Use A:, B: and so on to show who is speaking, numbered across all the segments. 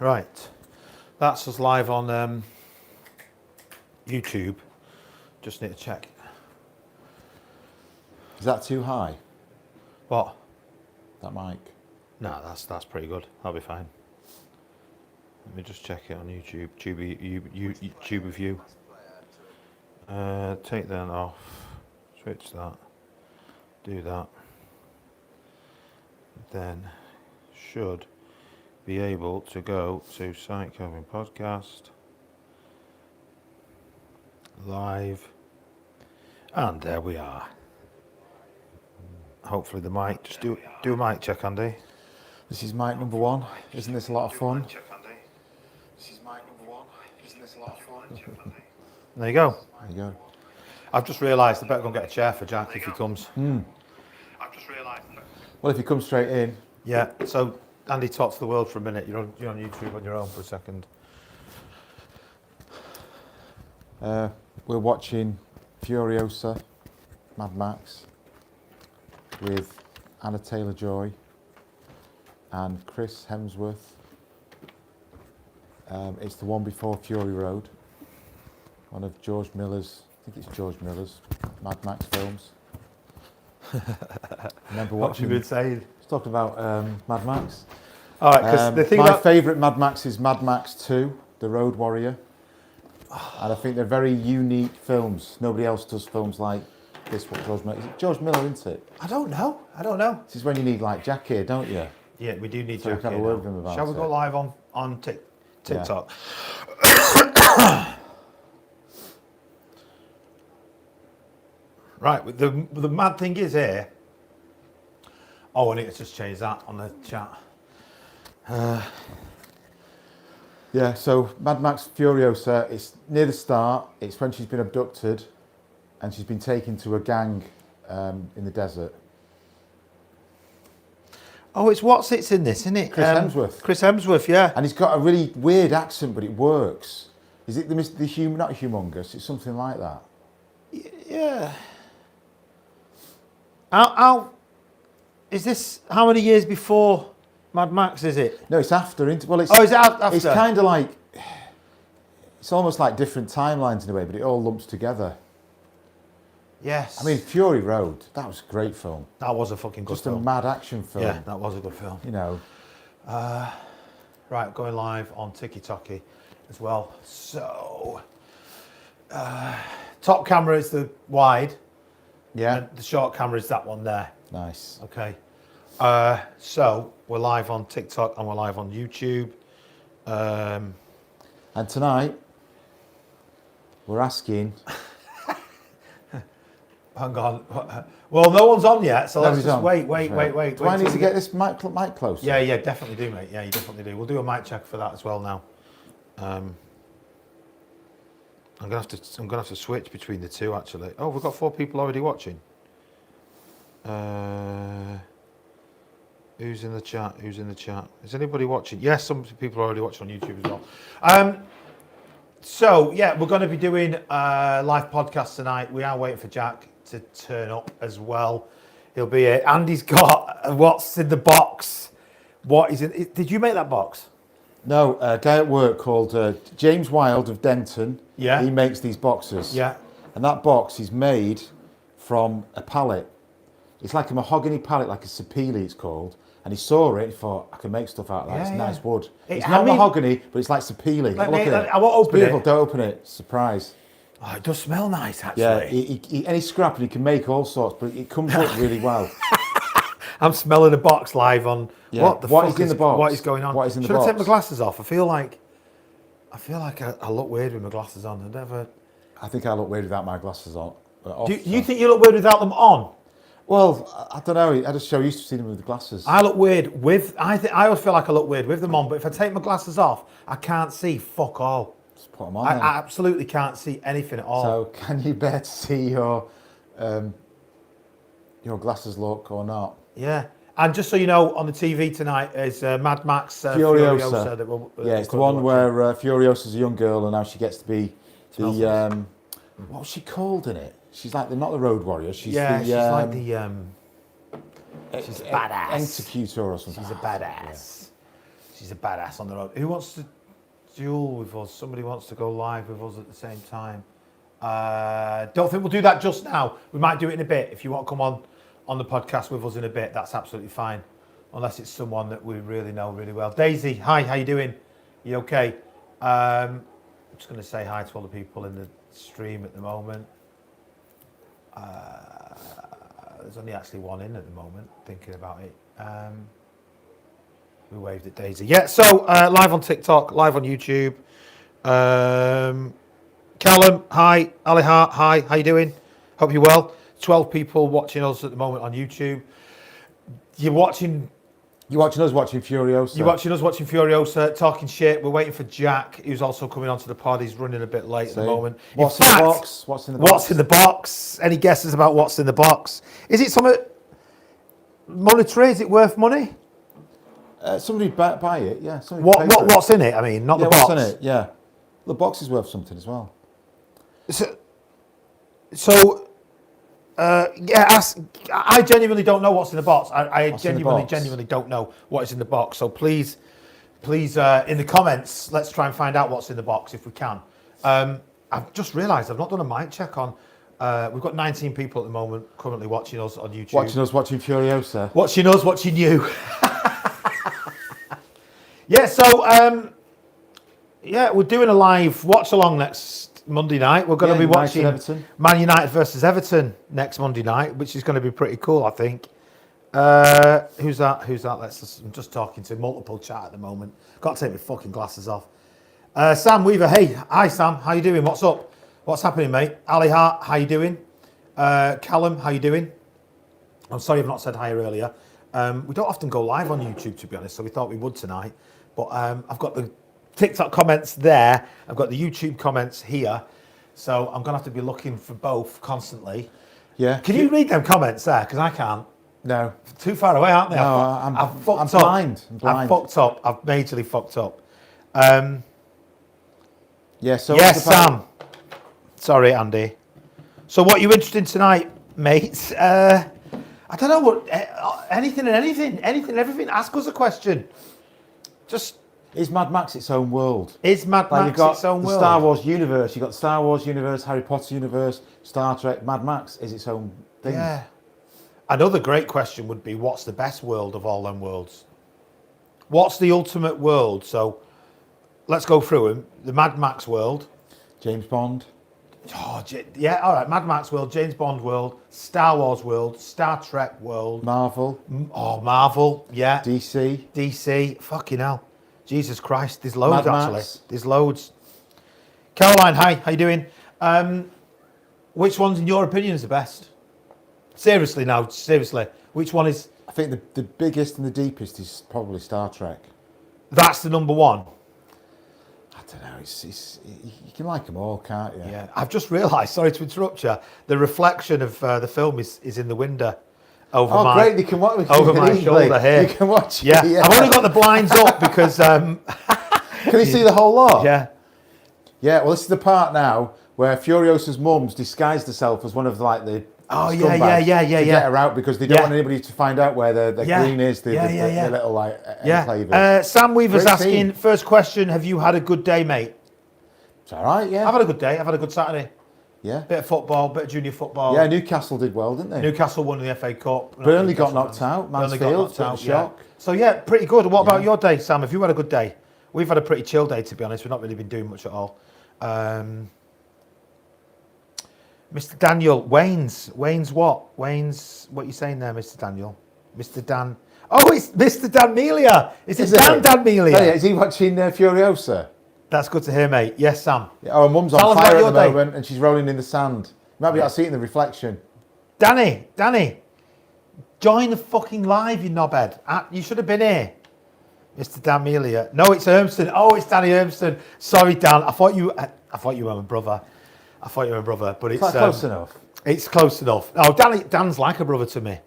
A: Right. That's us live on YouTube. Just need to check.
B: Is that too high,
A: What?
B: that mic?
A: No, that's pretty good. That'll be fine. Let me just check it on YouTube. YouTube view. Take that off. Switch that. Do that. Then should be able to go to Site Covering Podcast live, and there we are. Hopefully the mic. Just do a mic check, Andy.
B: This is mic number 1. Isn't this a lot of fun?
C: This is mic number 1. Isn't this a lot of fun?
A: There you go.
B: There you go.
A: I've just realised I better go and get a chair for Jack if he comes.
C: I've just realised.
B: Well, if you come straight in,
A: Yeah. So Andy, talk to the world for a minute. You're on YouTube on your own for a second.
B: we're watching Furiosa, Mad Max, with Anna Taylor-Joy and Chris Hemsworth. It's the one before Fury Road, one of George Miller's, I think it's George Miller's Mad Max films. Remember
A: What have you
B: watching,
A: been saying?
B: it's talking about Mad Max.
A: All right, because the thing
B: my
A: about
B: favourite Mad Max is Mad Max 2, The Road Warrior. And I think they're very unique films. Nobody else does films like this, what George Miller, is it George Miller, isn't it?
A: I don't know.
B: This is when you need like Jack here, don't you?
A: Yeah, we do need
B: So we
A: to
B: can have a word with him about
A: Shall we go
B: it.
A: live on TikTok? Right, the mad thing is here. Oh, I need to just change that on the chat.
B: Yeah, so Mad Max Furiosa, it's near the start. It's when she's been abducted and she's been taken to a gang in the desert.
A: Oh, it's in this, isn't it?
B: Chris Hemsworth.
A: Chris Hemsworth, yeah.
B: And he's got a really weird accent, but it works. Is it not humongous, it's something like that.
A: Yeah. How is this? How many years before Mad Max is it?
B: No, it's after. Well, it's,
A: Oh, is it after?
B: It's kind of like, it's almost like different timelines in a way, but it all lumps together.
A: Yes.
B: I mean, Fury Road, that was a great film.
A: that was a fucking good
B: Just a
A: film.
B: mad action film.
A: Yeah, that was a good film.
B: You know,
A: Right, going live on TikTok as well. So, top camera is the wide,
B: yeah,
A: and the short camera is that one there.
B: nice.
A: Okay. So we're live on TikTok and we're live on YouTube.
B: And tonight, we're asking.
A: Hang on. Well, no one's on yet, so let's
B: Nobody's
A: just
B: on.
A: wait.
B: Do I need
A: till
B: to
A: we
B: get this mic closer?
A: Yeah, definitely do, mate. Yeah, you definitely do. We'll do a mic check for that as well now. I'm gonna have to switch between the two actually. Oh, we've got 4 people already watching. Who's in the chat? Is anybody watching? Yes, some people are already watching on YouTube as well. So yeah, we're going to be doing a live podcast tonight. We are waiting for Jack to turn up as well. He'll be here. Andy's got what's in the box. What is it? Did you make that box?
B: No, a guy at work called James Wilde of Denton.
A: Yeah.
B: He makes these boxes.
A: Yeah.
B: And that box is made from a pallet. It's like a mahogany pallet, like a sapele it's called. And he saw it and thought, I can make stuff out of that.
A: Yeah,
B: It's
A: yeah.
B: nice wood. It's
A: I
B: not
A: mean-
B: mahogany, but it's like sapele.
A: Let
B: Look
A: me-
B: at it.
A: I won't
B: It's
A: open
B: beautiful.
A: it.
B: Don't open it. Surprise.
A: Oh, it does smell nice actually.
B: Yeah, any scrap and he can make all sorts, but it comes up really well.
A: I'm smelling a box live on.
B: Yeah.
A: What the
B: What
A: fuck
B: is in the box?
A: What is going on?
B: What is in the
A: Should I take
B: box?
A: my glasses off? I feel like I look weird with my glasses on.
B: I think I look weird without my glasses on. Off,
A: Do you
B: so.
A: think you look weird without them on?
B: Well, I don't know. I just so used to seeing them with the glasses.
A: I look weird with. I always feel like I look weird with them on, but if I take my glasses off, I can't see fuck all.
B: Just put them on.
A: I
B: then.
A: absolutely can't see anything at all.
B: So, can you bear to see your glasses look or not?
A: Yeah. And just so you know, on the TV tonight is Mad Max
B: Furiosa.
A: that
B: Yeah, it's the one where Furiosa's a young girl and now she gets to be
A: Smells
B: the what was she called in it? She's like not the road warrior. She's
A: yeah,
B: the
A: she's like the she's badass.
B: executor or something.
A: She's a badass. she's a badass on the road. Who wants to duel with us? Somebody wants to go live with us at the same time. Don't think we'll do that just now. We might do it in a bit. If you want to come on the podcast with us in a bit, that's absolutely fine. Unless it's someone that we really know really well. Daisy, hi, how you doing? You okay? I'm just going to say hi to all the people in the stream at the moment. There's only actually one in at the moment, thinking about it. We waved at Daisy. Yeah, so live on TikTok, live on YouTube. Callum, hi. Ali Hart, hi. How you doing? Hope you're well. 12 people watching us at the moment on YouTube. You're watching
B: us watching Furiosa.
A: You're watching us watching Furiosa, talking shit. We're waiting for Jack, who's also coming onto the pod. He's running a bit late at the moment.
B: What's in the box?
A: What's in the box? Any guesses about what's in the box? Is it something monetary? Is it worth money?
B: Somebody buy it, yeah.
A: What's in it? I mean, not the box.
B: What's in it? Yeah, the box is worth something as well.
A: I genuinely don't know what's in the box. I genuinely don't know what is in the box. So please, in the comments, let's try and find out what's in the box if we can. I've just realised I've not done a mic check on. We've got 19 people at the moment currently watching us on YouTube.
B: Watching us watching Furiosa.
A: Watching us, watching you. Yeah, so we're doing a live watch along next Monday night. We're going to be watching Man United versus Everton next Monday night, which is going to be pretty cool, I think. Who's that? I'm just talking to multiple chat at the moment. Got to take my fucking glasses off. Sam Weaver, hey, hi Sam, how you doing? What's up? What's happening, mate? Ali Hart, how you doing? Callum, how you doing? I'm sorry I've not said hi earlier. We don't often go live on YouTube, to be honest, so we thought we would tonight. But I've got the TikTok comments there. I've got the YouTube comments here. So I'm going to have to be looking for both constantly.
B: Yeah.
A: Can you read them comments there? Because I can't.
B: No.
A: Too far away, aren't they?
B: No,
A: I'm fucked
B: I'm
A: up.
B: blind.
A: I've fucked up. I've majorly fucked up.
B: Yeah, so...
A: Yes, Sam. Sorry, Andy. So what are you interested in tonight, mate? I don't know what... anything and everything. Ask us a question. Just...
B: Is Mad Max its own world?
A: Is Mad Max its own world?
B: Star Wars universe. You've got Star Wars universe, Harry Potter universe, Star Trek. Mad Max is its own thing.
A: Yeah. Another great question would be, what's the best world of all them worlds? What's the ultimate world? So let's go through them. The Mad Max world.
B: James Bond.
A: Oh, yeah, all right. Mad Max world, James Bond world, Star Wars world, Star Trek world.
B: Marvel.
A: Marvel, yeah.
B: DC.
A: Fucking hell. Jesus Christ, there's loads
B: Mad
A: actually.
B: Max.
A: There's loads. Caroline, hi, how you doing? Which one's in your opinion is the best? Seriously, which one is...
B: I think the biggest and the deepest is probably Star Trek.
A: That's the number one?
B: I don't know, you can like them all, can't you?
A: Yeah, I've just realised, sorry to interrupt you, the reflection of the film is in the window.
B: Great, you can watch
A: over my shoulder here.
B: You can watch it.
A: Yeah, I've only got the blinds up because...
B: Can you see the whole lot?
A: Yeah.
B: Yeah, well, this is the part now where Furiosa's mum's disguised herself as one of like the scumbags to get her out because they don't want anybody to find out where the green is, the little like enclave.
A: Sam Weaver's asking, first question, have you had a good day, mate?
B: It's all right, yeah.
A: I've had a good day. I've had a good Saturday.
B: Yeah.
A: Bit of football, bit of junior football.
B: Yeah, Newcastle did well, didn't they?
A: Newcastle won the FA Cup.
B: Burnley got knocked out. Mansfield, shock.
A: So yeah, pretty good. What about your day, Sam? Have you had a good day? We've had a pretty chill day, to be honest. We've not really been doing much at all. Mr. Daniel, Wayne's what? Wayne's, what are you saying there, Mr. Daniel? Mr. Dan. Oh, it's Mr. Dan Melia. Is it Dan Melia?
B: Is he watching Furiosa?
A: That's good to hear, mate. Yes, Sam.
B: Yeah, our mum's on fire at the moment and she's rolling in the sand. You might be able to see it in the reflection.
A: Danny, join the fucking live, you knobhead. You should have been here. Mr. Dan Melia. No, it's Urmston. Oh, it's Danny Urmston. Sorry, Dan. I thought you were my brother. But it's
B: close enough.
A: It's close enough. Oh, Dan's like a brother to me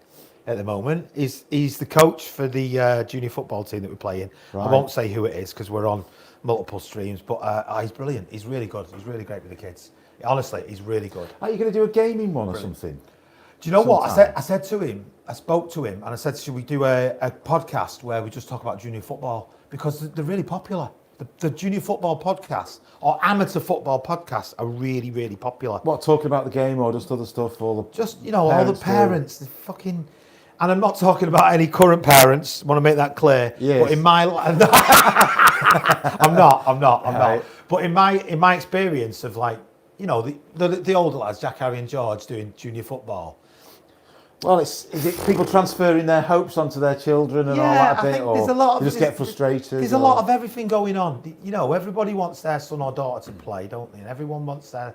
A: at the moment. He's the coach for the junior football team that we're playing. Right. I won't say who it is because we're on multiple streams, but he's brilliant. He's really good. He's really great with the kids. Honestly, he's really good.
B: Are you going to do a gaming one or something?
A: Do you know what? I said to him, I spoke to him and I said, should we do a podcast where we just talk about junior football? Because they're really popular. The junior football podcasts or amateur football podcasts are really, really popular.
B: What, talking about the game or just other stuff? All the
A: just, all the parents, the fucking... And I'm not talking about any current parents, want to make that clear.
B: Yes.
A: But in my... I'm not. But in my experience of like, the older lads, Jack, Harry and George doing junior football.
B: Well, is it people transferring their hopes onto their children and all that bit, or
A: there's a lot of,
B: they just get frustrated?
A: There's a lot of everything going on. Everybody wants their son or daughter to play, don't they? And everyone wants their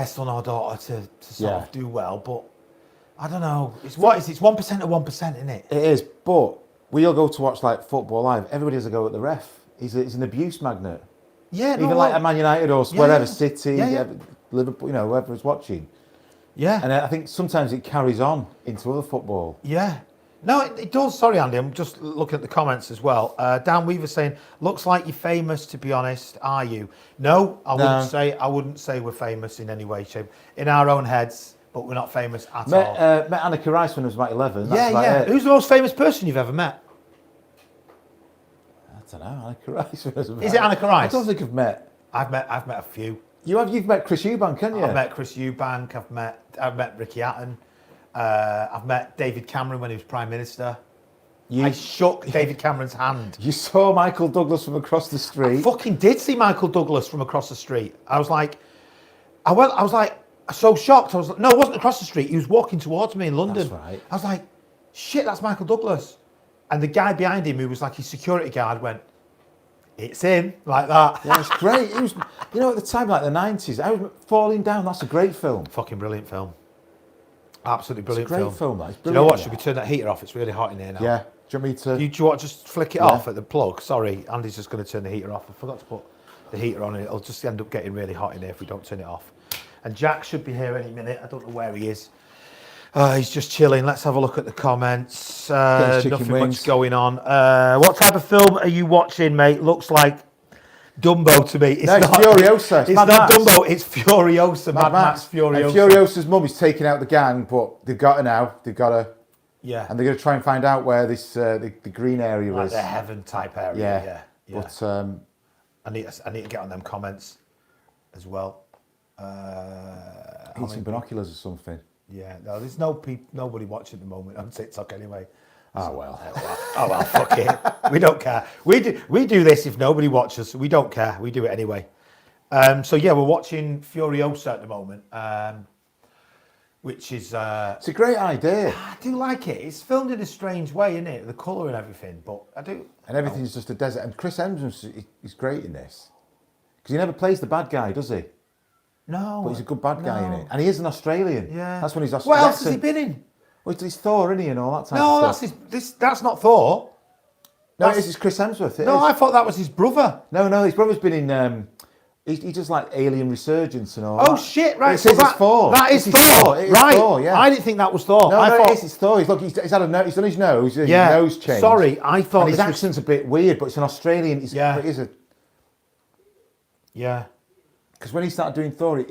A: son or daughter to sort of do well. But I don't know. It's 1% of 1%, isn't it?
B: It is. But we all go to watch like football live. Everybody has a go at the ref. He's an abuse magnet.
A: Yeah,
B: even like at Man United or wherever, City, Liverpool, whoever is watching.
A: Yeah.
B: And I think sometimes it carries on into other football.
A: Yeah. No, it does. Sorry, Andy. I'm just looking at the comments as well. Dan Weaver saying, looks like you're famous, to be honest. Are you? No, I wouldn't say we're famous in any way, shape. In our own heads, but we're not famous at all.
B: Met Annika Rice when I was about 11.
A: Yeah. Who's the most famous person you've ever met?
B: I don't know. Annika Rice.
A: Is it Annika Rice?
B: I don't think I've met.
A: I've met a few.
B: You've met Chris Eubank, haven't you?
A: I've met Chris Eubank. I've met Ricky Hatton. I've met David Cameron when he was Prime Minister. I shook David Cameron's hand.
B: You saw Michael Douglas from across the street.
A: I fucking did see Michael Douglas from across the street. I was so shocked. No, it wasn't across the street. He was walking towards me in London.
B: That's right.
A: I was like, shit, that's Michael Douglas. And the guy behind him, who was like his security guard, went, it's him, like that.
B: Yeah, it's great. It was, at the time, like the 90s, I was Falling Down. That's a great film.
A: Fucking brilliant film. Absolutely brilliant
B: film. It's a great film.
A: Do you know what? Should we turn that heater off? It's really hot in here now.
B: Yeah. Do you want me to?
A: Do you want to just flick it off at the plug? Sorry, Andy's just going to turn the heater off. I forgot to put the heater on and it'll just end up getting really hot in here if we don't turn it off. And Jack should be here any minute. I don't know where he is. He's just chilling. Let's have a look at the comments. Nothing much going on. What type of film are you watching, mate? Looks like Dumbo to me.
B: It's Furiosa.
A: It's not Dumbo, it's Furiosa. Mad Max Furiosa.
B: And Furiosa's mum is taking out the gang, but they've got her now. They've got her.
A: Yeah.
B: And they're going to try and find out where this the green area is.
A: The heaven type area. Yeah.
B: But
A: I need to get on them comments as well.
B: Need some binoculars or something.
A: Yeah, no, there's nobody watching at the moment on TikTok anyway.
B: Oh well,
A: fuck it. We don't care. We do this if nobody watches. We don't care. We do it anyway. So yeah, we're watching Furiosa at the moment, which is
B: it's a great idea.
A: I do like it. It's filmed in a strange way, isn't it? The colour and everything, but I do.
B: And everything's just a desert. And Chris Hemsworth is great in this because he never plays the bad guy, does he?
A: No,
B: but he's a good bad guy in it, and he is an Australian.
A: Yeah,
B: that's when he's Australian.
A: What else has he been in?
B: Well, he's Thor, isn't he, and all that type of stuff.
A: No, that's not Thor.
B: No, it's Chris Hemsworth.
A: I thought that was his brother.
B: No, his brother's been in. He does like Alien Resurgence and all.
A: Oh shit! Right,
B: it says it's Thor.
A: That is Thor.
B: It is
A: right?
B: Thor, yeah.
A: I didn't think that was Thor.
B: No, it's Thor. He's had a nose. He's done his nose. His nose changed.
A: Sorry, I thought
B: and his accent's a bit weird, but it's an Australian.
A: Yeah.
B: It is a.
A: Yeah.
B: Because when he started doing Thor,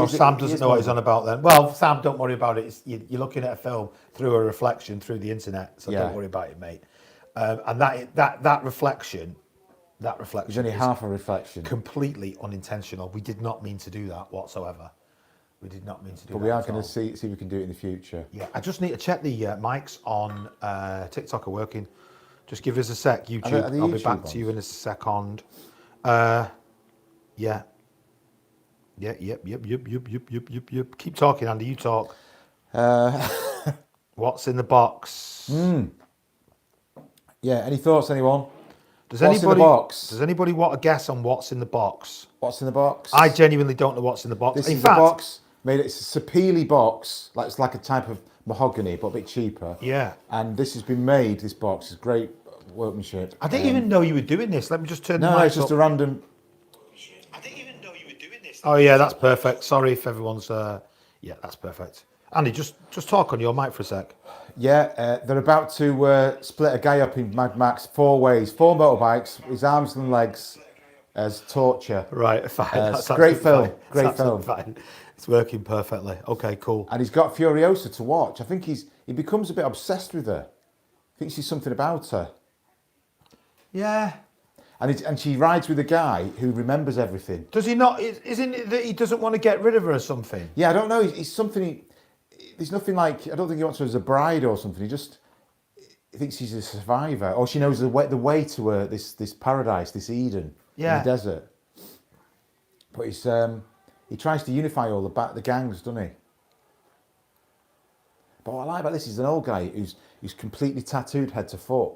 A: Sam doesn't know what he's on about then. Well, Sam, don't worry about it. You're looking at a film through a reflection through the internet, so don't worry about it, mate. And that reflection
B: it's only half a reflection.
A: Completely unintentional. We did not mean to do that whatsoever. We did not mean to do that.
B: But we are going to see if we can do it in the future.
A: Yeah, I just need to check the mics on TikTok are working. Just give us a sec, YouTube. I'll be back to you in a second. Yeah. Yeah, yep. Keep talking, Andy. You talk. What's in the box?
B: Yeah, any thoughts, anyone?
A: Does anybody want a guess on what's in the box?
B: What's in the box?
A: I genuinely don't know what's in the box.
B: This is a box made. It's a Sapele box. It's like a type of mahogany, but a bit cheaper.
A: Yeah.
B: And this has been made. This box is great workmanship.
A: I didn't even know you were doing this. Let me just turn the mic
B: up. No, it's just a random.
A: I didn't even know you were doing this. Oh yeah, that's perfect. Sorry if everyone's. Yeah, that's perfect. Andy, just talk on your mic for a sec.
B: Yeah, they're about to split a guy up in Mad Max 4 ways, 4 motorbikes, his arms and legs as torture.
A: Right, fine.
B: That's great film.
A: Fine. Great film. Fine. It's working perfectly. Okay, cool.
B: And he's got Furiosa to watch. I think he becomes a bit obsessed with her. Thinks he's something about her.
A: Yeah.
B: And she rides with a guy who remembers everything.
A: Does he not? Isn't it that he doesn't want to get rid of her or something?
B: Yeah, I don't know. He's something. There's nothing like. I don't think he wants her as a bride or something. He thinks she's a survivor, or she knows the way to this paradise, this Eden in the desert. But he tries to unify all the gangs, doesn't he? But what I like about this is an old guy who's completely tattooed head to foot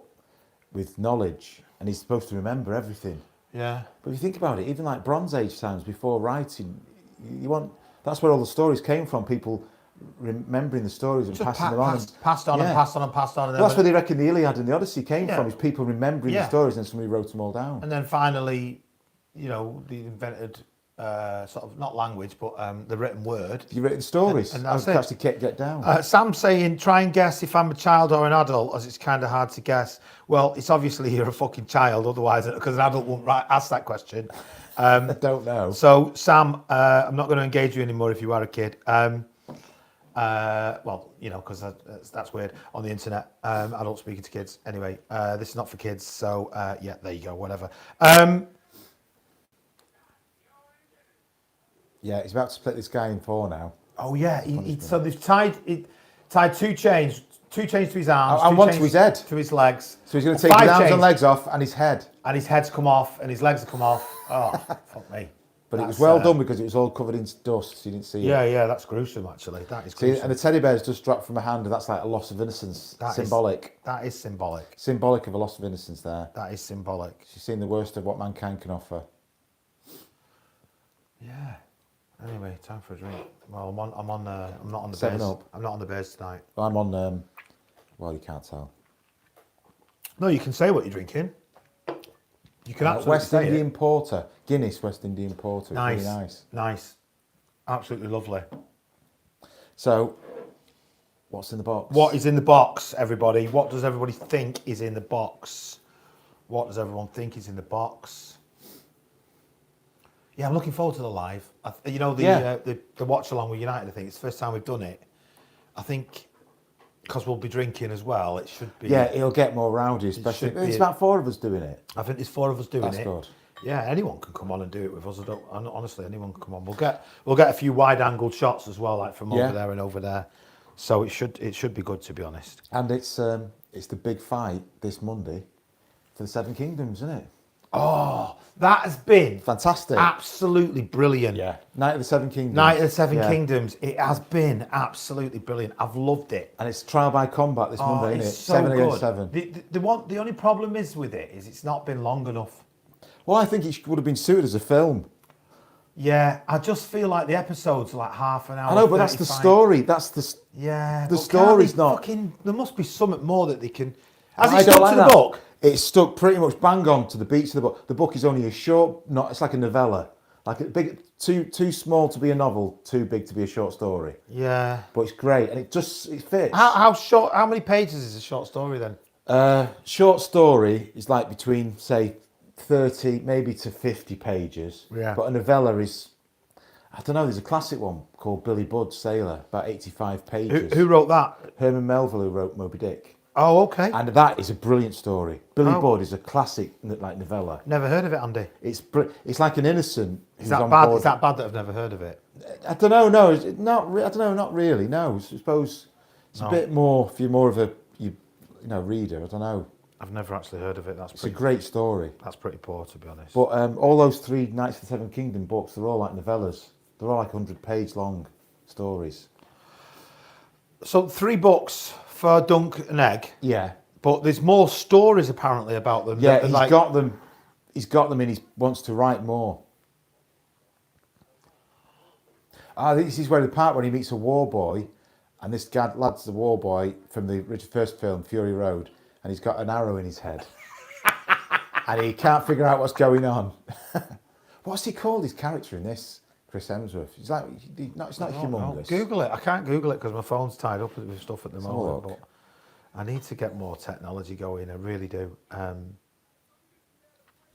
B: with knowledge, and he's supposed to remember everything.
A: Yeah.
B: But if you think about it, even like Bronze Age times before writing, that's where all the stories came from. People remembering the stories and passing them on.
A: Passed on and passed on and passed on. And
B: well, that's where they reckon the Iliad and the Odyssey came from, is people remembering the stories and somebody wrote them all down.
A: And then finally, they invented sort of, not language, but the written word.
B: You written stories.
A: And that's
B: it. Actually get down.
A: Sam's saying, try and guess if I'm a child or an adult, as it's kind of hard to guess. Well, it's obviously you're a fucking child, otherwise, because an adult won't ask that question.
B: I don't know.
A: So, Sam, I'm not going to engage you anymore if you are a kid. Because that's weird on the internet. Adults speaking to kids. Anyway, this is not for kids. So, there you go. Whatever.
B: Yeah, he's about to split this guy in four now.
A: Oh yeah, so they've tied two chains to his arms,
B: and one to his head,
A: to his legs.
B: So he's going to take his arms and legs off, and his head.
A: And his head's come off, and his legs have come off. Oh, fuck me.
B: But it was well done because it was all covered in dust, so you didn't see it.
A: Yeah, that's gruesome, actually. That is gruesome.
B: See, and the teddy bear's just dropped from a hand, and that's like a loss of innocence. Symbolic.
A: That is symbolic.
B: Symbolic of a loss of innocence there.
A: That is symbolic.
B: She's seen the worst of what mankind can offer.
A: Yeah. Anyway, time for a drink. Well, I'm not on the
B: 7
A: bears.
B: Up.
A: I'm not on the bears tonight.
B: I'm on, well, you can't tell.
A: No, you can say what you're drinking. You can absolutely
B: West
A: say
B: Indian
A: it.
B: Porter. Guinness West Indian Porter.
A: Nice.
B: It's really nice.
A: Nice. Absolutely lovely.
B: So, what's in the box?
A: What is in the box, everybody? What does everybody think is in the box? What does everyone think is in the box? Yeah, I'm looking forward to the live. The watch along with United. I think it's the first time we've done it. I think because we'll be drinking as well, it should be.
B: Yeah, it'll get more rowdy, especially. It's about 4 of us doing it.
A: I think there's 4 of us doing it.
B: That's good.
A: Yeah, anyone can come on and do it with us. Honestly, anyone can come on. We'll get a few wide-angled shots as well, like from over there and over there. So it should be good, to be honest.
B: And it's the big fight this Monday for the Seven Kingdoms, isn't it?
A: Oh, that has been
B: fantastic.
A: Absolutely brilliant.
B: Yeah. Night of the Seven Kingdoms.
A: Night of the Seven Kingdoms. It has been absolutely brilliant. I've loved it.
B: And it's trial by combat this Monday, isn't it?
A: So
B: 7
A: good.
B: against 7.
A: The only problem is with it is it's not been long enough.
B: Well, I think it would have been suited as a film.
A: Yeah, I just feel like the episodes are like half an hour.
B: I know, but that's the story. That's the The story's not.
A: There must be something more that they can. Has
B: it
A: stuck to the book?
B: It's stuck pretty much bang on to the beats of the book. The book is only a short. It's like a novella, like a big, too small to be a novel, too big to be a short story.
A: Yeah,
B: but it's great and it fits.
A: How short? How many pages is a short story then?
B: Short story is like between say 30 maybe to 50 pages.
A: Yeah.
B: But a novella is, I don't know, there's a classic one called Billy Budd Sailor, about 85 pages.
A: Who wrote that?
B: Herman Melville, who wrote Moby Dick.
A: Oh, okay.
B: And that is a brilliant story. Billy Budd is a classic like novella.
A: Never heard of it, Andy.
B: It's like an innocent.
A: Is that bad? Is that bad that I've never heard of it?
B: I don't know. No, it's not. I don't know. Not really. No, I suppose it's a bit more. If you're more of a reader, I don't know.
A: I've never actually heard of it.
B: It's a great story.
A: That's pretty poor, to be honest.
B: But all those 3 Knights of the Seven Kingdom books, they're all like novellas. They're all like 100-page long stories.
A: So 3 books for Dunk and Egg.
B: Yeah.
A: But there's more stories apparently about them.
B: Yeah, got them. He's got them, and he wants to write more. This is where the part when he meets a war boy, and this lad's the war boy from the first film, Fury Road, and he's got an arrow in his head, and he can't figure out what's going on. What's he called? His character in this? Chris Hemsworth. He's like, it's not humongous.
A: Google it. I can't Google it because my phone's tied up with stuff at the moment. But I need to get more technology going. I really do.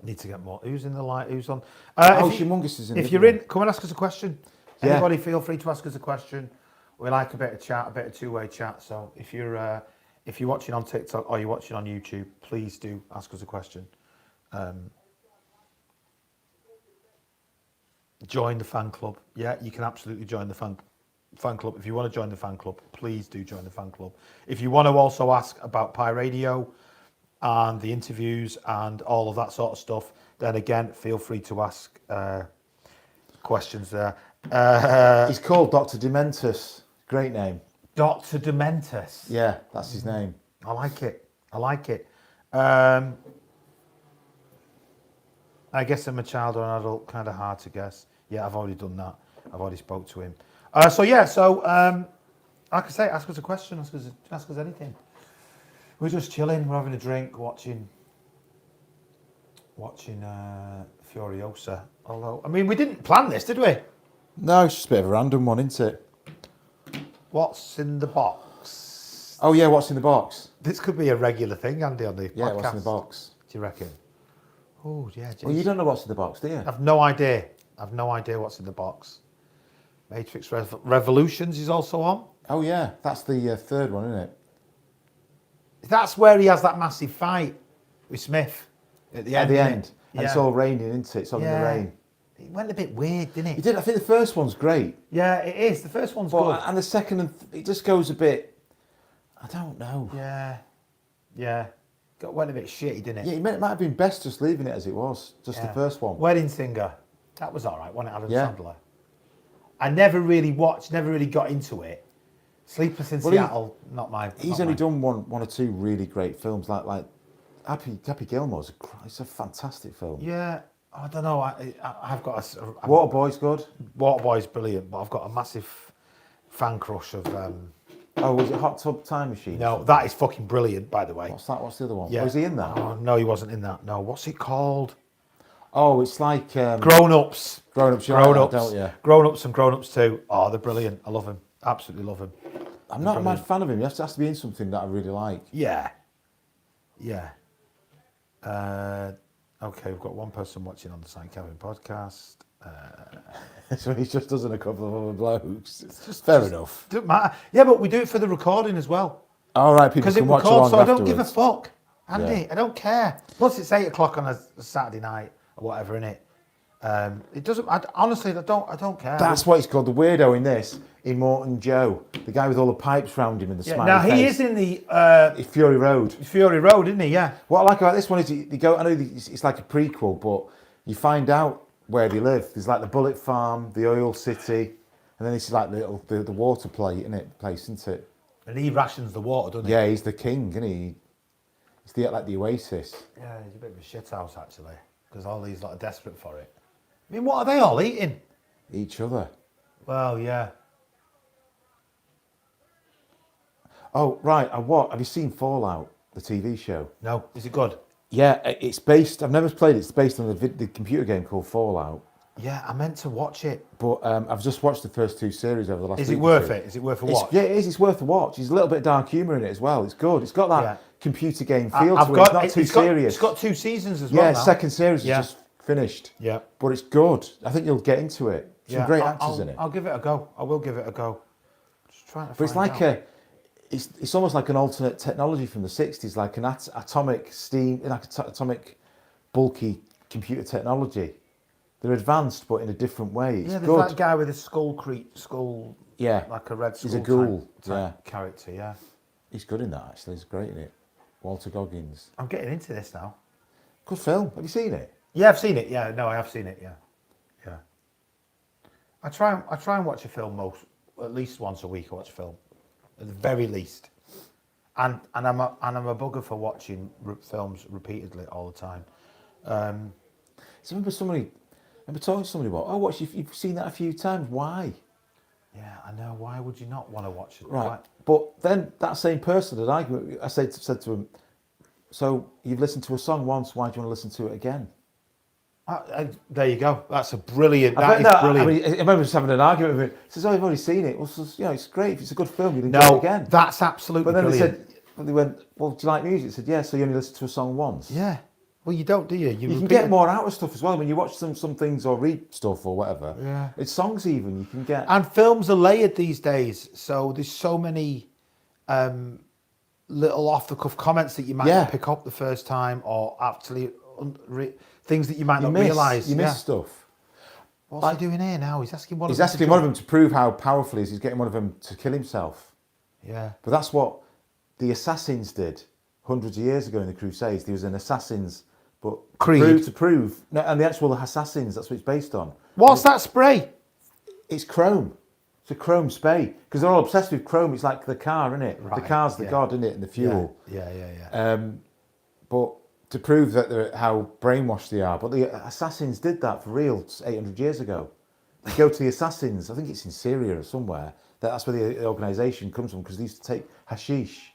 A: Need to get more. Who's in the light? Who's on?
B: Humongous is in.
A: If you're in, come and ask us a question. Anybody feel free to ask us a question. We like a bit of chat, a bit of two-way chat. So if you're watching on TikTok or you're watching on YouTube, please do ask us a question. Join the fan club. Yeah, you can absolutely join the fan club. If you want to join the fan club, please do join the fan club. If you want to also ask about Pi Radio and the interviews and all of that sort of stuff, then again, feel free to ask questions there.
B: He's called Dr. Dementus. Great name.
A: Dr. Dementus.
B: Yeah, that's his name.
A: I like it. I guess I'm a child or an adult, kind of hard to guess. Yeah, I've already done that. I've already spoke to him. Like I say, ask us a question, ask us anything. We're just chilling, we're having a drink, watching Furiosa. Although, I mean, we didn't plan this, did we?
B: No, it's just a bit of a random one, isn't it?
A: What's in the box?
B: Oh yeah, what's in the box?
A: This could be a regular thing, Andy, on the podcast.
B: Yeah, what's in the box?
A: Do you reckon? Oh, yeah. Geez.
B: Well, you don't know what's in the box, do you?
A: I've no idea what's in the box. Matrix Revolutions is also on.
B: Oh yeah, that's the third one, isn't it?
A: That's where he has that massive fight with Smith at the end.
B: And it's all raining, isn't it? It's all in the rain.
A: It went a bit weird, didn't it?
B: It did. I think the first one's great.
A: Yeah, it is. The first one's good.
B: And the second, it just goes a bit. I don't know.
A: Yeah. Went a bit shitty, didn't it?
B: Yeah, it might have been best just leaving it as it was, just the first one.
A: Wedding Singer, that was all right, wasn't it, Adam Sandler? I never really got into it. Sleepless in Seattle, not my.
B: He's only done one or two really great films, like Happy Gilmore's. It's a fantastic film.
A: Yeah, I don't know. I've got a.
B: Waterboy's good.
A: Waterboy's brilliant, but I've got a massive fan crush of.
B: Oh, was it Hot Tub Time Machine?
A: No, that is fucking brilliant, by the way.
B: What's that? What's the other one?
A: Yeah.
B: Was he in that?
A: Oh, no, he wasn't in that. No, what's it called?
B: Oh, it's like
A: Grown Ups.
B: Grown Ups.
A: Grown Ups,
B: don't you?
A: Grown Ups and Grown Ups 2. Oh, they're brilliant. I love him. Absolutely love him.
B: I'm not a mad fan of him. He has to be in something that I really like.
A: Yeah. Okay, we've got one person watching on the St. Kevin podcast.
B: So he just does a couple of other blokes. It's just fair enough.
A: Doesn't matter. Yeah, but we do it for the recording as well.
B: All right, people
A: Because it
B: can watch
A: records,
B: along
A: so I
B: afterwards.
A: don't give a fuck. Andy,
B: Yeah.
A: I don't care. Plus, it's 8 o'clock on a Saturday night or whatever, innit? It doesn't. Honestly, I don't care.
B: That's what he's called, the weirdo in this, in Morton Joe, the guy with all the pipes round him and the smiley
A: now
B: face.
A: he is in the
B: Fury Road.
A: Fury Road, isn't he? Yeah.
B: What I like about this one is you go. I know it's like a prequel, but you find out where they live. There's like the bullet farm, the oil city, and then it's like the water place, isn't it?
A: And he rations the water, doesn't he?
B: Yeah, he's the king, isn't he? He's like the Oasis.
A: Yeah, he's a bit of a shithouse actually, because all these lot are desperate for it. I mean, what are they all eating?
B: Each other.
A: Well, yeah.
B: Oh, right. What? Have you seen Fallout, the TV show?
A: No, is it good?
B: Yeah, it's based. I've never played it. It's based on the computer game called Fallout.
A: Yeah, I meant to watch it.
B: But I've just watched the first 2 series over the last.
A: Is
B: week
A: it
B: or
A: worth
B: two.
A: it? Is it worth a watch?
B: Yeah, it is. It's worth a watch. There's a little bit of dark humour in it as well. It's good. It's got that computer game feel to it. It's not too serious.
A: It's got 2 seasons as well.
B: Yeah,
A: now.
B: second series is just finished.
A: Yeah.
B: But it's good. I think you'll get into it. Some great actors in it.
A: I'll give it a go. I will give it a go. Just trying to
B: But it's
A: find
B: like
A: out.
B: it's almost like an alternate technology from the 60s, like an atomic steam, like atomic bulky computer technology. They're advanced, but in a different way. It's
A: there's
B: good.
A: that guy with a skull,
B: Yeah,
A: like a red skull.
B: he's a ghoul.
A: type character. Yeah,
B: He's good in that. Actually, he's great in it. Walter Goggins.
A: I'm getting into this now.
B: Good film. Have you seen it?
A: Yeah, I've seen it. Yeah, no, I have seen it. Yeah. I try and watch a film at least once a week. I watch a film, at the very least. And I'm a bugger for watching films repeatedly all the time.
B: So I remember talking to somebody about, you've seen that a few times. Why?
A: Yeah, I know. Why would you not want to watch it?
B: Right. But then that same person had an argument. I said to him, so you've listened to a song once, why do you want to listen to it again?
A: There you go. That's a brilliant.
B: I
A: Brilliant.
B: remember just having an argument with him. He says, "Oh, I've already seen it." Well, it's great. If it's a good film, you'll enjoy it again.
A: That's absolutely
B: But then
A: brilliant.
B: they said, "Well, do you like music?" I said, "Yeah." So you only listen to a song once.
A: Yeah. Well, you don't, do you?
B: You can
A: repeat
B: get
A: it.
B: more out of stuff as well when you watch some things or read stuff or whatever.
A: Yeah.
B: It's songs even you can get.
A: And films are layered these days, so there's so many little off-the-cuff comments that you might not pick up the first time, or actually things that you might not realise.
B: You miss stuff.
A: What's he doing here now? He's asking one
B: He's
A: of them.
B: asking one of them to prove how powerful he is. He's getting one of them to kill himself.
A: Yeah.
B: But that's what the assassins did hundreds of years ago in the Crusades. There was an assassins, but
A: Creed.
B: to prove, no, and the actual assassins. That's what it's based on.
A: What's that spray?
B: It's chrome. It's a chrome spray because they're all obsessed with chrome. It's like the car, isn't it?
A: Right,
B: The car's the god, isn't it? And the fuel.
A: Yeah.
B: But to prove that how brainwashed they are. But the assassins did that for real 800 years ago. You go to the assassins. I think it's in Syria or somewhere. That's where the organisation comes from because they used to take hashish.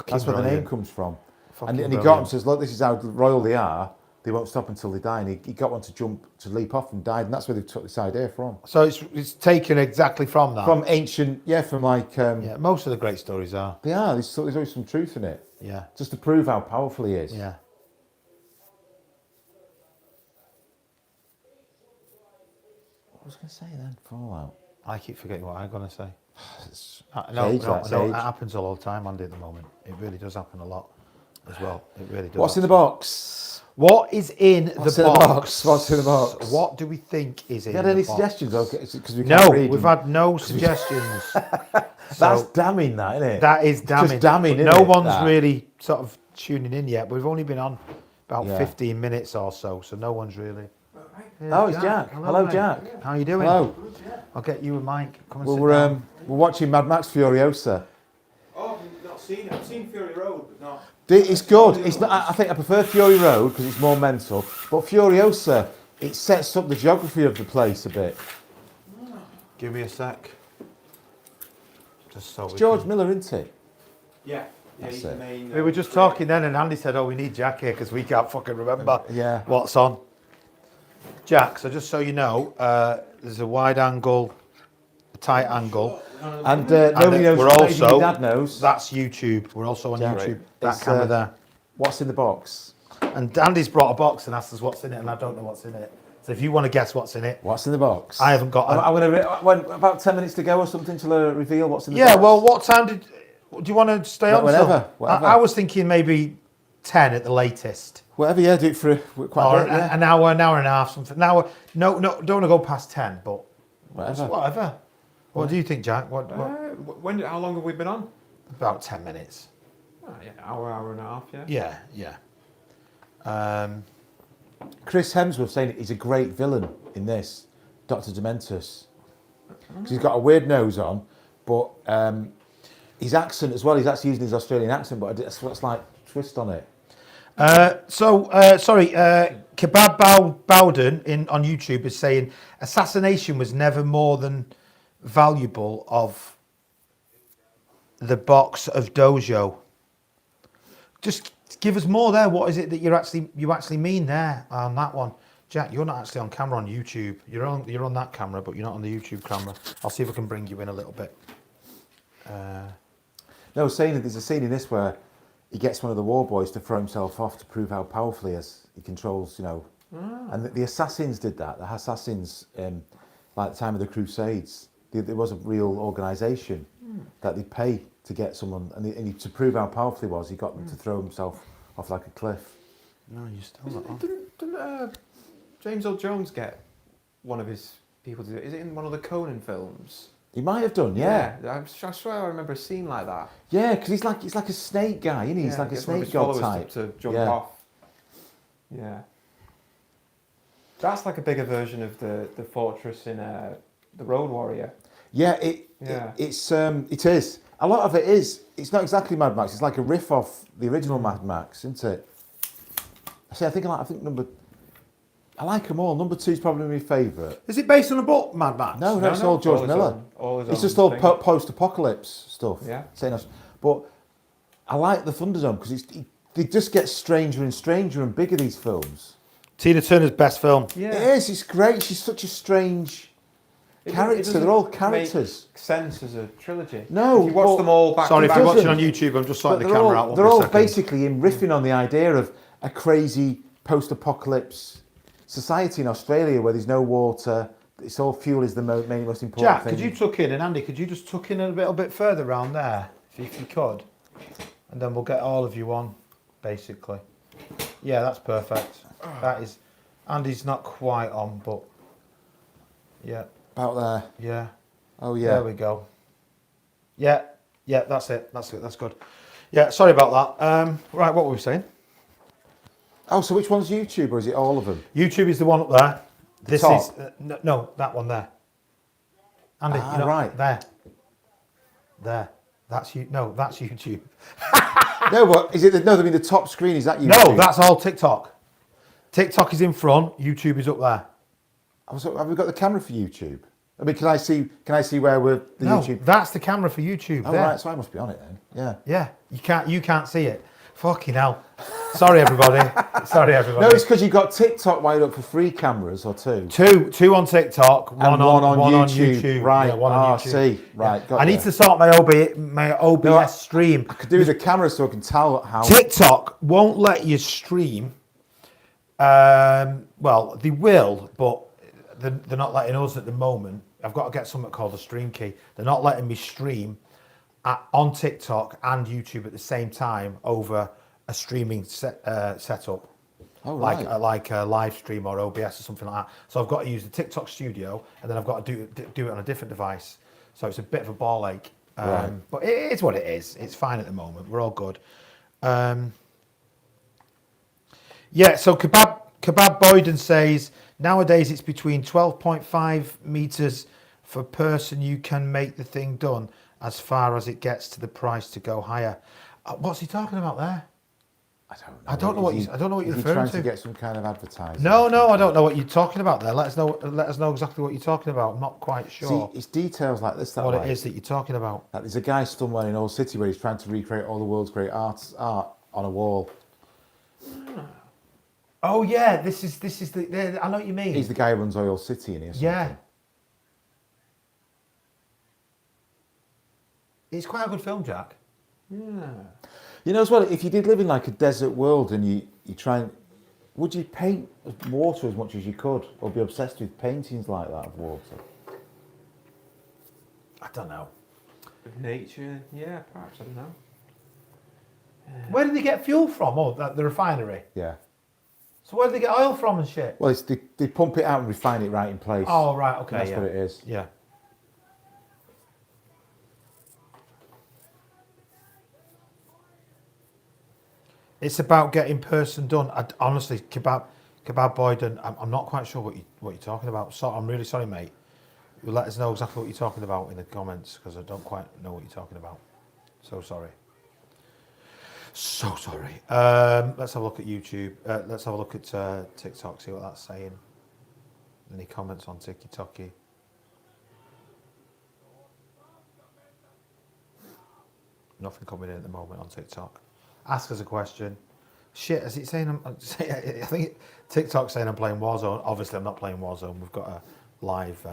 B: That's where the name comes from. And he got them, says, look, this is how royal they are. They won't stop until they die. And he got one to leap off and died. And that's where they took this idea from.
A: So it's taken exactly from that?
B: From ancient, from like...
A: yeah, most of the great stories are.
B: They are. There's always some truth in it.
A: Yeah.
B: Just to prove how powerful he is.
A: Yeah.
B: What was I going to say then? Fallout.
A: I keep forgetting what I'm going to say.
B: It's
A: No,
B: age,
A: it happens all the time, Andy, at the moment. It really does happen a lot as well. It really does.
B: What's in the box?
A: What is in the box?
B: What's in the box?
A: What do we think is in the box?
B: You had any suggestions? Okay, because we
A: No,
B: can't read
A: we've
B: them.
A: had no suggestions.
B: That's damning, that, isn't it?
A: That is damning.
B: Just damning,
A: no
B: isn't it,
A: one's
B: that?
A: really sort of tuning in yet. We've only been on about
B: Yeah.
A: 15 minutes or so no one's really...
B: Oh, it's Jack. Hello,
A: mate.
B: Jack.
A: How you doing?
B: Hello.
A: I'll get you a mic. Come and
B: Well,
A: sit
B: we're
A: down.
B: watching Mad Max Furiosa.
C: Oh, I've not seen it. I've seen Fury Road, but not.
B: It's good. It's not. I think I prefer Fury Road because it's more mental. But Furiosa, it sets up the geography of the place a bit.
A: Give me a sec. Just so
B: It's
A: we
B: George
A: can-
B: Miller, isn't it?
C: Yeah.
B: That's
C: He's the
B: it.
C: main.
A: We were just talking then, and Andy said, "Oh, we need Jack here because we can't fucking remember
B: Yeah.
A: what's on." Jack, so just so you know, there's a wide angle, a tight angle.
B: And nobody knows.
A: We're
B: not even
A: also
B: my dad knows.
A: That's YouTube. We're also on
B: Jack,
A: YouTube. That
B: it's,
A: camera there.
B: What's in the box?
A: And Andy's brought a box and asked us what's in it, and I don't know what's in it. So if you want to guess what's in it,
B: What's in the box?
A: I haven't got.
B: I'm going to about 10 minutes to go or something to reveal what's in the box.
A: Yeah. Well, what time do you want to stay on?
B: Whatever,
A: till?
B: whatever.
A: I was thinking maybe 10 at the latest.
B: Whatever, yeah, do it for quite
A: Or
B: a bit, yeah.
A: an hour and a half, something. No, don't want to go past 10, but
B: Whatever.
A: whatever. What do you think, Jack? What?
C: How long have we been on?
A: About 10 minutes.
C: Oh, yeah, hour and a half. Yeah.
A: Yeah.
B: Chris Hemsworth saying he's a great villain in this, Dr. Dementus. 'Cause he's got a weird nose on, but his accent as well, he's actually using his Australian accent, but it's a slight twist on it.
A: Sorry, Kebab Bowden on YouTube is saying assassination was never more than valuable of the box of Dojo. Just give us more there. What is it that you actually mean there on that one? Jack, you're not actually on camera on YouTube. You're on that camera, but you're not on the YouTube camera. I'll see if I can bring you in a little bit.
B: No, saying that there's a scene in this where he gets one of the war boys to throw himself off to prove how powerful he is. He controls, and the assassins did that. The assassins, like the time of the Crusades, there was a real organisation that they pay to get someone, and to prove how powerful he was, he got them to throw himself off like a cliff.
A: No, you still not on.
C: Didn't James Earl Jones get one of his people to do it? Is it in one of the Conan films?
B: He might have done, yeah.
C: I swear I remember a scene like that.
B: Yeah, because he's like a snake guy, isn't he? He's like a
C: gets one of
B: snake
C: his
B: god
C: followers
B: type.
C: to jump
B: Yeah.
C: off. Yeah. That's like a bigger version of the fortress in the Road Warrior.
B: Yeah,
C: Yeah.
B: it is. A lot of it is. It's not exactly Mad Max. It's like a riff off the original Mad Max, isn't it? I think number. I like them all. Number 2 is probably my favourite.
A: Is it based on a book, Mad Max?
B: No, it's all George
C: his
B: Miller.
C: own-
B: It's
C: his
B: just
C: own
B: all
C: thing.
B: post-apocalypse stuff.
C: Yeah.
B: But I like the Thunderdome because they just get stranger and stranger and bigger, these films.
A: Tina Turner's best film.
C: Yeah.
B: It is. It's great. She's such a strange character. They're all characters.
C: Make sense as a trilogy.
B: No,
C: if you watch
B: but-
C: them all back
A: Sorry,
C: to
A: if you're
C: back.
A: watching on YouTube, I'm just sorting the
B: they're
A: camera
B: all,
A: out.
B: they're all basically in riffing on the idea of a crazy post-apocalypse society in Australia where there's no water. It's all fuel is the most important
A: Jack,
B: thing.
A: could you tuck in, and Andy, could you just tuck in a little bit further around there, if you could? And then we'll get all of you on, basically. Yeah, that's perfect. That is, Andy's not quite on, but yeah.
B: About there.
A: Yeah.
B: Oh yeah.
A: There we go. Yeah, that's it. That's it. That's good. Yeah, sorry about that. Right, what were we saying?
B: Oh, so which one's YouTube, or is it all of them?
A: YouTube is the one up there. This
B: top?
A: is no, that one there. Andy, you know,
B: right.
A: There. That's you. No, that's YouTube.
B: No, but is it? No, I mean the top screen is that YouTube?
A: No, that's all TikTok. TikTok is in front. YouTube is up there.
B: Oh, so have we got the camera for YouTube? I mean, can I see where we're the
A: No,
B: YouTube?
A: that's the camera for YouTube.
B: Oh
A: there.
B: right, so I must be on it then. Yeah.
A: Yeah, you can't see it. Fucking hell. Sorry everybody.
B: No, it's because you've got TikTok wired up for free cameras or two.
A: Two on TikTok, one on YouTube.
B: Right.
A: Yeah, one on YouTube.
B: See. Right.
A: Yeah.
B: Got
A: I need to sort my OBS stream.
B: I could do with the camera so I can tell how.
A: TikTok won't let you stream. Well, they will, but they're not letting us at the moment. I've got to get something called a stream key. They're not letting me stream on TikTok and YouTube at the same time over a streaming setup.
B: Oh,
A: like
B: right.
A: like a live stream or OBS or something like that. So I've got to use the TikTok studio, and then I've got to do it on a different device. So it's a bit of a ball ache.
B: Right.
A: But it is what it is. It's fine at the moment. We're all good. Yeah, so Kebab Boyden says, nowadays it's between 12.5 metres per person you can make the thing done as far as it gets to the price to go higher. What's he talking about there?
B: I don't know what
A: I don't know what you're
B: is he
A: referring
B: trying to get some kind of advertising.
A: No, I don't know what you're talking about there. Let us know exactly what you're talking about. I'm not quite sure
B: See, it's details like this that
A: what
B: way.
A: it is that you're talking about.
B: Like there's a guy somewhere in Old City where he's trying to recreate all the world's great art on a wall.
A: Oh yeah, this is the. I know what you mean.
B: He's the guy who runs Oil City in here.
A: Yeah. It's quite a good film, Jack.
C: Yeah.
B: You know as well, if you did live in like a desert world and you try and, would you paint water as much as you could, or be obsessed with paintings like that of water?
A: I don't know.
C: Of nature, yeah, perhaps, I don't know.
A: Where did they get fuel from? Oh, the refinery.
B: Yeah.
A: So where did they get oil from and shit?
B: Well, they pump it out and refine it right in place.
A: Oh right, okay,
B: That's
A: yeah.
B: what it is.
A: Yeah. It's about getting person done. Honestly, Kebab Boyden, I'm not quite sure what you're talking about. So I'm really sorry, mate. You'll let us know exactly what you're talking about in the comments, because I don't quite know what you're talking about. So sorry. So sorry. Let's have a look at YouTube. Let's have a look at TikTok, see what that's saying. Any comments on TikTok? Nothing coming in at the moment on TikTok. Ask us a question. Shit, is it saying I think TikTok's saying I'm playing Warzone. Obviously, I'm not playing Warzone. We've got a live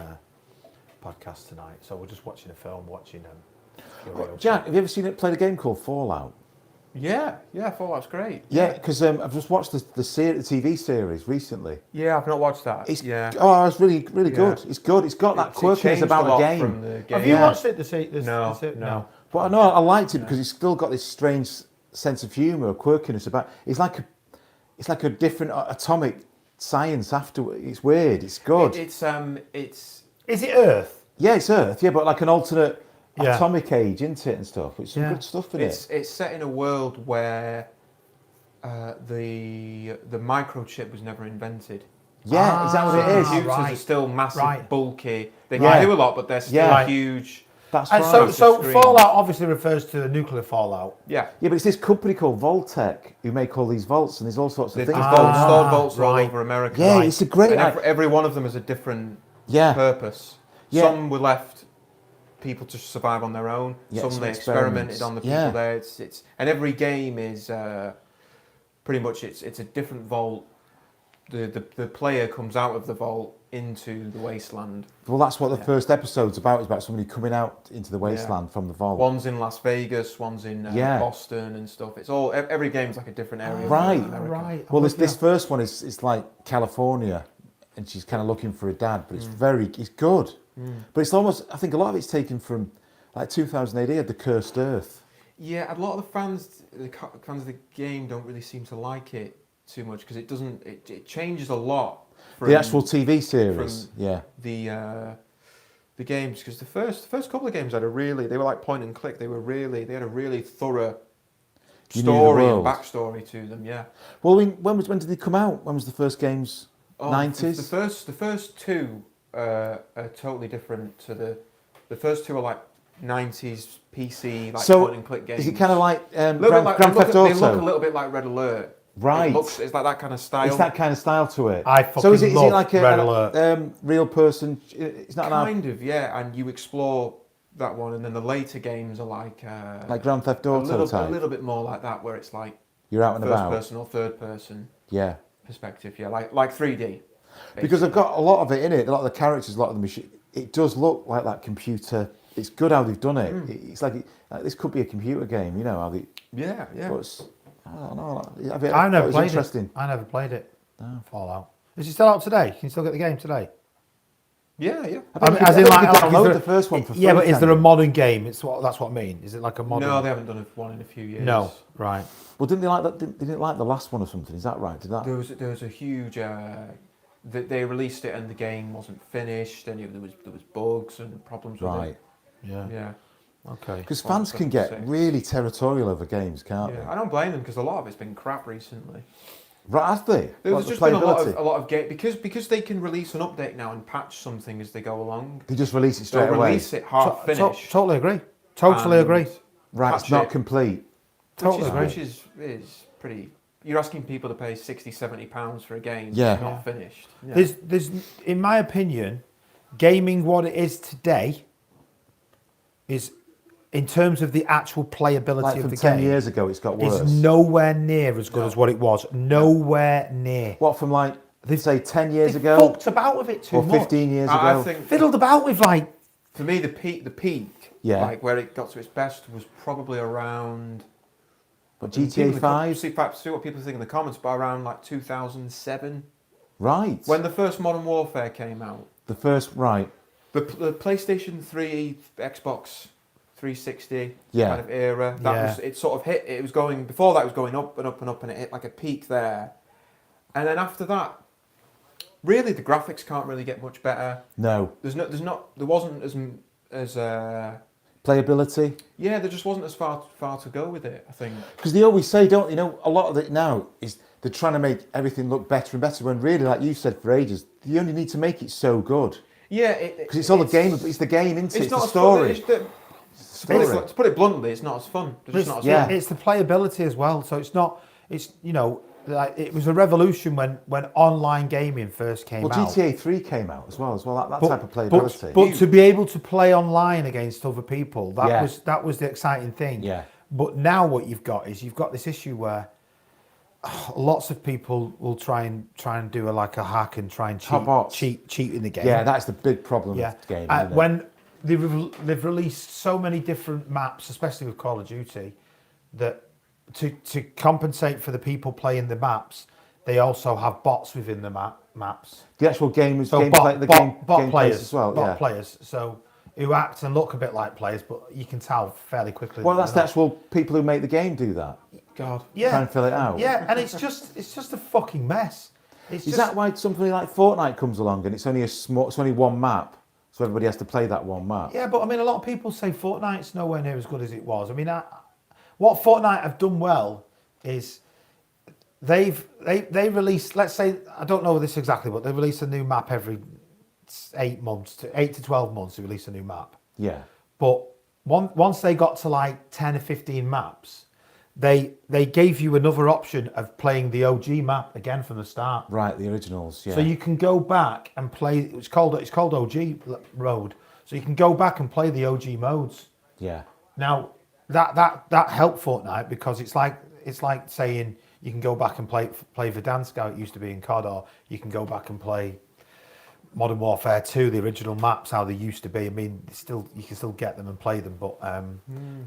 A: podcast tonight, so we're just watching a film, watching
B: Jack, have you ever played a game called Fallout?
C: Yeah, Fallout's great.
B: Yeah, because I've just watched the TV series recently.
C: Yeah, I've not watched that.
B: It's
C: yeah.
B: Oh, it's really good. It's good. It's got that quirkiness about the game.
C: From the game.
A: Have you watched it?
C: No.
B: But I know I liked it because it's still got this strange sense of humour, or quirkiness about. It's like a different atomic science after. It's weird. It's good.
C: It's
A: Is it Earth?
B: Yeah, it's Earth. Yeah, but like an alternate atomic age, isn't it, and stuff. It's some good stuff in it.
C: It's set in a world where the microchip was never invented.
B: Yeah, is that what it is?
C: Computers are still massive, bulky. They can do a lot, but they're still huge.
B: That's
A: and
B: right.
A: So Fallout obviously refers to the nuclear fallout.
C: Yeah.
B: Yeah, but it's this company called Voltec who make all these vaults, and there's all sorts of things.
C: Stored vaults all over America.
B: Yeah, it's a great.
C: And every one of them has a different purpose.
B: Yeah.
C: Some were left people to survive on their own. Some they experimented on the people there. It's and every game is pretty much it's a different vault the player comes out of the vault into the wasteland.
B: Well, that's what the first episode's about. It's about somebody coming out into the wasteland from the vault.
C: One's in Las Vegas, one's in Boston and stuff. It's all every game's like a different area.
B: Right. Well, this first one is like California, and she's kind of looking for a dad, but it's good. But it's almost, I think a lot of it's taken from like 2000 AD, The Cursed Earth.
C: Yeah, a lot of the fans of the game don't really seem to like it too much because it changes a lot. From
B: the actual TV series,
C: the games, because the first couple of games they were like point and click. They had a really thorough story and backstory to them. Yeah.
B: Well, when did they come out? When was the first games? 90s.
C: The first two are totally different to the first two are like 90s PC point and click games.
B: Is it kind of like Grand Theft Auto?
C: They look a little bit like Red Alert.
B: Right.
C: It's like that kind of style.
B: It's that kind of style to it.
A: I fucking
B: is it like
A: Red Alert.
B: Real person? It's not
C: kind of, yeah. And you explore that one, and then the later games are like
B: Grand Theft Auto type.
C: A little bit more like that, where it's like
B: you're out and
C: first
B: about,
C: person or third person.
B: Yeah.
C: Perspective, yeah, like 3D. Basically.
B: Because I've got a lot of it in it. A lot of the characters, a lot of the machine. It does look like that computer. It's good how they've done it. It's like this could be a computer game, you know? How they.
C: Yeah.
B: But I don't know.
A: I never played
B: interesting.
A: it. I never played it. No. Fallout. Is it still out today? Can you still get the game today?
C: Yeah.
B: I mean, as in like download the first one for free.
A: Yeah, but is there a modern game? That's what I mean. Is it like a modern?
C: No, they haven't done one in a few years.
A: No, right.
B: Well, didn't they like that? They didn't like the last one or something. Is that right? Did that?
C: There was a huge. They released it and the game wasn't finished, and there was bugs and problems with it.
B: Right.
C: Yeah.
A: Okay.
B: Because fans can get really territorial over games, can't they?
C: I don't blame them because a lot of it's been crap recently.
B: Right, have they?
C: There's just been a lot of game because they can release an update now and patch something as they go along.
B: They just release it straight
C: They'll
B: away.
C: Release it half finished.
A: Totally agree. Totally agree.
B: Right, it's not complete.
A: Totally agree.
C: Which is pretty. You're asking people to pay £60-70 for a game
B: Yeah.
C: that's not finished. Yeah.
A: There's, in my opinion, gaming what it is today is, in terms of the actual playability
B: Like
A: of
B: from
A: the
B: 10
A: game,
B: years ago, it's got worse.
A: is nowhere near as good as what it was. Nowhere near.
B: What, from like, they say 10 years
A: They
B: ago?
A: fucked about with it too
B: Or
A: much.
B: 15 years ago?
C: I think
A: Fiddled about with like.
C: for me the peak,
B: Yeah.
C: like where it got to its best was probably around.
B: What, GTA 5?
C: See what people think in the comments, but around like 2007,
B: Right.
C: when the first Modern Warfare came out.
B: The first, right.
C: The PlayStation 3, Xbox 360
B: Yeah.
C: kind of era. It sort of hit. It was going before that. It was going up and up and up, and it hit like a peak there. And then after that, really the graphics can't really get much better.
B: No.
C: There wasn't as
B: Playability?
C: yeah, there just wasn't as far to go with it, I think.
B: Because they always say, don't you know, a lot of it now is they're trying to make everything look better and better, when really, like you said for ages, you only need to make it so good.
C: Yeah,
B: because it's all the game. It's the game, isn't it? It's the
C: not
B: story.
C: as fun. To put it bluntly, it's not as fun. It's not as fun.
A: It's the playability as well. So it's not. It's like it was a revolution when online gaming first came out.
B: Well, GTA 3 came out as well. That type of playability.
A: But to be able to play online against other people, that was the exciting thing.
B: Yeah.
A: But now what you've got this issue where lots of people will try and do a hack and try and cheat in the game.
B: Yeah, that's the big problem with the game.
A: When they've released so many different maps, especially with Call of Duty, that to compensate for the people playing the maps, they also have bots within the maps.
B: The actual game is
A: so
B: bot
A: players
B: as well.
A: Bot players. So who act and look a bit like players, but you can tell fairly quickly.
B: Well, that's the actual people who make the game do that.
C: God,
B: try and fill it out.
A: Yeah, and it's just a fucking mess.
B: Is that why something like Fortnite comes along and it's only one map, so everybody has to play that one map?
A: Yeah, but I mean, a lot of people say Fortnite's nowhere near as good as it was. I mean, what Fortnite have done well is they release. Let's say, I don't know this exactly, but they release a new map every 8 to 12 months. They release a new map.
B: Yeah.
A: But once they got to like 10 or 15 maps, they gave you another option of playing the OG map again from the start.
B: Right, the originals. Yeah.
A: So you can go back and play. It's called OG Road. So you can go back and play the OG modes.
B: Yeah.
A: Now that helped Fortnite because it's like saying You can go back and play Verdansk, how it used to be in COD, or you can go back and play Modern Warfare 2, the original maps, how they used to be. I mean, you can still get them and play them, but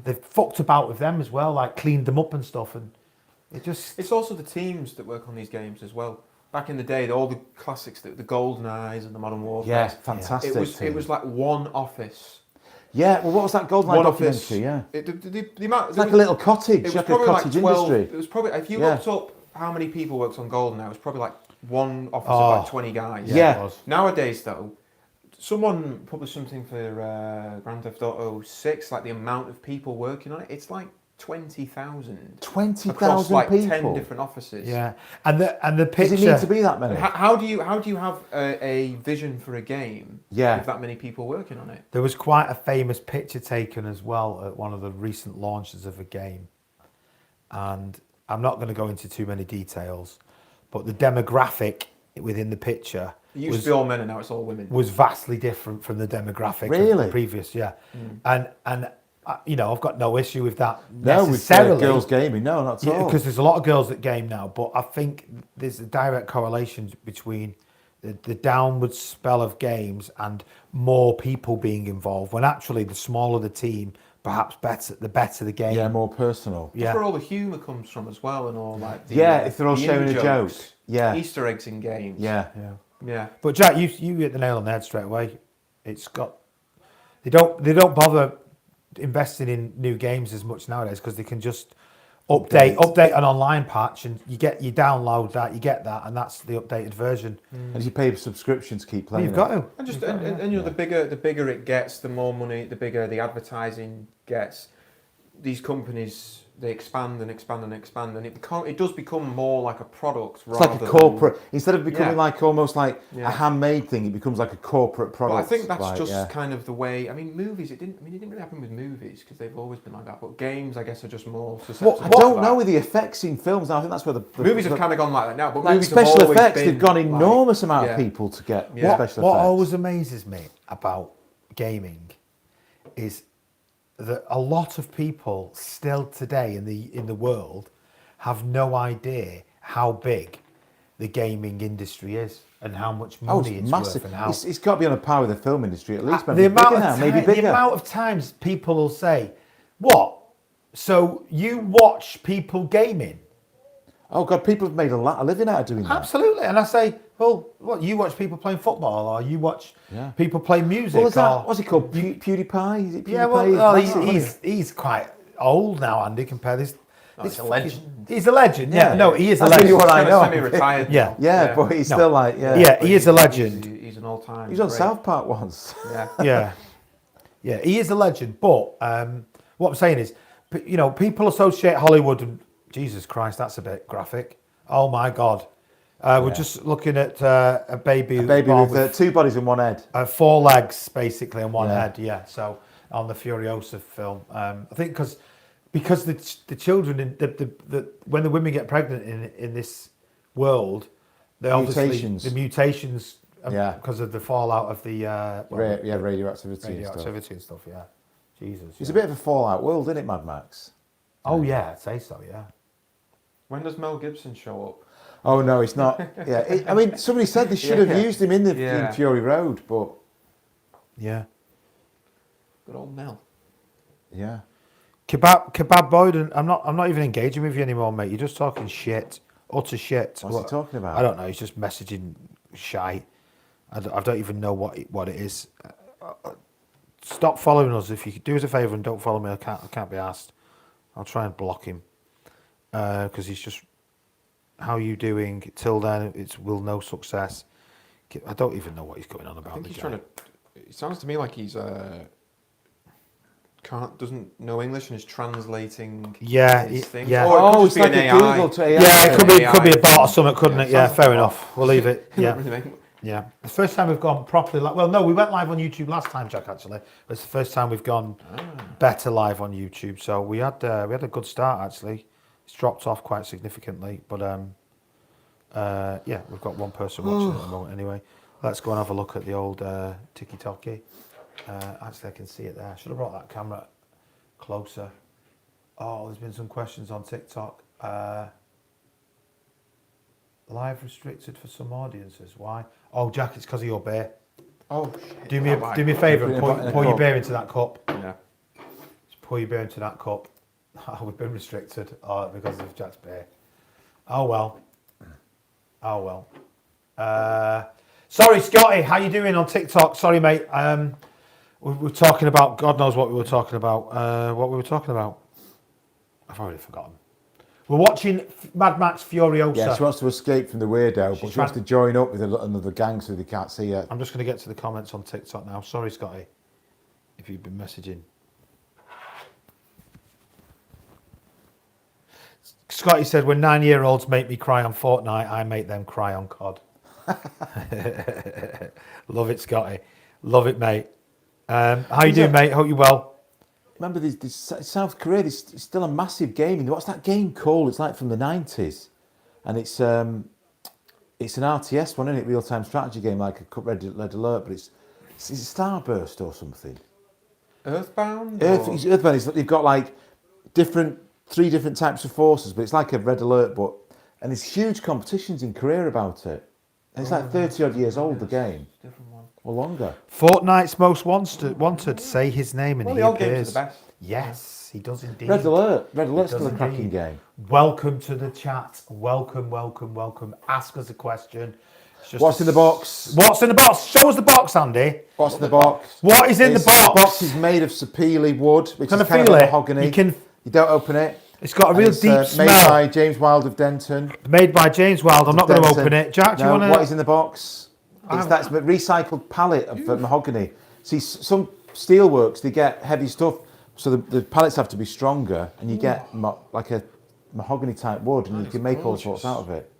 A: they've fucked about with them as well, like cleaned them up and stuff, and it's
C: also the teams that work on these games as well. Back in the day, all the classics, the Golden Eyes and the Modern Warfare.
B: Yeah, fantastic.
C: It was like one office.
B: Yeah, well, what was that GoldenEye documentary? Yeah,
C: the amount,
B: it's like a little cottage,
C: it was
B: like a
C: probably
B: cottage
C: 12,
B: industry.
C: It was probably, if you looked up how many people worked on GoldenEye, it was probably like one office of like 20 guys.
B: Yeah.
A: It was.
C: Nowadays, though, someone published something for Grand Theft Auto 6, like the amount of people working on it, it's like 20,000.
B: 20,000
C: across like
B: people.
C: 10 different offices.
A: Yeah, and the picture.
B: Does it need to be that many?
C: How do you have a vision for a game with that many people working on it?
A: There was quite a famous picture taken as well at one of the recent launches of a game, and I'm not going to go into too many details, but the demographic within the picture
C: It used to be all men and now it's all women.
A: was vastly different from the demographic of the previous, and I've got no issue with that necessarily.
B: With girls gaming, no, not at all.
A: Because there's a lot of girls that game now, but I think there's a direct correlation between the downward spell of games and more people being involved, when actually the smaller the team, perhaps the better the game.
B: Yeah, more personal.
C: That's where all the humour comes from as well, and all like
B: if they're all sharing a joke. Yeah.
C: Easter eggs in games.
B: Yeah.
A: But Jack, you hit the nail on the head straight away. It's got they don't bother investing in new games as much nowadays because they can just update an online patch, and you download that, you get that, and that's the updated version.
B: And you pay subscriptions to keep playing.
A: You've got to.
C: And you know, the bigger it gets, the more money, the bigger the advertising gets. These companies, they expand and expand and expand, and it does become more like a product.
B: It's like a corporate, instead of becoming like almost like a handmade thing, it becomes like a corporate product.
C: Well, I think that's just kind of the way. I mean, movies. It didn't really happen with movies because they've always been like that. But games, I guess, are just more susceptible.
B: I don't know with the effects in films now. I think that's where the
C: movies have kind of gone like that now. But
B: like
C: movies
B: special
C: have
B: effects, they've got
C: like,
B: enormous amount of people to get special effects.
A: What always amazes me about gaming is that a lot of people still today in the world have no idea how big the gaming industry is and how much money it's
B: massive.
A: worth. And how
B: it's got to be on a par with the film industry at least.
A: the amount of times people will say, "What? So you watch people gaming?"
B: Oh God, people have made a living out of doing that.
A: Absolutely, and I say, well, what, you watch people playing football, or you watch people play music?
B: Well, what's he called? PewDiePie? Is it PewDiePie?
A: Yeah, well, he's quite old now, Andy, compared this.
C: He's a legend.
A: He's a legend, no, he is a legend.
B: That's what I know.
C: Semi-retired.
B: Yeah, but he's still like,
A: he is a legend.
C: He's an all-time.
B: He was on South Park once.
A: Yeah, he is a legend, but what I'm saying is, people associate Hollywood and, Jesus Christ, that's a bit graphic. Oh my God. We're just looking at a baby
B: with two bodies and one head.
A: 4 legs, basically, and one head, so on the Furiosa film. I think because the children, when the women get pregnant in this world, they obviously, the mutations, because of the fallout of the...
B: radioactivity
A: and stuff, Jesus.
B: It's a bit of a fallout world, isn't it, Mad Max?
A: Oh, yeah, I'd say so, yeah.
C: When does Mel Gibson show up?
B: Oh no, it's not. I mean, somebody said they should have used him in Fury Road, but
A: good
C: old Mel.
B: Yeah.
A: Kebab Boyd, and I'm not even engaging with you anymore, mate. You're just talking shit, utter shit.
B: What's he talking about?
A: I don't know. He's just messaging shite. I don't even know what it is. Stop following us if you could do us a favour and don't follow me. I can't be asked. I'll try and block him. Because he's just, how are you doing? Till then, will no success. I don't even know what he's going on about.
C: I think he's trying to. It sounds to me like he's doesn't know English and is translating. His thing.
A: Yeah.
B: Oh, it's like a Google to AI.
A: Yeah, it could be a bot or something, couldn't it? Yeah, fair enough. We'll leave it. Yeah. Yeah. The first time we've gone properly we went live on YouTube last time, Jack, actually. It's the first time we've gone better live on YouTube. So we had a good start, actually. It's dropped off quite significantly, but we've got one person watching at the moment anyway. Let's go and have a look at the old Tiki-Toki. Actually, I can see it there. I should have brought that camera closer. Oh, there's been some questions on TikTok. Live restricted for some audiences. Why? Oh, Jack, it's because of your beer.
C: Oh shit.
A: Do me a favour and pour your beer into that cup.
C: Yeah.
A: Just pour your beer into that cup. Oh, we've been restricted because of Jack's beer. Oh well. Sorry, Scotty. How you doing on TikTok? Sorry, mate. We were talking about. God knows what we were talking about. What we were talking about. I've already forgotten. We're watching Mad Max Furiosa.
B: Yeah, she wants to escape from the weirdo, but she wants to join up with another gang so they can't see her.
A: I'm just going to get to the comments on TikTok now. Sorry, Scotty, if you've been messaging. Scotty said, when 9-year-olds make me cry on Fortnite, I make them cry on COD. Love it, Scotty. Love it, mate. How you doing, mate? Hope you're well.
B: Remember, this South Korea, it's still a massive game. What's that game called? It's like from the 90s. And it's an RTS one, isn't it? Real-time strategy game, like a Red Alert, but it's Starburst or something.
C: Earthbound?
B: Earthbound. They've got like 3 different types of forces, but it's like a Red Alert, and there's huge competitions in Korea about it. And it's like 30-odd years old, the game.
C: Different one.
B: Or longer.
A: Fortnite's most wanted. Say his name and he
C: the old
A: appears.
C: games are the best.
A: Yes, he does indeed.
B: Red Alert's
A: It
B: still a
A: does
B: cracking
A: indeed.
B: game.
A: Welcome to the chat. Welcome. Ask us a question. It's just
B: What's in the box?
A: What's in the box? Show us the box, Andy.
B: What's in the box?
A: What is in the box?
B: The box is made of sapele wood, which
A: Can
B: is
A: I
B: kind
A: feel
B: of
A: it?
B: mahogany.
A: You
B: don't open it.
A: It's got a
B: And
A: real
B: it's,
A: deep
B: Made
A: smell.
B: by James Wilde of Denton.
A: Made by James Wilde. I'm not going to open it. Jack, do you want to?
B: What is in the box? That's a recycled pallet of mahogany. See, some steelworks, they get heavy stuff, so the pallets have to be stronger, and you get like a mahogany type wood, and you can make all sorts out of it.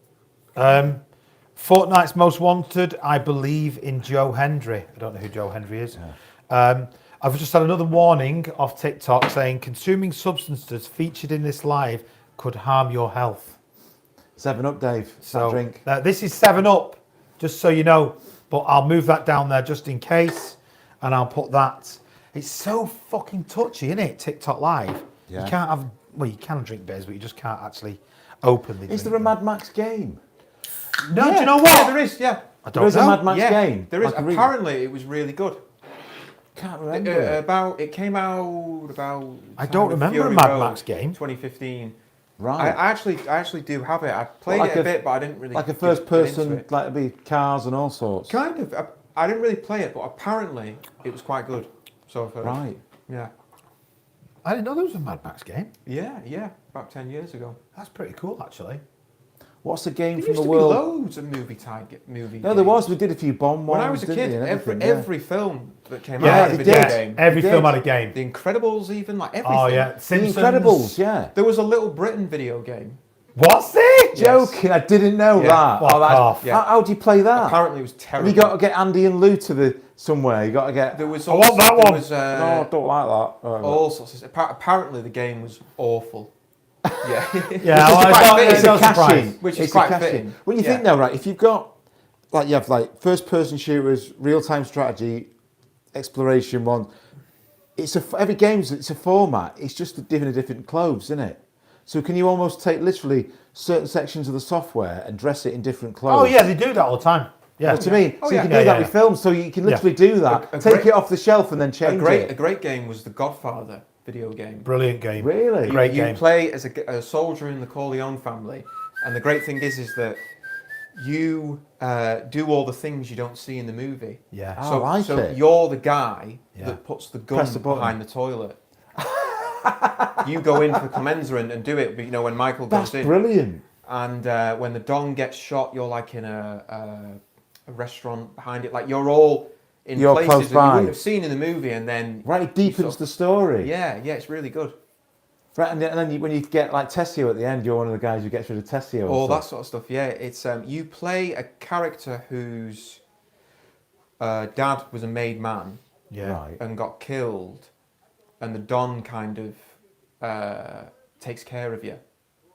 A: Fortnite's most wanted, I believe, in Joe Hendry. I don't know who Joe Hendry is. Yeah. I've just had another warning off TikTok saying consuming substances featured in this live could harm your health.
B: 7 Up, Dave.
A: So
B: drink.
A: This is 7 Up, just so you know. But I'll move that down there just in case, and I'll put that. It's so fucking touchy, isn't it? TikTok Live.
B: Yeah.
A: You can't have. Well, you can drink beers, but you just can't actually open the.
B: Is there a Mad Max game?
A: No, do you know what?
C: Yeah, there is. Yeah.
A: I don't
B: There is
A: know.
B: a Mad Max game.
C: There is.
B: Like
C: Apparently, it was really good.
B: Can't remember.
C: It came out about.
A: I don't remember
C: Fury
A: a Mad
C: Road,
A: Max game.
C: 2015.
B: Right.
C: I actually do have it. I played
B: Like
C: it a bit, but I didn't really.
B: Like a
C: get
B: first
C: into
B: person,
C: it.
B: like it'd be cars and all sorts.
C: Kind of. I didn't really play it, but apparently it was quite good. So I've heard.
B: Right.
C: Yeah.
A: I didn't know there was a Mad Max game.
C: Yeah. About 10 years ago.
A: That's pretty cool, actually.
B: What's a game
C: There
B: from
C: used
B: the
C: to be
B: world?
C: loads of movie.
B: No, there was. We did a few bomb ones.
C: When I was a
B: didn't
C: kid,
B: we, and everything,
C: every film that came
A: Yeah,
C: out had a
B: they
C: video
B: did.
C: game.
A: Every
B: They
A: film
B: did.
A: had a game.
C: The Incredibles, even like everything.
A: Oh yeah,
B: The
A: Simpsons.
B: Incredibles, yeah.
C: There was a Little Britain video game.
A: What's it?
B: Joking, I didn't know
C: Yeah.
B: that.
A: Fuck off.
C: Yeah.
B: How do you play that?
C: Apparently, it was
B: Have
C: terrible.
B: you got to get Andy and Lou to somewhere? You got to get.
C: There was
A: I want that
C: there
A: one.
C: Was,
B: No, I don't like that.
C: all sorts of. Apparently, the game was awful. Yeah.
A: Yeah, well,
C: quite
A: I
C: fitting.
A: it's no
B: It's a cash-in.
A: surprise.
C: Which is
B: It's a
C: quite
B: cash-in.
C: fitting.
B: When you
C: Yeah.
B: think now, right? If you've got you have first person shooters, real time strategy, exploration one. Every game's it's a format. It's just different clothes, isn't it? So can you almost take literally certain sections of the software and dress it in different clothes?
A: Oh yeah, they do that all the time. Yeah.
B: What do you mean?
C: Oh,
B: so
C: yeah.
B: you can do
A: Yeah,
B: that
A: yeah.
B: with films. So you can literally do that.
C: A
B: Take
C: great-
B: it off the shelf and then change
C: A
B: it.
C: great game was the Godfather video game.
A: Brilliant game.
B: Really?
A: Great
C: you
A: game.
C: play as a soldier in the Corleone family, and the great thing is that you do all the things you don't see in the movie.
A: Yeah.
B: Oh, I like
C: so
B: it.
C: you're the guy
A: Yeah.
C: that puts the gun
B: Press the button.
C: behind the toilet. You go in for commensurate and do it, but when Michael goes
B: That's
C: in,
B: brilliant.
C: and when the Don gets shot, you're like in a restaurant behind it. Like you're all in
B: You're
C: places
B: close
C: that you
B: by.
C: wouldn't have seen in the movie, and then
B: Right, it deepens the story.
C: Yeah, it's really good.
B: Right, and then when you get like Tessio at the end, you're one of the guys who gets rid of Tessio. and
C: All that
B: stuff.
C: sort of stuff. Yeah, it's you play a character whose dad was a made man
A: Yeah.
B: Right.
C: and got killed, and the Don kind of takes care of you,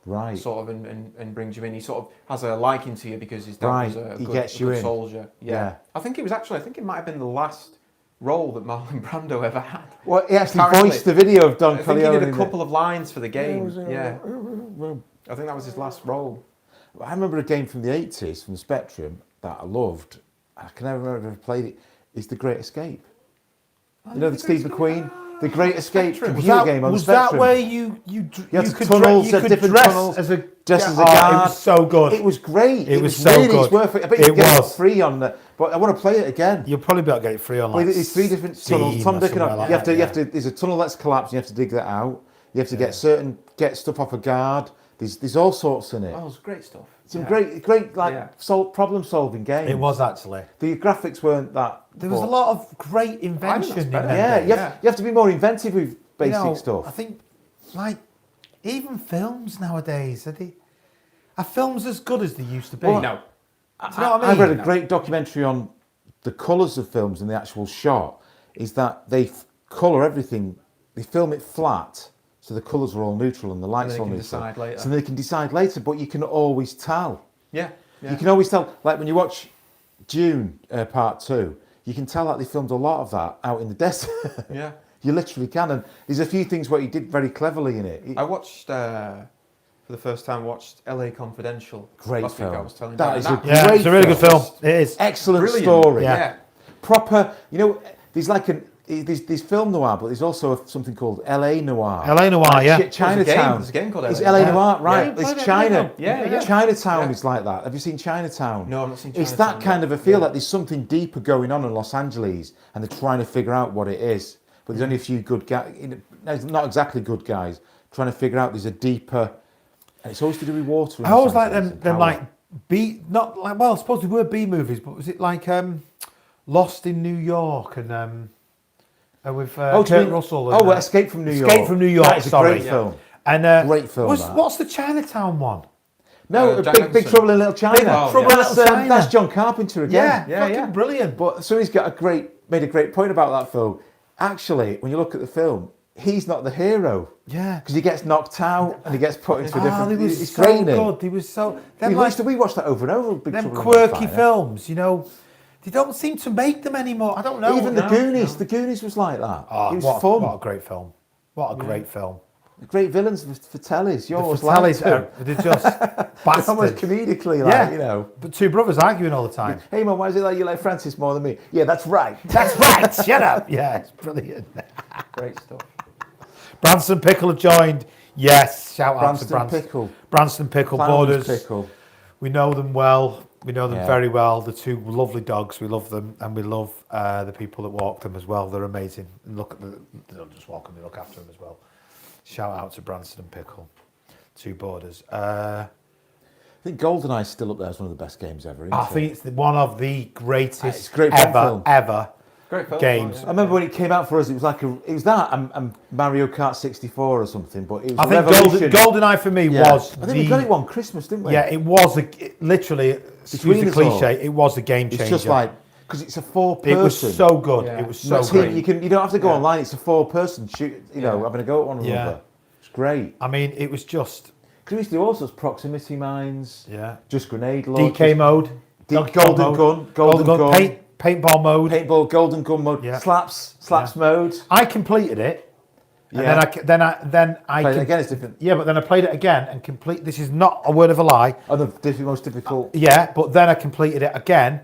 B: Right.
C: sort of, and brings you in. He sort of has a liking to you because his dad was
B: Right,
C: a
B: he
C: good,
B: gets
C: a
B: you
C: good
B: in.
C: soldier.
B: Yeah.
C: I think it might have been the last role that Marlon Brando ever had.
B: Well, he actually
C: Apparently.
B: voiced the video of Don
C: I think
B: Corleone.
C: he did a
B: in
C: couple of lines for the game.
B: it.
C: Yeah, I think that was his last role.
B: I remember a game from the 80s, from the Spectrum, that I loved. I can never remember if I played it. Is The Great Escape. You know, the Steve McQueen? The Great Escape computer game on the Spectrum.
A: Was that where you
B: had tunnels, different
A: dress
B: tunnels,
A: as a
B: just as a guard?
A: It was so good.
B: It was great.
A: It was
B: really,
A: so good.
B: It's worth it. I bet you can
A: It
B: get it
A: was.
B: free on the. But I want to play it again.
A: You'll probably be able to get it free on
B: Well,
A: like
B: there's 3 different tunnels.
A: Steam
B: Tom
A: or
B: Dick and
A: somewhere like
B: you have to.
A: that,
B: You have to. There's a tunnel that's collapsed. You have to dig that out. You have to get stuff off a guard. There's all sorts in it.
C: Oh, it's great stuff.
B: Some great problem-solving games.
A: It was actually.
B: The graphics weren't that.
A: There was a lot of great invention in
C: better.
A: there.
B: Yeah, you have to be more inventive with basic stuff.
A: I think, like, even films nowadays, are films as good as they used to be?
B: Well,
C: No.
A: Do you know what I
B: I
A: mean?
B: read a great documentary on the colours of films and the actual shot. Is that they colour everything, they film it flat, so the colours are all neutral and the lights are all neutral.
C: Decide later.
B: So they can decide later, but you can always tell.
C: Yeah.
B: You can always tell, like when you watch Dune Part 2, you can tell that they filmed a lot of that out in the desert.
C: Yeah.
B: You literally can, and there's a few things where he did very cleverly in it.
C: I watched for the first time. Watched L.A. Confidential.
B: Great
C: last
B: film.
C: Week I was telling
B: That
C: you.
B: is
C: And
B: a
A: Yeah,
B: great
A: it's a really good film. It is.
B: Excellent
C: brilliant.
B: story.
A: Yeah.
B: Proper. You know, there's like there's film noir, but there's also something called L.A. noir.
A: LA Noir, yeah.
B: Chinatown.
C: There's a game called
B: It's
C: LA.
B: LA Noir, right?
A: Yeah.
B: It's China.
C: Yeah.
B: Chinatown
C: Yeah.
B: is like that. Have you seen Chinatown?
C: No, I've not seen
B: It's
C: Chinatown
B: that kind
C: yet.
B: of a feel
C: Yeah.
B: that there's something deeper going on in Los Angeles, and they're trying to figure out what it is. But there's only a few good guys, not exactly good guys, trying to figure out there's a deeper. And it's always to do with water. in
A: I always
B: Los
A: like
B: Angeles
A: them
B: and
A: like
B: power.
A: B, not like, well, I suppose they were B movies, but was it like Lost in New York and with
B: do you
A: Kurt
B: mean-
A: Russell? And,
B: Escape from New York.
A: Escape from New York.
B: That is a
A: sorry.
B: great film.
A: And
B: Great film, that.
A: What's the Chinatown one?
B: No,
C: Jack
B: Big
C: Nicholson.
B: Trouble in Little China.
A: Big Trouble in
B: that's,
A: Little China.
B: that's John Carpenter again.
A: Yeah, fucking brilliant.
B: But somebody's made a great point about that film. Actually, when you look at the film, he's not the hero.
A: Yeah.
B: Because he gets knocked out and he gets put into a different.
A: He was
B: It's
A: so
B: great, isn't it?
A: good. He was so.
B: We
A: Them,
B: we watched that over and over. Big
A: them
B: Trouble in Little
A: quirky
B: China.
A: films, you know, they don't seem to make them anymore. I don't know.
B: Even The Goonies. The Goonies was like that.
A: Oh,
B: it was
A: what,
B: fun.
A: What a great film. What a great film.
B: Great villains for tellies. You
A: The
B: always like
A: Fratellis,
B: them.
A: they're just
B: Almost
A: bastards.
B: comedically, like,
A: Yeah.
B: you know.
A: But two brothers arguing all the time.
B: Hey, man, why is it like you like Francis more than me? Yeah, that's right.
A: That's right. Shut up. Yeah, it's brilliant.
C: Great stuff.
A: Branston Pickle have joined. Yes, shout out to
B: Branston Pickle.
A: Branston Pickle
B: Clown's
A: Borders.
B: Pickle.
A: We know them well. We know them
B: Yeah.
A: very well. The two lovely dogs. We love them, and we love the people that walk them as well. They're amazing. And look at they don't just walk them; they look after them as well. Shout out to Branston and Pickle, two Borders.
B: I think GoldenEye's still up there as one of the best games ever. Isn't
A: I
B: it?
A: think it's one of the greatest
B: It's a great Bond film.
A: ever
C: Great film.
A: games.
C: Oh,
B: I remember when it came out for us, it was like it was that and Mario Kart 64 or something. But it was
A: I
B: a
A: think
B: revolution.
A: GoldenEye for me
B: Yeah.
A: was
B: I think we got it one Christmas, didn't we?
A: Yeah, it was literally
B: Between
A: excuse the
B: us all,
A: cliche. It was a game changer.
B: It's just like because it's a four-person.
A: it was so good.
C: Yeah.
A: It was so
B: That's
A: great.
B: it. You don't have to go
C: Yeah.
B: online. It's a four-person shoot. You know,
C: Yeah.
B: having a go at one
A: Yeah.
B: another. It's great.
A: I mean, it was just
B: Because we used to do all sorts of proximity mines.
A: yeah.
B: Just grenade launchers.
A: DK mode, Donkey Kong
B: golden
A: mode,
B: gun, golden gun.
A: paintball mode.
B: Paintball, golden gun mode.
A: Yeah.
B: Slaps mode.
A: I completed it, and
B: Yeah.
A: then I
B: Play it again, it's different.
A: Yeah, but then I played it again and complete. This is not a word of a lie.
B: Oh, the most difficult.
A: Yeah, but then I completed it again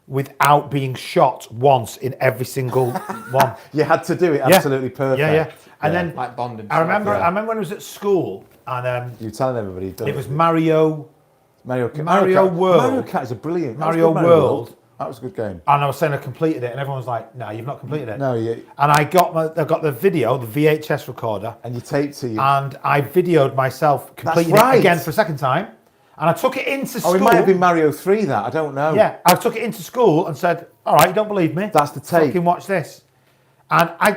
A: without being shot once in every single one.
B: You had to do it
A: Yeah.
B: absolutely perfect.
A: Yeah. And then
C: Like Bond himself.
A: I remember
B: yeah.
A: when I was at school and
B: You're telling everybody.
A: it was Mario.
B: Mario Kart.
A: Mario World.
B: Mario Kart is a brilliant. that was
A: Mario
B: good,
A: World.
B: That was a good game.
A: And I was saying I completed it, and everyone was like, "No, you've not completed it."
B: No, you
A: And I got the video, the VHS recorder,
B: and you taped to you.
A: and I videoed myself completing
B: right.
A: it again for a second time, and I took it into school.
B: Oh, it might have been Mario 3. That I don't know.
A: Yeah, I took it into school and said, "All right, you don't believe me?
B: That's the tape.
A: Fucking watch this." And I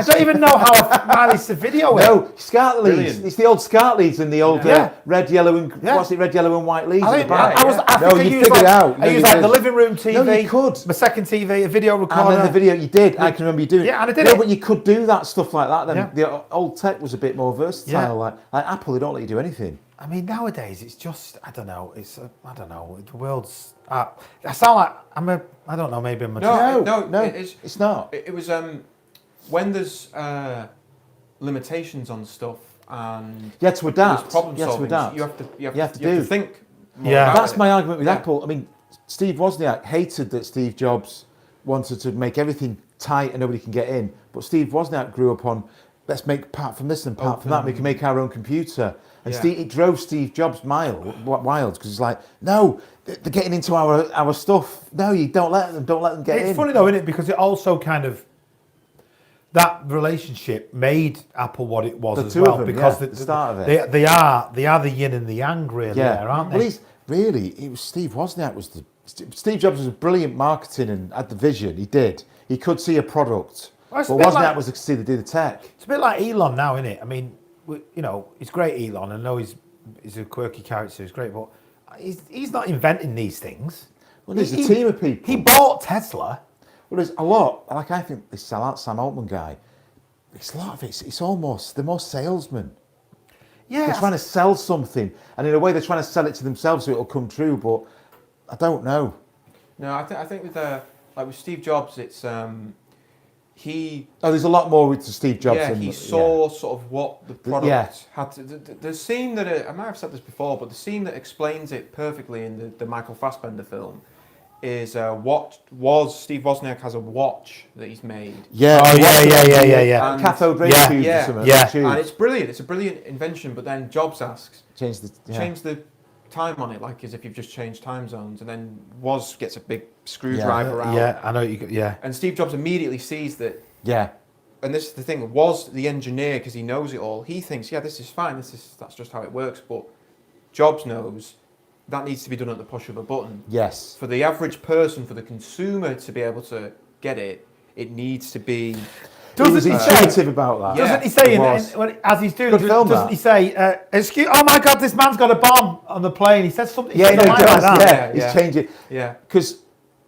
A: don't even know how I managed to video it.
B: No, SCART leads.
C: Brilliant.
B: It's the old SCART leads and the old
A: Yeah.
B: red, yellow, and
A: Yeah.
B: what's it? Red, yellow, and white leads.
A: I
B: at
A: think
B: the back.
A: I was. I
B: No,
A: think I
B: you
A: used
B: figured
A: like,
B: it out. No,
A: I used
B: you
A: like
B: did.
A: the living room TV.
B: No, you could.
A: My second TV, a video recorder.
B: And then the video you did, I can remember you doing.
A: Yeah, and I did
B: no,
A: it.
B: but you could do that stuff like that. Then
A: Yeah.
B: the old tech was a bit more versatile.
A: Yeah.
B: Like Apple, they don't let you do anything.
A: I mean, nowadays it's just I don't know. I don't know. The world's. I sound like I don't know. Maybe I'm a.
C: No,
B: it's not.
C: It was when there's limitations on stuff and
B: You had to adapt.
C: there's problem
B: You had to
C: solving.
B: adapt.
C: You have to
B: You have to
C: think more
A: Yeah.
C: about
B: That's
C: it.
B: my argument with
C: Yeah.
B: Apple. I mean, Steve Wozniak hated that Steve Jobs wanted to make everything tight and nobody can get in. But Steve Wozniak grew up on, let's make part from this and part from that. We can make our own computer. And
C: Yeah.
B: it drove Steve Jobs wild because he's like, no, they're getting into our stuff. No, you don't let them get in.
A: It's funny though, isn't it? Because it also kind of that relationship made Apple what it was
B: The
A: as
B: two
A: well.
B: of them,
A: because
B: yeah, the start of it.
A: they are the yin and the yang, really, there, aren't they?
B: Well, it was Steve Wozniak was Steve Jobs was a brilliant marketing and had the vision. He did. He could see a product.
A: Well, it's
B: But
A: a bit
B: Wozniak
A: like-
B: was to see the tech.
A: It's a bit like Elon now, isn't it? I mean, he's great, Elon. I know he's a quirky character. He's great, but he's not inventing these things.
B: Well, there's a team of people.
A: He bought Tesla.
B: Well, there's a lot. Like I think this Sam Altman guy. It's a lot of it. It's almost they're more salesmen.
A: Yeah,
B: They're trying to sell something, and in a way, they're trying to sell it to themselves so it'll come true. But I don't know.
C: No, I think with with Steve Jobs, it's he.
B: Oh, there's a lot more with Steve Jobs.
C: Yeah,
B: than,
C: he saw sort of what the product
B: Yeah.
C: had to. The scene that I might have said this before, but the scene that explains it perfectly in the Michael Fassbender film is Steve Wozniak has a watch that he's made.
B: Yeah.
A: Oh, yeah.
C: And-
B: Cathode ray
A: Yeah.
B: tubes
C: Yeah.
B: or something.
A: Yeah.
B: tubes.
C: And it's brilliant. It's a brilliant invention. But then Jobs asks,
B: Change the
C: time on it, like as if you've just changed time zones. And then Woz gets a big screwdriver out.
A: Yeah, I know. Yeah.
C: And Steve Jobs immediately sees that.
B: Yeah.
C: And this is the thing. Was the engineer, because he knows it all. He thinks, yeah, this is fine. That's just how it works. But Jobs knows that needs to be done at the push of a button.
B: Yes.
C: For the average person, for the consumer to be able to get it, it needs to be.
B: He was
A: Doesn't he say?
B: intuitive about that.
C: Yeah.
A: Doesn't he say,
B: it was.
A: as he's doing,
B: Good film,
A: doesn't
B: that.
A: he say, "Excuse, oh my God, this man's got a bomb on the plane"? He says something.
B: Yeah,
A: he
B: no,
A: says
B: he
A: a line
B: does.
A: like that.
B: Yeah,
C: Yeah.
B: he's changing.
C: Yeah.
B: Because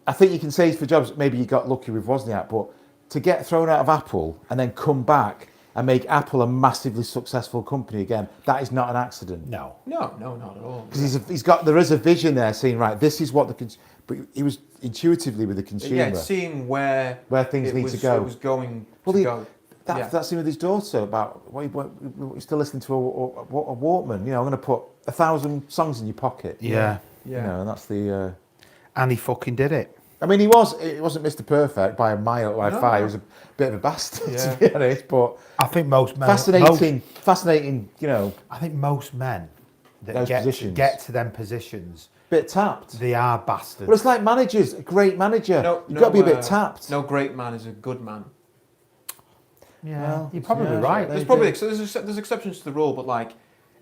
B: I think you can say for Jobs, maybe you got lucky with Wozniak, but to get thrown out of Apple and then come back and make Apple a massively successful company again, that is not an accident.
A: No.
C: No, not at all.
B: Because there is a vision there saying, right, this is what but he was intuitively with the consumer.
C: Yeah, seeing where
B: things
C: it
B: need
C: was,
B: to go.
C: It was going
B: Well,
C: to go.
B: That scene with his daughter about he's still listening to a Walkman. You know, I'm going to put 1,000 songs in your pocket.
A: Yeah.
B: You know, and that's the.
A: And he fucking did it.
B: I mean, it wasn't Mr. Perfect by a mile, by far. He was a bit of a bastard,
C: Yeah.
B: to be honest. But
A: I think most men.
B: fascinating. You know,
A: I think most men that
B: Those positions.
A: get to them positions,
B: bit tapped.
A: they are bastards.
B: But it's like managers. A great manager, you've got to be a bit tapped.
C: No great man is a good man.
A: Yeah,
B: Well,
A: you're probably
B: yeah,
A: right.
C: There's probably there's exceptions to the rule, but like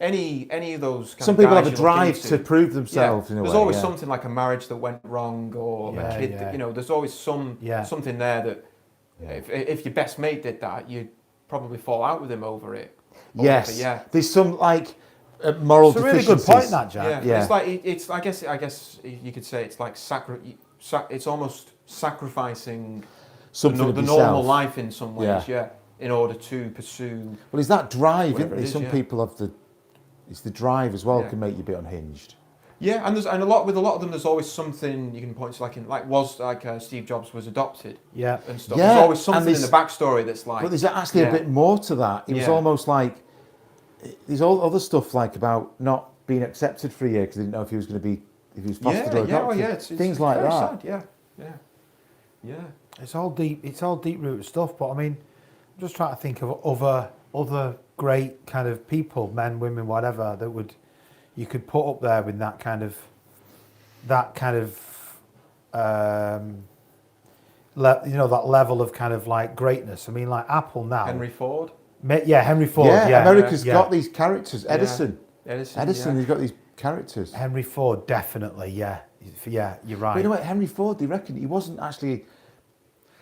C: any of those. Kind
B: Some
C: of
B: people
C: guys
B: have a
C: you look
B: drive
C: into,
B: to prove themselves.
C: Yeah,
B: In a
C: there's
B: way,
C: always
B: yeah.
C: something like a marriage that went wrong, or
A: Yeah,
C: a kid.
A: yeah.
C: That, there's always something there that if your best mate did that, you'd probably fall out with him over it.
B: Yes.
C: Yeah.
B: There's some like moral
A: It's a really
B: deficiencies.
A: good point, that, Jack.
C: Yeah.
B: Yeah.
C: It's like it's. I guess you could say it's like it's almost sacrificing
B: Something
C: the
B: of
C: normal
B: yourself.
C: life in some ways.
B: Yeah.
C: Yeah. In order to pursue.
B: Well, is that drive,
C: Whatever
B: isn't
C: it
B: it?
C: is,
B: Some
C: yeah.
B: people have it's the drive as well
C: Yeah.
B: can make you a bit unhinged.
C: Yeah, and a lot of them. There's always something you can point to, Steve Jobs was adopted
A: Yeah.
C: and stuff.
B: Yeah,
C: There's always
B: and
C: something in
B: there's-
C: the backstory that's like.
B: But there's actually a
C: yeah.
B: bit more to that. It was
C: Yeah.
B: almost like there's all other stuff like about not being accepted for a year because they didn't know if he was going to be if he was fostered or adopted.
C: It's
B: Things like
C: very
B: that.
C: Sad. Yeah.
A: It's all deep. It's all deep rooted stuff. But I mean, I'm just trying to think of other great kind of people, men, women, whatever, that you could put up there with that kind of that level of kind of like greatness. I mean, like Apple now.
C: Henry Ford.
A: Henry Ford.
B: Yeah, America's
A: yeah.
B: got these characters. Edison,
C: Edison.
B: he's got these characters.
A: Henry Ford, definitely. Yeah, you're right.
B: But you know what, Henry Ford, they reckon he wasn't actually.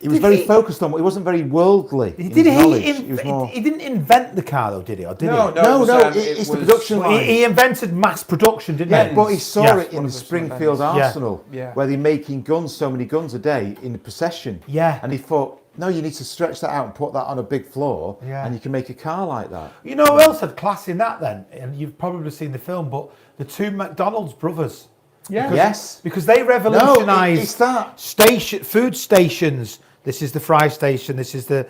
B: He was
A: Did
B: very
A: he-
B: focused on. He wasn't very worldly. in
A: Did
B: his
A: he?
B: knowledge. He was more.
A: He didn't invent the car, though, did he? Or did
C: No,
A: he?
C: no.
B: No,
C: it was,
B: it's the
C: was-
B: production
A: Well,
B: line.
A: he invented mass production, didn't
B: Yeah,
A: he?
B: but he saw
A: Yeah.
B: it in
C: One
B: the
C: of the
B: Springfield
C: Springfield.
B: Arsenal,
C: Yeah.
B: where they're making guns, so many guns a day in the procession.
A: Yeah.
B: And he thought, no, you need to stretch that out and put that on a big floor,
A: Yeah.
B: and you can make a car like that.
A: You know who else had class in that then? And you've probably seen the film, but the two McDonald's brothers.
C: Yeah.
B: Yes.
A: Because they
B: No,
A: revolutionised
B: it's that.
A: food stations. This is the fry station. This is the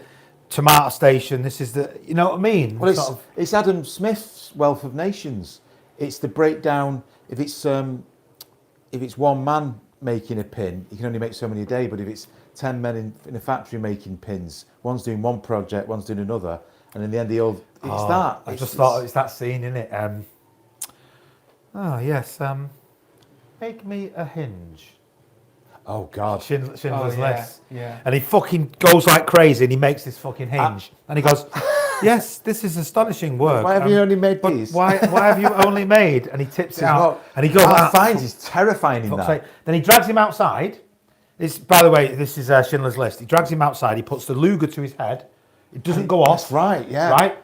A: tomato station. This is the. You know what I mean?
B: Well,
A: Sort of-
B: it's Adam Smith's Wealth of Nations. it's the breakdown. If it's one man making a pin, you can only make so many a day. But if it's 10 men in a factory making pins, one's doing one project, one's doing another, and in the end,
A: I just thought it's that scene, isn't it? Make me a hinge.
B: Oh God,
A: Schindler's
C: yeah,
A: List.
C: yeah.
A: And he fucking goes like crazy, and he makes this fucking hinge, and he goes, "Yes, this is astonishing work.
B: why have you only made
A: but
B: these?
A: why have you only made?" And he tips it out, and he goes,
B: Ralph Fiennes is terrifying in
A: fuck's
B: that.
A: sake. Then he drags him outside. By the way, this is Schindler's List. He drags him outside. He puts the Luger to his head. It doesn't go off.
B: That's right. Yeah.
A: Right.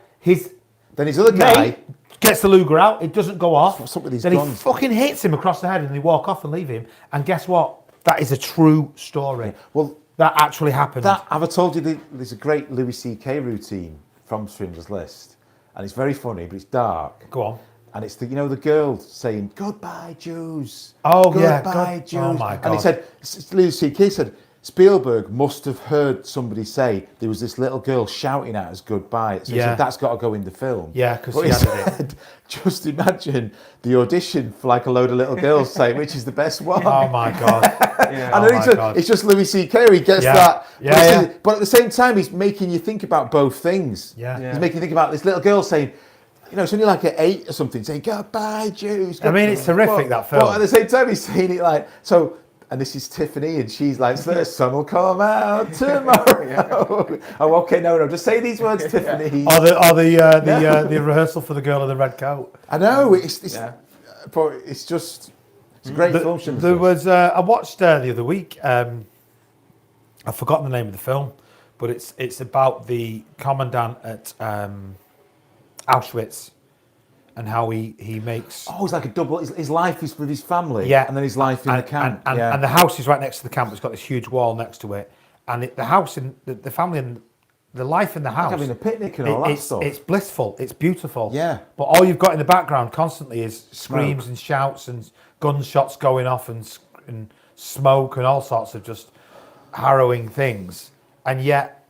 B: Then his other guy
A: mate gets the Luger out. It doesn't go off.
B: What's up with these
A: then
B: guns?
A: he fucking hits him across the head, and they walk off and leave him. And guess what? That is a true story.
B: Well,
A: that actually happened.
B: have I told you there's a great Louis C.K. routine from Schindler's List, and it's very funny, but it's dark.
A: Go on.
B: And it's the girl saying "Goodbye, Jews."
A: Oh, yeah.
B: Goodbye, Jews.
A: Oh, my God.
B: And he said, Louis C.K. said, Spielberg must have heard somebody say there was this little girl shouting at us goodbye. So he said, that's got to go in the film.
A: Yeah, because
B: he said, just imagine the audition for like a load of little girls saying, which is the best one.
A: Oh, my God.
C: Yeah.
B: And then it's just Louis C.K. He gets that.
A: Yeah,
B: but at the same time, he's making you think about both things.
A: Yeah.
B: He's making you think about this little girl saying, it's only like at 8 or something, saying, "Goodbye, Jews."
A: I mean, it's horrific, that film.
B: But at the same time, he's saying it like, so, and this is Tiffany, and she's like, "The sun will come out tomorrow." Oh, okay, no, just say these words, Tiffany.
A: Or the rehearsal for the girl in the red coat.
B: I know, but it's just, it's a great film.
A: There was, I watched the other week, I've forgotten the name of the film, but it's about the commandant at Auschwitz and how he makes...
B: Oh, it's like a double... His life is with his family,
A: yeah,
B: and then his life in the camp.
A: And the house is right next to the camp. It's got this huge wall next to it. And the house, and the family, and the life in the house...
B: Like having a picnic and all that stuff.
A: It's blissful. It's beautiful.
B: Yeah.
A: But all you've got in the background constantly is screams and shouts and gunshots going off and smoke and all sorts of just harrowing things. And yet,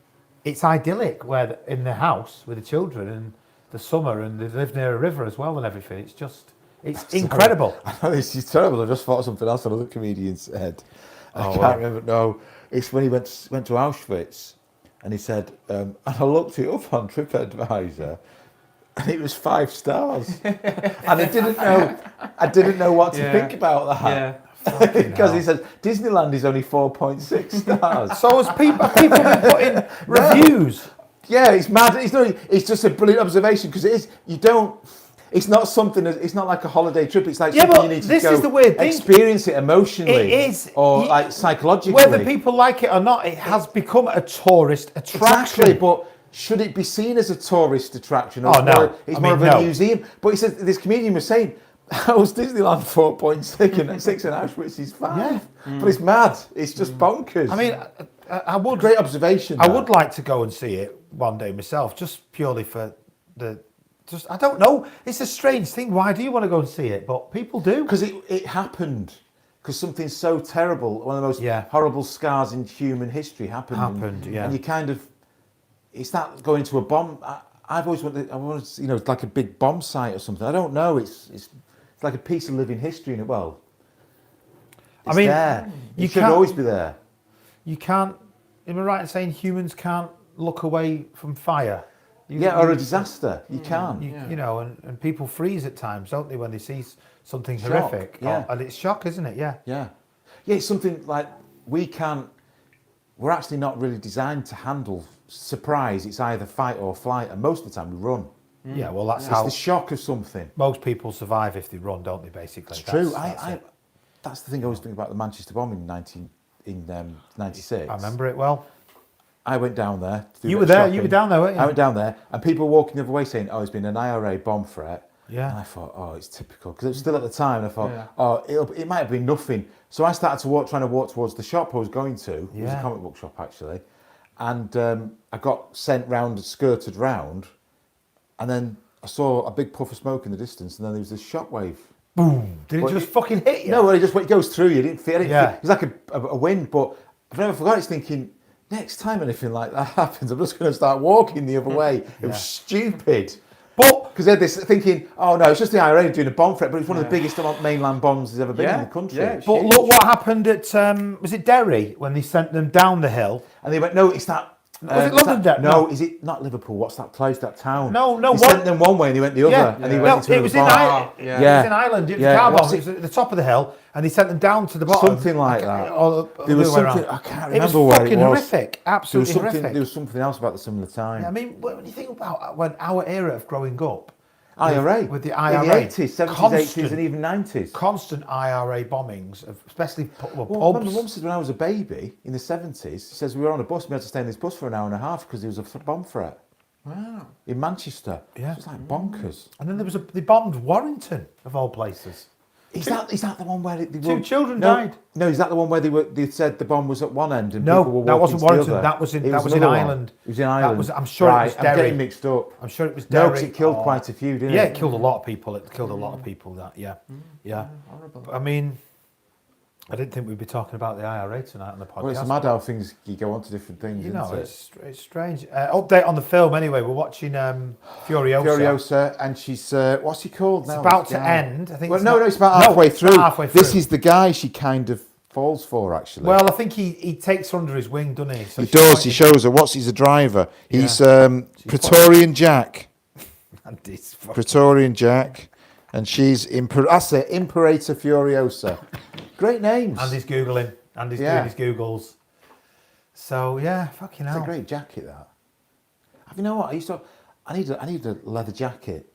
A: it's idyllic where in the house with the children and the summer, and they live near a river as well and everything. It's incredible.
B: I know this is terrible. I just thought of something else another comedian said. I can't remember. No, it's when he went to Auschwitz, and he said, and I looked it up on TripAdvisor, and it was 5 stars, and I didn't know what to think about that.
C: Yeah.
B: Because he said Disneyland is only 4.6 stars.
A: So as people been putting reviews.
B: Yeah, it's mad. It's just a brilliant observation because it is. It's not something. It's not like a holiday trip. It's like something you need to
A: this
B: go
A: is the weird thing.
B: experience it emotionally.
A: It is,
B: or like psychologically.
A: Whether people like it or not, it has become a tourist attraction.
B: Exactly, but should it be seen as a tourist attraction? Or it's more of a museum. But he said this comedian was saying, how's Disneyland 4.6 and 6 and Auschwitz is 5? Yeah. But it's mad. It's just bonkers.
A: I mean, I would...
B: Great observation.
A: I would like to go and see it one day myself, just purely for I don't know. It's a strange thing. Why do you want to go and see it? But people do.
B: Because it happened. Because something so terrible, one of the most horrible scars in human history happened. And you kind of... It's not going to a bomb... I've always wanted, it's like a big bomb site or something. I don't know. It's like a piece of living history in it. Well, it's there. You should always be there.
A: You can't. Am I right in saying humans can't look away from fire?
B: Or a disaster. You can't.
A: You know, and people freeze at times, don't they, when they see something horrific?
B: Yeah.
A: And it's shock, isn't it? Yeah.
B: Yeah. Yeah. It's something like we're actually not really designed to handle surprise. It's either fight or flight, and most of the time we run.
A: Yeah, well, that's
B: how... It's the shock of something.
A: Most people survive if they run, don't they, basically?
B: It's true. That's the thing I always think about the Manchester bomb in 96.
A: I remember it well.
B: I went down there.
A: You were there. You were down there, weren't you?
B: I went down there, and people were walking the other way saying, there's been an IRA bomb threat.
A: Yeah.
B: And I thought, it's typical. Because it was still at the time, and I thought, it might have been nothing. So I started trying to walk towards the shop I was going to. It was a comic book shop, actually. And I got sent round, skirted round, and then I saw a big puff of smoke in the distance, and then there was this shockwave.
A: Boom! Did it just fucking hit you?
B: No, it goes through you. Didn't feel it. It was like a wind, but I've never forgot. It's thinking, next time anything like that happens, I'm just going to start walking the other way. It was stupid.
A: But
B: because they're this thinking, oh no, it's just the IRA doing a bomb threat, but it's one of the biggest mainland bombs there's ever been in the country.
C: Yeah,
A: but look what happened at was it Derry when they sent them down the hill?
B: And they went, no, it's that.
A: Was it Londonderry?
B: No, is it not Liverpool? What's that place? That town?
A: No.
B: He sent them one way and he went the other, and he went into
A: it was
B: the
A: in
B: bomb.
A: Ireland. It was in Ireland. It was a car bomb. It was at the top of the hill, and they sent them down to the bottom.
B: Something like that.
A: There was
B: something I can't remember
A: it was
B: where
A: fucking
B: it was.
A: horrific. Absolutely horrific.
B: There was something else about the similar time.
A: Yeah, I mean, when you think about when our era of growing up,
B: IRA
A: with the IRA,
B: in the 80s, 70s, 80s, and even 90s.
A: Constant IRA bombings, especially pubs.
B: My mum said when I was a baby in the 70s, she says we were on a bus, and we had to stay in this bus for an hour and a half because there was a bomb threat.
C: Wow.
B: In Manchester.
A: Yeah.
B: It was like bonkers.
A: And then they bombed Warrington of all places.
B: Is that the one where
A: two children died?
B: No, is that the one where they said the bomb was at one end and
A: no,
B: people were
A: that wasn't Warrington.
B: The other?
A: That was in
B: another
A: Ireland.
B: It was in Ireland.
A: I'm sure it was Derry.
B: I'm getting mixed up.
A: I'm sure it was Derry.
B: No, because it killed quite a few, didn't it?
A: Yeah, it killed a lot of people. It killed a lot of people. Yeah.
C: Horrible.
A: I mean, I didn't think we'd be talking about the IRA tonight on the podcast.
B: Well, it's mad how things you go on to different things.
A: You know,
B: isn't it?
A: it's strange. Update on the film anyway. We're watching Furiosa.
B: Furiosa, and she's what's he called
A: It's
B: now?
A: about to end. I think.
B: Well, it's about halfway through.
A: Halfway through.
B: This is the guy she kind of falls for, actually.
A: Well, I think he takes her under his wing, doesn't he? So
B: he does. He shows her. He's a driver.
A: Yeah.
B: He's Praetorian Jack. Praetorian Jack, and she's Imperator Furiosa. Great names.
A: And he's googling. And he's doing his googles. So yeah, fucking hell.
B: It's a great jacket, that. You know what? I need a leather jacket.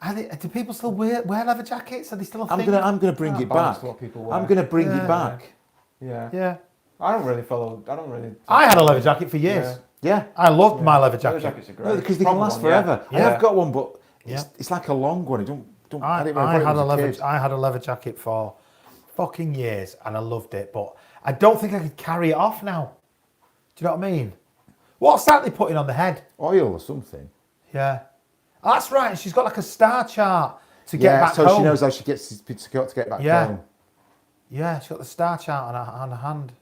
A: Do people still wear leather jackets? Are they still a thing?
B: I'm gonna bring it back.
C: What people wear.
B: I'm gonna bring it back.
C: Yeah. I don't really.
A: I had a leather jacket for years.
B: Yeah.
A: I loved my leather
C: Leather
A: jacket.
C: jackets are great.
B: No, because they can last forever.
A: Yeah.
B: I have got one, but
A: Yeah.
B: it's like a long one.
A: I had a leather jacket for fucking years, and I loved it. But I don't think I could carry it off now. Do you know what I mean? What's that they putting on the head?
B: Oil or something.
A: Yeah. Oh, that's right. She's got like a star chart to get back home.
B: So she knows how she gets to get back home.
A: Yeah, she's got the star chart on her hand.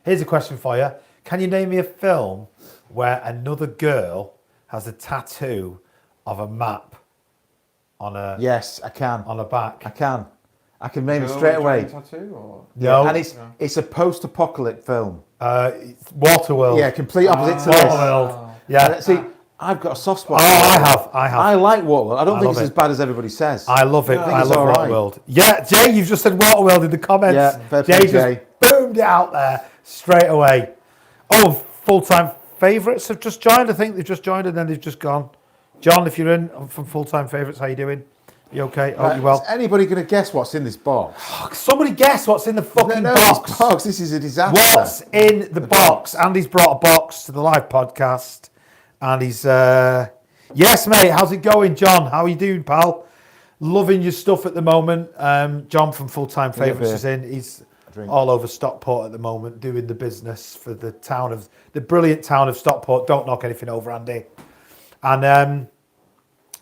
A: Here's a question for you. Can you name me a film where another girl has a tattoo of a map on her?
B: Yes, I can.
A: On her back.
B: I can name it straight away.
C: Tattoo or?
A: No.
B: And it's a post-apocalypse film.
A: Waterworld.
B: Yeah, complete opposite to this.
A: Waterworld. Yeah.
B: See, I've got a soft spot.
A: Oh, I have.
B: I like Waterworld. I don't think
A: love
B: it's as bad as everybody says.
A: I love it. I
B: it's
A: love
B: all right.
A: Waterworld. Yeah, Jay, you've just said Waterworld in the comments.
B: Yeah, fair play, Jay.
A: Just boomed it out there straight away. Oh, full-time favourites have just joined. I think they've just joined and then they've just gone. John, if you're in from full-time favourites, how you doing? You okay? Oh, you well?
B: Is anybody going to guess what's in this box?
A: Somebody guess what's in the fucking box.
B: This is a disaster.
A: What's in the box? Andy's brought a box to the live podcast. And he's... Yes, mate. How's it going, John? How are you doing, pal? Loving your stuff at the moment. John from Full-Time Favourites is in. He's all over Stockport at the moment, doing the business for the brilliant town of Stockport. Don't knock anything over, Andy. And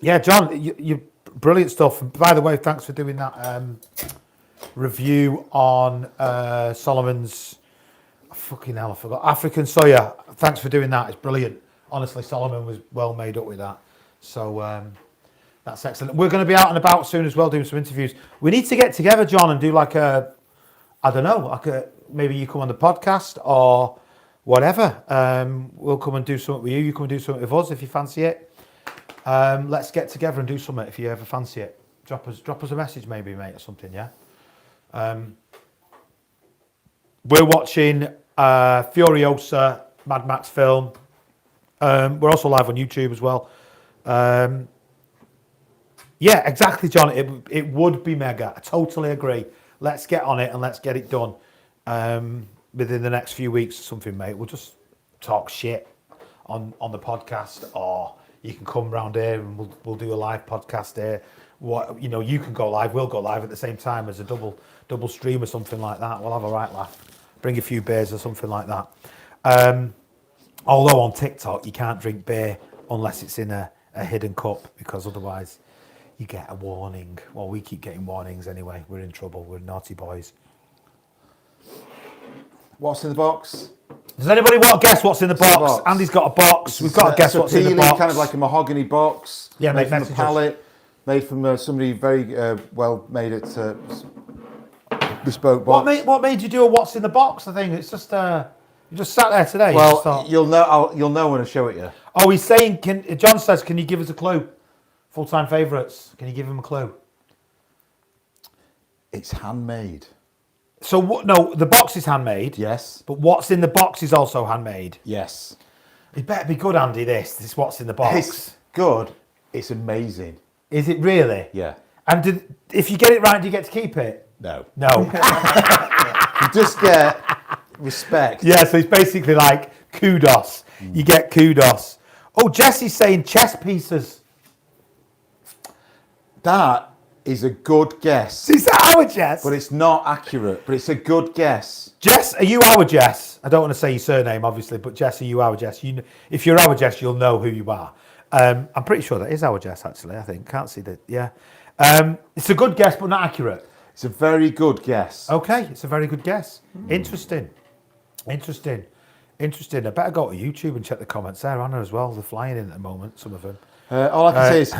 A: yeah, John, you brilliant stuff. And by the way, thanks for doing that review on Solomon's. Fucking hell, I forgot. African Soya. Thanks for doing that. It's brilliant. Honestly, Solomon was well made up with that. So that's excellent. We're going to be out and about soon as well, doing some interviews. We need to get together, John, and do like maybe you come on the podcast or whatever. We'll come and do something with you. You come and do something with us if you fancy it. Let's get together and do something if you ever fancy it. Drop us a message maybe, mate, or something, yeah? We're watching Furiosa, Mad Max film. We're also live on YouTube as well. Yeah, exactly, John. It would be mega. I totally agree. Let's get on it and let's get it done within the next few weeks or something, mate. We'll just talk shit on the podcast, or you can come round here and we'll do a live podcast here. You can go live. We'll go live at the same time as a double stream or something like that. We'll have a right laugh. Bring a few beers or something like that. Although on TikTok you can't drink beer unless it's in a hidden cup, because otherwise you get a warning. Well, we keep getting warnings anyway. We're in trouble. We're naughty boys.
B: What's in the box?
A: Does anybody want to guess what's in the
B: What's in the
A: box?
B: box?
A: Andy's got a box. We've got to guess what's in the box.
B: Kind of like a mahogany box.
A: Yeah,
B: made from
A: messages.
B: a pallet. Made from somebody very well made it bespoke box.
A: What made you do a what's in the box? I think it's just you just sat there today. You just
B: Well,
A: thought,
B: you'll know when I show it you.
A: oh, he's saying. John says, can you give us a clue? Full-time favourites. Can you give him a clue?
B: It's handmade.
A: So what? No, the box is handmade.
B: Yes.
A: But what's in the box is also handmade.
B: Yes.
A: It better be good, Andy. This what's in the box.
B: It's good. It's amazing.
A: Is it really?
B: Yeah.
A: And if you get it right, do you get to keep it?
B: No.
A: No.
B: You just get respect.
A: Yeah, so it's basically like kudos. You get kudos. Oh, Jesse's saying chess pieces.
B: That is a good guess.
A: Is that our Jess?
B: But it's not accurate. But it's a good guess.
A: Jess, are you our Jess? I don't want to say your surname, obviously, but Jess, are you our Jess? If you're our Jess, you'll know who you are. I'm pretty sure that is our Jess, actually, I think. Can't see that, yeah. It's a good guess, but not accurate.
B: It's a very good guess.
A: Okay, it's a very good guess. Interesting. I better go to YouTube and check the comments there, Anna, as well. They're flying in at the moment, some of them.
B: All I can say is...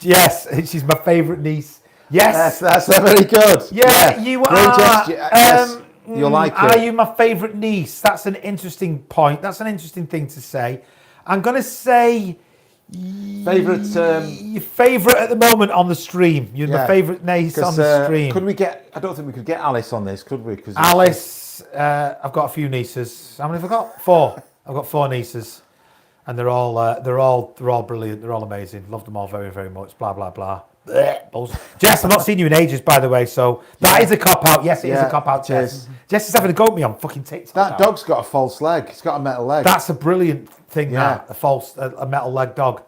A: yes, she's my favourite niece. Yes.
B: That's very good.
A: Yeah, you
B: Great
A: are.
B: gesture. Yes, you'll like it.
A: Are you my favourite niece? That's an interesting point. That's an interesting thing to say. I'm going to say...
B: Favourite...
A: Your favourite at the moment on the stream. You're my favourite niece on the stream.
B: Could we get... I don't think we could get Alice on this, could we? Cause
A: Alice, I've got a few nieces. How many have I got? 4. I've got 4 nieces. And they're all brilliant. They're all amazing. Love them all very, very much. Blah, blah, blah. Jess, I've not seen you in ages, by the way, so that is a cop-out. Yes, it is a cop-out, Jess. Jess is having a go at me on fucking TikTok.
B: That dog's got a false leg. It's got a metal leg.
A: That's a brilliant thing, that. A metal leg dog.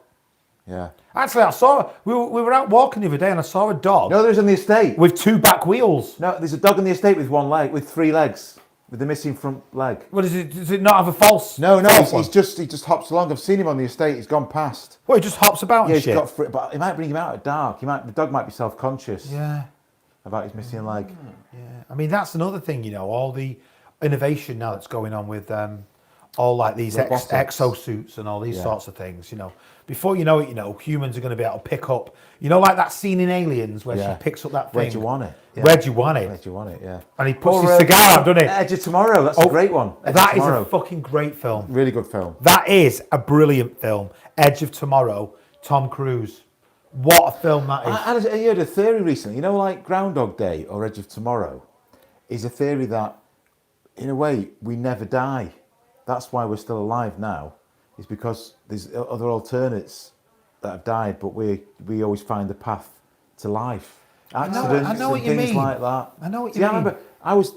B: Yeah.
A: Actually, I saw, we were out walking the other day and I saw a dog.
B: No, there's on the estate.
A: With 2 back wheels.
B: No, there's a dog on the estate with 1 leg, with 3 legs, with the missing front leg.
A: What is it? Does it not have a false?
B: No,
A: false
B: he just hops along. I've seen him on the estate. He's gone past.
A: Well, he just hops about and
B: he's
A: shit.
B: got but it might bring him out at dark. The dog might be self-conscious.
A: Yeah.
B: About his missing leg.
A: Yeah. I mean, that's another thing, all the innovation now that's going on with all like these exosuits and all these sorts of things, Before you know it, humans are going to be able to pick up, like that scene in Aliens where she picks up that thing.
B: Where do you want it? Yeah.
A: Where do you want it?
B: Where do you want it, yeah.
A: And he puts his cigar out, doesn't he?
B: Edge of Tomorrow, that's a great one.
A: That is a fucking great film.
B: Really good film.
A: That is a brilliant film. Edge of Tomorrow, Tom Cruise. What a film that is.
B: I heard a theory recently, like Groundhog Day or Edge of Tomorrow, is a theory that, in a way, we never die. That's why we're still alive now, is because there's other alternates that have died, but we always find the path to life. Accidents
A: I know what
B: and
A: you
B: things
A: mean.
B: like that.
A: I know what you mean.
B: I remember I was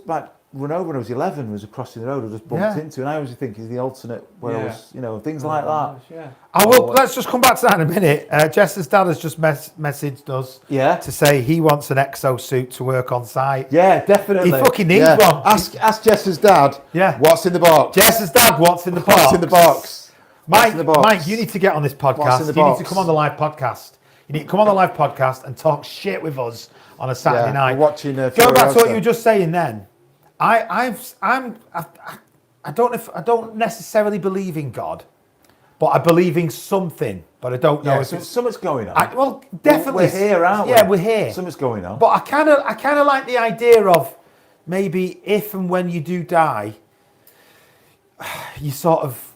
B: run over when I was 11, was crossing the road, I just bumped into, and I always think is the alternate where I was, things like that.
C: Yeah.
A: I will. Let's just come back to that in a minute. Jess's dad has just messaged us to say he wants an exosuit to work on site.
B: Yeah, definitely.
A: He fucking needs one.
B: Ask Jess's dad.
A: Yeah.
B: What's in the box?
A: Jess's dad, what's in the box?
B: What's in the box?
A: Mike, you need to get on this podcast.
B: What's in the
A: You
B: box?
A: need to come on the live podcast. You need to come on the live podcast and talk shit with us on a Saturday night.
B: We're watching.
A: Go back to what you were just saying then. I don't necessarily believe in God, but I believe in something. But I don't know if
B: something's going on.
A: Well, definitely
B: We're here, aren't we?
A: Yeah, we're here.
B: Something's going on.
A: But I kind of like the idea of maybe if and when you do die, you sort of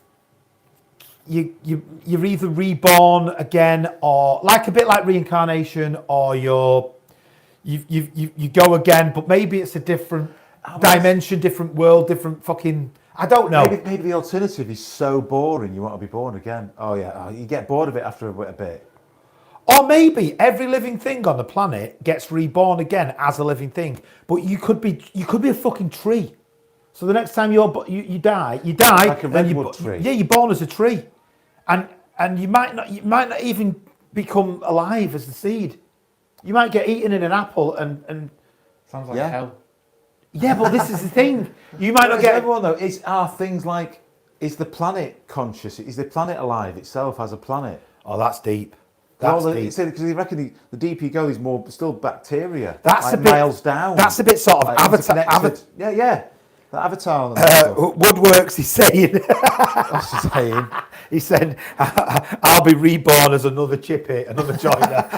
A: you're either reborn again, or like a bit like reincarnation, or you go again, but maybe it's a different dimension, different world, different fucking. I don't know.
B: Maybe the alternative is so boring you want to be born again. Oh yeah, you get bored of it after a bit.
A: Or maybe every living thing on the planet gets reborn again as a living thing, but you could be a fucking tree. So the next time you die,
B: like a redwood tree.
A: Yeah, you're born as a tree, and you might not even become alive as the seed. You might get eaten in an apple and
C: sounds like hell.
A: Yeah, but this is the thing. You might not get
B: everyone though. Are things like, is the planet conscious? Is the planet alive itself as a planet?
A: Oh, that's deep. That's deep.
B: Because they reckon the deeper you go, there's still bacteria.
A: That's
B: like
A: a bit
B: miles down.
A: That's a bit sort of Avatar.
B: Yeah. The Avatar. And that stuff.
A: Woodworks is saying,
B: What's he saying?
A: he said, I'll be reborn as another chippy, another joiner.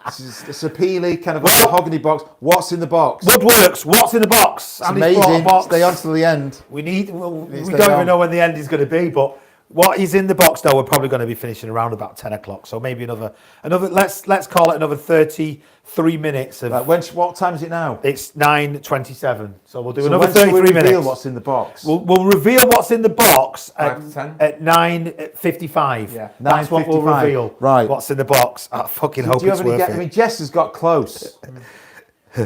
B: It's a peely kind of a mahogany box. What's in the box?
A: Woodworks, what's in the box?
B: It's
A: Andy's brought a
B: amazing.
A: box.
B: Stay on till the end.
A: We don't
B: stay
A: even
B: on.
A: know when the end is going to be, but what is in the box though, we're probably going to be finishing around about 10 o'clock. So maybe another. Let's call it another 33 minutes of.
B: What time is it now?
A: It's 9:27, so we'll do
B: So
A: another
B: when shall
A: 33
B: we reveal
A: minutes.
B: what's in the box?
A: We'll reveal what's in the box
C: 5 to 10.
A: at 9:55.
C: Yeah.
A: That's what we'll
B: 9:55.
A: reveal.
B: Right.
A: What's in the box? I fucking hope
B: Do you
A: it's
B: have any
A: worth
B: I
A: it.
B: mean, Jess has got close.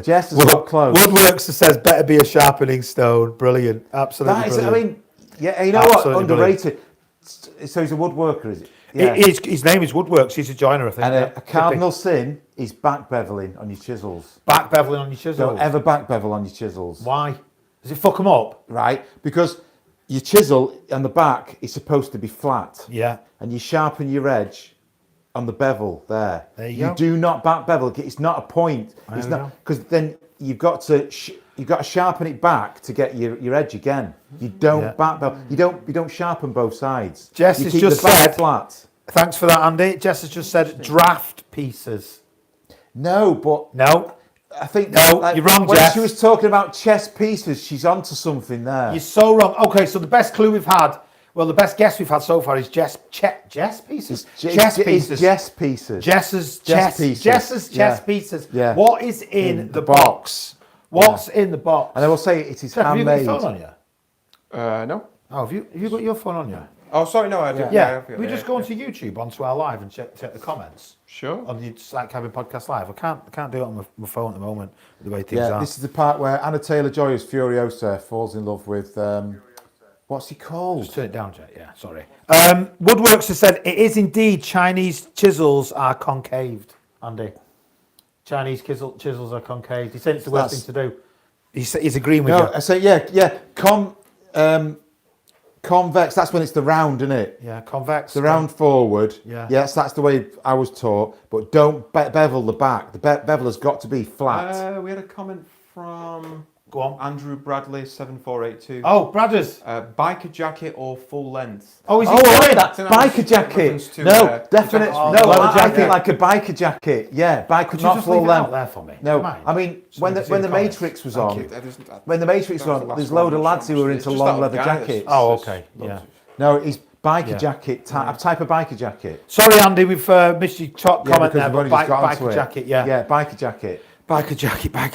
B: Jess has got close.
A: Woodworks says better be a sharpening stone. Brilliant. Absolutely
B: That is, I
A: brilliant.
B: mean, yeah, you know
A: Absolutely
B: what? Underrated. So he's a woodworker, is it? Yeah.
A: His name is Woodworks. He's a joiner, I think.
B: And
A: Yeah.
B: a cardinal sin is back beveling on your chisels.
A: Back beveling on your chisel.
B: Don't ever back bevel on your chisels.
A: Why? Does it fuck them up?
B: Right? Because your chisel on the back is supposed to be flat.
A: Yeah.
B: And you sharpen your edge on the bevel there.
A: There you go.
B: do not back bevel. It's not a point.
A: There
B: It's
A: we
B: not
A: go.
B: because then you've got to sharpen it back to get your edge again. You don't
A: Yeah.
B: back bevel. You don't sharpen both sides.
A: Jess
B: you
A: has
B: keep
A: just
B: the back
A: said-
B: flat.
A: Thanks for that, Andy. Jess has just said draft pieces.
B: No, but
A: No.
B: I think
A: No, you're wrong,
B: when
A: Jess.
B: she was talking about chess pieces, she's onto something there.
A: You're so wrong. Okay, so the best clue we've had, well, the best guess we've had so far is Jess pieces? Chess pieces.
B: Chess pieces.
A: Jess's
B: Chess
A: chess
B: pieces.
A: Jess's chess
B: Yeah.
A: pieces.
B: Yeah.
A: What is in the box? What's in the box?
B: And I will say it is
A: Jeff, have you got
B: handmade.
A: your phone on you?
C: No.
A: Oh, have you got your phone on you?
C: Oh, sorry, no, I didn't.
A: Yeah.
C: I
A: We just go onto YouTube, onto our live, and check the comments
C: Sure.
A: on the Slack Cabin Podcast Live. I can't do it on my phone at the moment, the way things
B: Yeah,
A: are.
B: this is the part where Anna Taylor-Joy as Furiosa falls in love with what's he called?
A: Just turn it down, Jack. Yeah, sorry. Woodworks has said it is indeed Chinese chisels are concaved. Andy, Chinese chisels are concaved. He said it's the worst thing to do. He's agreeing with
B: No,
A: you.
B: I say convex. That's when it's the round, isn't it?
A: Yeah, convex.
B: The round forward.
A: Yeah.
B: Yes, that's the way I was taught. But don't bevel the back. The bevel has got to be flat.
C: We had a comment from
A: Go on.
C: Andrew Bradley 7482.
A: Oh, Bradders.
C: Biker jacket or full length?
A: Oh, is he
B: Oh,
A: doing
B: right,
A: that?
B: that biker jacket.
C: reference to,
B: No, definitely.
C: jacket.
B: No,
A: leather
B: I
A: jacket.
B: think like a biker jacket. Yeah, biker,
A: Could you
B: not
A: just
B: full
A: leave it
B: length.
A: out there for me?
B: No,
A: Don't mind.
B: I mean
A: Just
B: when
A: need
B: the
A: to see
B: when the
A: the comments.
B: Matrix was
A: Thank
B: on,
A: you.
B: when the Matrix was on, there's a load of lads who were into long leather jackets.
A: Oh, okay. Yeah.
B: No, it's biker
A: Yeah.
B: jacket type of biker jacket.
A: Sorry, Andy, we've missed your top comment
B: because
A: there,
B: we've
A: but
B: only just got onto
A: biker
B: it.
A: jacket, yeah.
B: Yeah, biker jacket.
A: Biker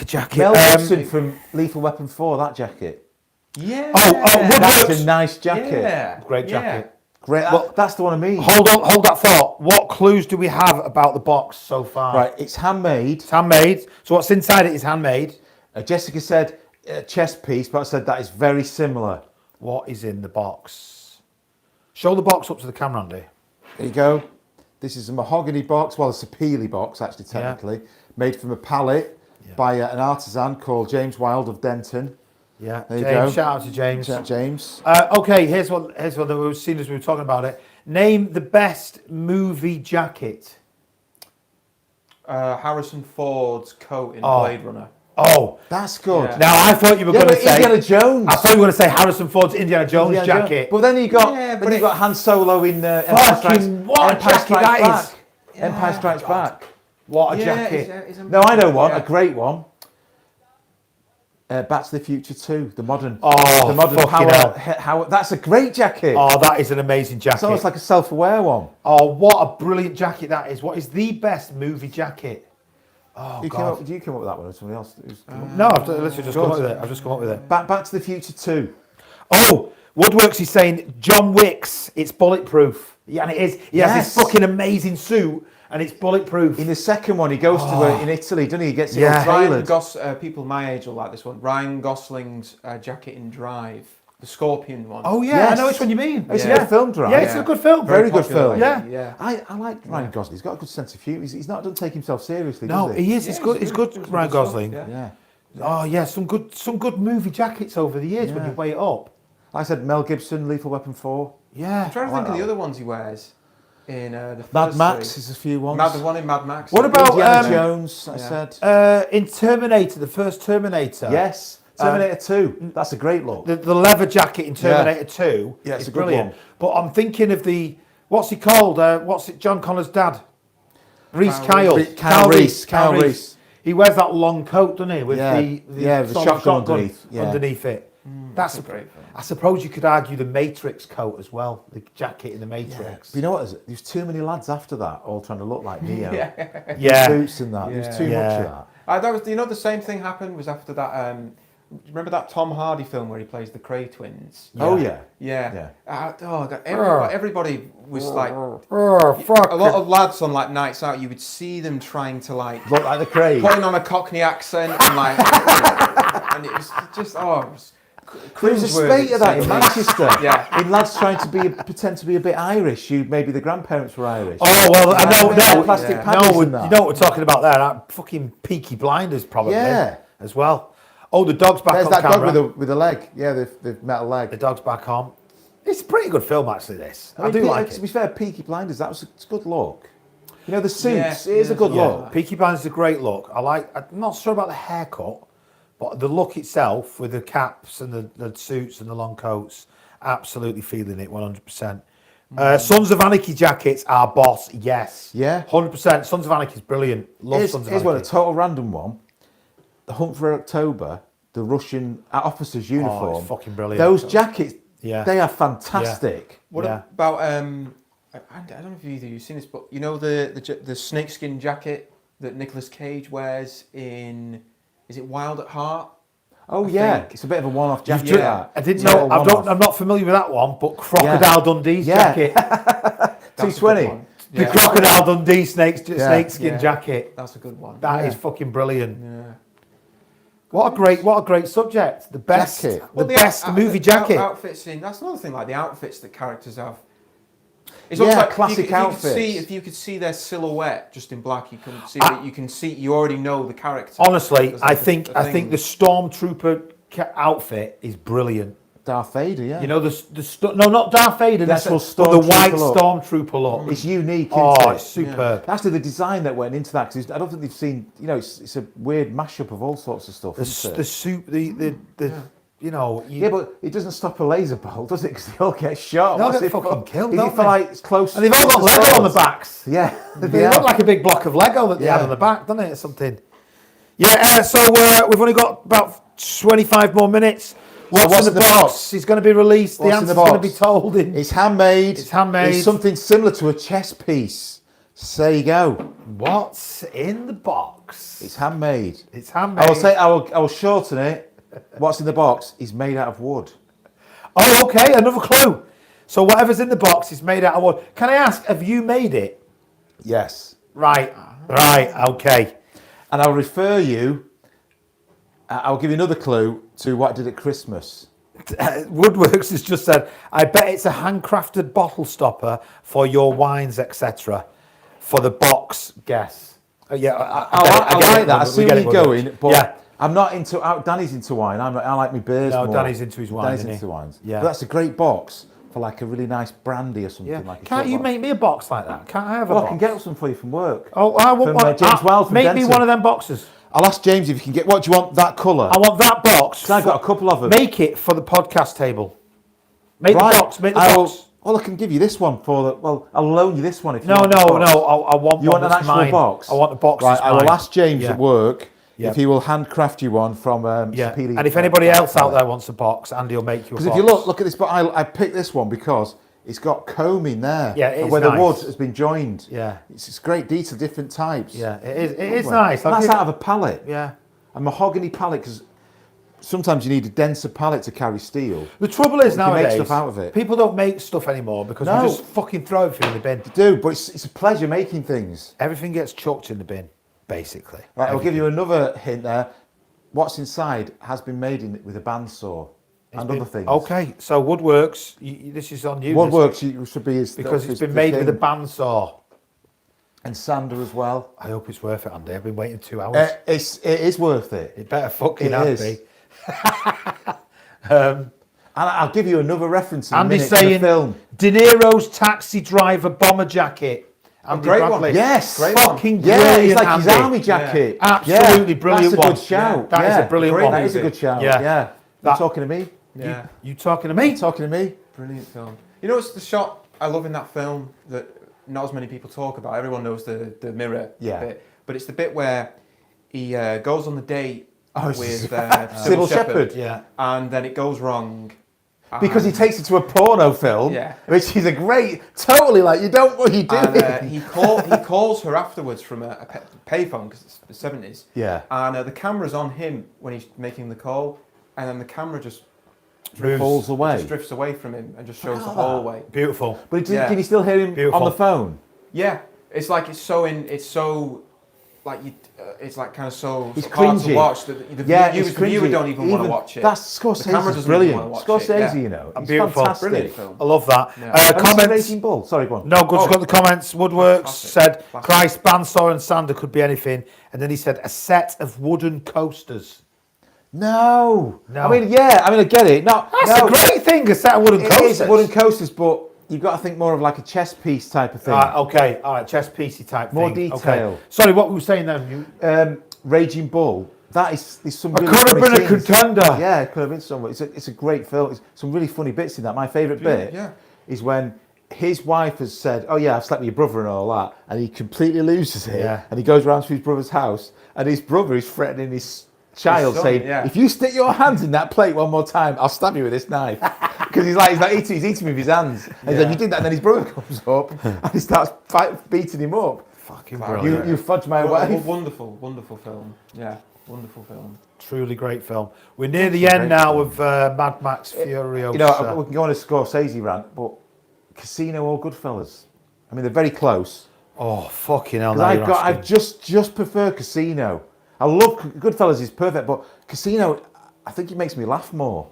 A: jacket.
B: Mel Gibson from Lethal Weapon 4, that jacket.
C: Yeah.
B: That's
A: Woodworks.
B: a nice jacket.
C: Yeah.
A: Great jacket.
B: Great.
A: Well,
B: that's the one I mean.
A: Hold that thought. What clues do we have about the box so far?
B: Right, it's handmade.
A: It's handmade. So what's inside it is handmade.
B: Jessica said chess piece, but I said that is very similar.
A: What is in the box? Show the box up to the camera, Andy.
B: There you go. This is a mahogany box. Well, it's a peely box, actually, technically. Made from a pallet by an artisan called James Wilde of Denton.
A: Yeah.
B: There you
A: James,
B: go.
A: shout out to James.
B: James.
A: Okay, here's what we've seen as we were talking about it. Name the best movie jacket.
C: Harrison Ford's coat in
A: Oh.
C: Blade Runner.
A: Oh,
B: That's good.
C: Yeah.
A: now I thought you were
B: Yeah,
A: going to
B: but
A: say.
B: Indiana Jones.
A: I thought you were going to say Harrison Ford's Indiana Jones
B: Indiana Jones.
A: jacket.
B: But then you got,
C: Yeah,
B: then
C: but
B: you got Han Solo in Empire
A: Fucking
B: Strikes,
A: what a
B: Empire
A: jacket
B: Strikes
A: that
B: Back.
A: is.
B: Empire Strikes Back.
A: What a
C: Yeah,
A: jacket.
C: it's a-
B: No, I know one,
C: yeah.
B: a great one. Back to the Future 2, the modern.
A: Oh,
B: the modern
A: fucking
B: power. That's a great jacket.
A: Oh, that is an amazing jacket.
B: It's almost like a self-aware one.
A: Oh, what a brilliant jacket that is. What is the best movie jacket? Oh,
B: You
A: God.
B: did you come up with that one or somebody else? Who's come up-
A: No, I've literally just come up with it. I've just come up with it.
B: Back to the Future 2.
A: Oh, Woodworks is saying John Wick's, it's bulletproof. Yeah, and it is. He has this
B: Yes.
A: fucking amazing suit and it's bulletproof.
B: In the second one, he goes to in Italy, doesn't he? He gets it
A: Yeah.
B: all
C: Ryan
B: tailored.
C: people my age will like this one. Ryan Gosling's jacket in Drive, the Scorpion one.
A: Oh, yeah,
B: Yes.
A: I know which one you mean.
B: It's
A: yeah.
B: a good film, right?
A: Yeah, it's a good film.
B: Very good
C: popular,
B: film.
A: Yeah.
C: yeah.
B: I like Ryan Gosling. He's got a good sense of humour. He's not doesn't take himself seriously,
A: No,
B: does he?
A: he is. It's good. It's good, Ryan Gosling.
C: Yeah.
B: Yeah.
A: Oh, yeah, some good movie jackets over the years when
B: Yeah.
A: you weigh it up.
B: I said Mel Gibson, Lethal Weapon 4.
A: Yeah.
C: I'm trying to
B: I
C: think
B: like
C: of the
B: that
C: other ones he wears in the
B: Mad
C: first
B: Max
C: three.
B: is a few ones.
C: The one in Mad Max.
A: What about,
B: Indiana Jones? I
C: yeah.
B: said
A: In Terminator, the first Terminator.
B: yes. Terminator 2. That's a great look.
A: The leather jacket in Terminator 2
B: Yeah, it's
A: is
B: a good
A: brilliant.
B: one.
A: But I'm thinking of what's he called? What's it? John Connor's dad, Reese
C: Kyle
A: Kyle.
B: Kyle Reese.
A: He wears that long coat, doesn't he? With
B: the
A: sort of
B: shotgun
A: underneath it. That's
C: a great film.
A: I suppose you could argue the Matrix coat as well, the jacket in the Matrix.
B: But you know what? There's too many lads after that, all trying to look like Neo.
A: Yeah.
B: Boots and that. There's too much of that.
C: That was, the same thing happened was after that. Remember that Tom Hardy film where he plays the Cray twins?
B: Oh yeah.
C: Yeah. Everybody was like,
A: Oh, fuck.
C: a lot of lads on like nights out. You would see them trying to like
B: Look like the Craig.
C: putting on a Cockney accent and like, and it was just
B: There was a spate of that in Manchester.
C: Yeah.
B: In lads trying to pretend to be a bit Irish. Maybe the grandparents were Irish.
A: Oh well, I don't know.
B: Plastic
A: No,
B: paddles
A: you
B: and that.
A: know what we're talking about there? That fucking Peaky Blinders, probably.
B: Yeah.
A: As well. Oh, the dog's back
B: There's
A: on
B: that
A: camera.
B: dog with a leg. Yeah, the metal leg.
A: The dog's back on. It's a pretty good film, actually. This I
B: mean,
A: do like
B: To
A: it.
B: be fair, Peaky Blinders. It's a good look. You know the suits.
C: Yeah,
B: it is a good
A: Yeah,
B: look.
A: Peaky Blinders is a great look. I'm not sure about the haircut, but the look itself with the caps and the suits and the long coats, absolutely feeling it 100%. Sons of Anarchy jackets are boss, yes.
B: Yeah.
A: 100%. Sons of Anarchy is brilliant. Love Sons of
B: Here's
A: Anarchy.
B: one, a total random one. The Hunt for October, the Russian officer's uniform.
A: it's fucking brilliant.
B: Those jackets,
A: Yeah.
B: they are fantastic.
C: What
A: Yeah.
C: about I don't know if either of you've seen this, but you know the snakeskin jacket that Nicolas Cage wears in, is it Wild at Heart?
B: Oh
C: I
B: yeah,
C: think.
B: it's a bit of a one-off jacket.
C: Yeah.
A: I didn't
B: It's
A: know.
B: a one-off.
A: I'm not familiar with that one, but Crocodile Dundee's
B: Yeah.
A: jacket,
C: That's a good
B: 220.
C: one.
A: the
C: Yeah.
A: Crocodile Dundee snakeskin
C: Yeah.
A: jacket.
C: That's a good one.
A: That is fucking brilliant.
C: Yeah.
A: What a great subject. The best,
B: Jacket.
A: the best movie jacket.
C: Outfits in, that's another thing, like the outfits that characters have. It's
B: Yeah,
C: almost like
B: classic outfits.
C: If you could see their silhouette just in black, you can see that you already know the character.
A: Honestly,
C: There's
A: I
C: like
A: think
C: a
A: I think the Stormtrooper outfit is brilliant.
B: Darth Vader, yeah.
A: You know no, not Darth Vader.
B: The actual
A: but the white
B: Stormtrooper look.
A: Stormtrooper look.
B: It's unique,
A: Oh,
B: isn't it?
A: it's superb.
B: Actually, the design that went into that, because I don't think they've seen, it's a weird mashup of all sorts of stuff, isn't it?
A: The suit, the you know.
B: Yeah, but it doesn't stop a laser bolt, does it? Because they all get shot.
A: They all
B: What's
A: get
B: it for?
A: fucking killed,
B: Is
A: don't
B: it for
A: they?
B: like it's close?
A: And they've all got Lego on the backs.
B: Yeah,
A: They look like a big block of Lego that they had
B: Yeah.
A: on the back, doesn't it, or something? Yeah, so we've only got about 25 more minutes. What's in the box? It's going to be released.
B: What's
A: the
B: in the
A: answer's going to be
B: box?
A: told in...
B: It's handmade.
A: It's handmade.
B: It's something similar to a chess piece. So there you go.
A: What's in the box?
B: It's handmade.
A: It's handmade.
B: I will shorten it. What's in the box is made out of wood.
A: Oh, okay, another clue. So whatever's in the box is made out of wood. Can I ask, have you made it?
B: Yes.
A: Right, okay.
B: And I'll refer you. I'll give you another clue to what I did at Christmas.
A: Woodworks has just said, I bet it's a handcrafted bottle stopper for your wines, etc. For the box guess. Yeah,
B: I like that. I see where you're going, but
A: yeah.
B: I'm not into. Danny's into wine. I like my beers
A: No,
B: more.
A: Danny's into his wine,
B: Danny's
A: isn't he?
B: into wines.
A: Yeah.
B: But that's a great box for like a really nice brandy or something.
A: Yeah.
B: Like.
A: Can't you make me a box like that? Can't I have a
B: Well,
A: box?
B: I can get some for you from work.
A: Oh, I want
B: From,
A: one.
B: James Wild from
A: Make
B: Denton.
A: me one of them boxes.
B: I'll ask James if you can get. What do you want? That colour?
A: I want that box.
B: 'Cause I've got a couple of them.
A: Make it for the podcast table. Make
B: Right.
A: the box. Make the box.
B: Well, I can give you this one for the. Well, I'll loan you this one if you
A: No.
B: want. the box.
A: I want
B: You
A: one
B: want an
A: that's
B: actual
A: mine.
B: box?
A: I want the box.
B: Right.
A: that's
B: I will
A: mine.
B: ask James
A: Yeah.
B: at work
A: Yeah.
B: if he will handcraft you one from.
A: Yeah.
B: Sapele-
A: And if anybody else out there wants a box, Andy will make you a box.
B: Because if you look at this, but I picked this one because it's got comb in there.
A: Yeah, it is
B: where the
A: nice.
B: wood has been joined.
A: Yeah.
B: It's great detail, different types.
A: Yeah, it is. It is
B: Lovely.
A: nice.
B: And that's out of a pallet.
A: Yeah.
B: A mahogany pallet, because sometimes you need a denser pallet to carry steel.
A: The trouble is
B: You can make
A: nowadays,
B: stuff out of it.
A: people don't make stuff anymore because
B: No.
A: we just fucking throw everything in the bin.
B: Do, but it's a pleasure making things.
A: Everything gets chucked in the bin, basically.
B: Right, I'll give you another hint there. What's inside has been made with a bandsaw and other things.
A: Okay, so Woodworks, this is on you.
B: Woodworks should be
A: because it's been made with a bandsaw.
B: and sander as well.
A: I hope it's worth it, Andy. I've been waiting 2 hours.
B: It is worth it.
A: It better fucking
B: It
A: have
B: is.
A: be.
B: And I'll give you another reference in a
A: Andy's
B: minute to the
A: saying
B: film.
A: De Niro's taxi driver bomber jacket. Andy
C: great
A: Bradley.
C: one.
B: Yes.
C: Great one.
A: Fucking
B: Yeah,
A: brilliant.
B: it's like his
A: Andy.
B: army jacket.
A: Absolutely brilliant
B: That's a
A: one.
B: good shout.
A: Yeah, that is a brilliant
C: Great
A: one.
B: That is a
C: music.
B: good shout.
A: Yeah.
B: Yeah.
A: That-
B: You talking to me?
C: Yeah.
A: You talking to me?
B: Talking to me?
C: Brilliant film. You know, it's the shot I love in that film that not as many people talk about. Everyone knows the mirror bit, but it's the bit where he goes on the date with
B: Sybil Shepherd.
A: Yeah.
C: and then it goes wrong.
B: Because he takes it to a porno film,
C: Yeah.
B: which is a great, totally like, you don't, what are you doing?
C: And he calls her afterwards from a payphone because it's the 70s.
B: Yeah.
C: And the camera's on him when he's making the call, and then the camera just
B: Falls away.
C: just drifts away from him and just shows the hallway.
A: Beautiful.
B: But
C: Yeah.
B: can you still hear him
A: Beautiful.
B: on the phone?
C: Yeah, it's like it's so like you, it's like kind of so
B: It's
C: hard
B: cringy.
C: to watch that the
B: It's
C: viewer
B: cringy.
C: don't even want to watch it.
B: That's
C: The camera
B: Scorsese's
C: doesn't
B: brilliant.
C: even wanna watch
B: Scorsese,
C: it, yeah.
B: you know, he's
A: Beautiful.
B: fantastic.
C: Brilliant film.
A: I love that.
C: Yeah.
B: Have you seen
A: Comments.
B: Raging Bull? Sorry, go on.
A: No, good.
C: Oh.
A: Got the comments. Woodworks
C: Classic.
A: said,
C: Classic.
A: Christ, Bandsaw and Sander could be anything. And then he said, a set of wooden coasters.
B: No.
A: No.
B: I mean, I get it. No,
A: That's
B: no.
A: a great thing, a set of wooden
B: It
A: coasters.
B: is wooden coasters, but you've got to think more of like a chess piece type of thing.
A: Right, okay, all right, chess piecey type
B: More
A: thing.
B: detail.
A: Okay. Sorry, what were we saying then?
B: Raging Bull. That is some
A: It
B: really
A: could have
B: funny
A: been a
B: scenes.
A: contender.
B: Yeah, it could have been somewhere. It's a great film. It's some really funny bits in that. My favourite bit
C: Yeah.
B: is when his wife has said, "Oh yeah, I've slept with your brother and all that," and he completely loses it.
A: Yeah.
B: And he goes around to his brother's house, and his brother is threatening his child,
C: son,
B: saying,
C: yeah.
B: "If you stick your hands in that plate one more time, I'll stab you with this knife." Because he's eating with his hands. And he's like, "You did that," and then his brother comes up and he starts beating him up.
A: Fucking
B: You,
A: brilliant.
B: you fudged my wife.
C: Wonderful film. Yeah, wonderful film.
A: Truly great film. We're near the end now of Mad Max Furiosa.
B: You know, we can go on a Scorsese rant, but Casino or Goodfellas? I mean, they're very close.
A: Oh, fucking hell.
B: 'Cause
A: now you're
B: I
A: asking.
B: just prefer Casino. I love Goodfellas is perfect, but Casino, I think it makes me laugh more.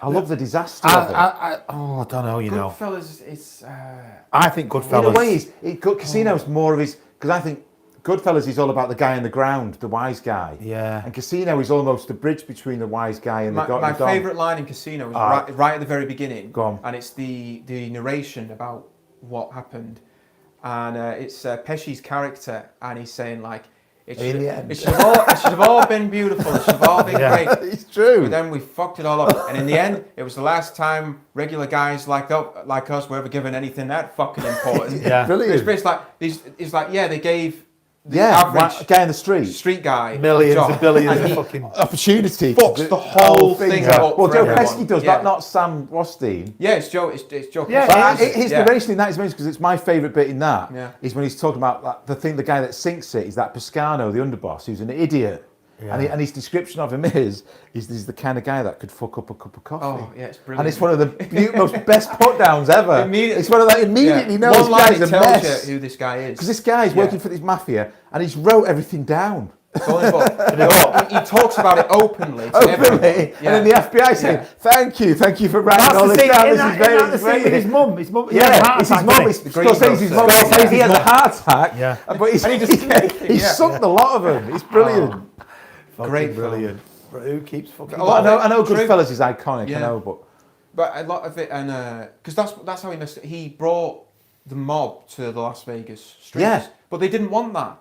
B: I love the disaster of it.
A: I don't know, you know.
C: Goodfellas, it's
A: I think
B: In
A: Goodfellas.
B: a way, Casino's more of his, because I think Goodfellas is all about the guy on the ground, the wise guy.
A: Yeah.
B: And Casino is almost the bridge between the wise guy and
C: my
B: the
C: my
B: Don.
C: favourite line in Casino is
B: Ah.
C: right at the very beginning.
B: Go on.
C: And it's the narration about what happened, and it's Pesci's character, and he's saying like, it
B: In
C: should,
B: the end.
C: it should have all been beautiful. It should have all been
A: Yeah.
C: great.
B: It's true.
C: But then we fucked it all up, and in the end, it was the last time regular guys like us were ever given anything that fucking important.
A: Yeah.
B: Brilliant.
C: It's like these. It's like they gave the
B: Yeah,
C: average
B: guy in the street.
C: street guy a
A: Millions
C: job,
A: and billions
C: and
A: of
C: he
A: fucking.
B: Opportunity. to
C: fucks
B: do
C: the whole thing up
B: Well,
C: for
B: Joe
C: everyone.
B: Pesci does
C: Yeah.
B: that, not Sam Rothstein.
C: Yeah, it's Joe. It's Joe.
A: Yeah,
C: Pesci.
A: it is.
B: His narration in that is amazing because it's my favourite bit in that
C: Yeah.
B: is when he's talking about like, the guy that sinks it is that Piscano, the underboss, who's an idiot.
A: Yeah.
B: And his description of him is he's the kind of guy that could fuck up a cup of coffee.
C: Oh, yeah, it's brilliant.
B: And it's one of the most best put downs ever.
C: Immediately-
B: It's one of that immediately knows
C: One
B: this
C: line
B: guy's a
C: it tells
B: mess.
C: you who this guy is.
B: Because this guy's
C: Yeah.
B: working for this mafia and he's wrote everything down.
C: It's all involved. He talks about it openly. To everyone.
B: Openly,
C: Yeah.
B: and then the FBI saying,
C: Yeah.
B: Thank you for writing
A: That's
B: all
A: the
B: this
A: thing.
B: down.
A: Isn't
B: This
A: that-
B: is very,
A: isn't that the thing with his mum? His mum.
B: Yeah, it's his mum. It's
C: The Green
B: Scorsese's mum.
C: Grocer.
B: He has a heart attack.
A: Yeah.
B: But he's,
C: And he just-
B: he's
C: yeah.
B: sunk a lot of them. It's brilliant.
C: Great
A: brilliant. Who keeps fucking.
C: A lot
B: I know
C: of it-
B: Goodfellas is iconic.
C: Yeah.
B: I know, but
C: But a lot of it, and because that's how he messed it. He brought the mob to the Las Vegas streets.
B: Yeah.
C: But they didn't want that.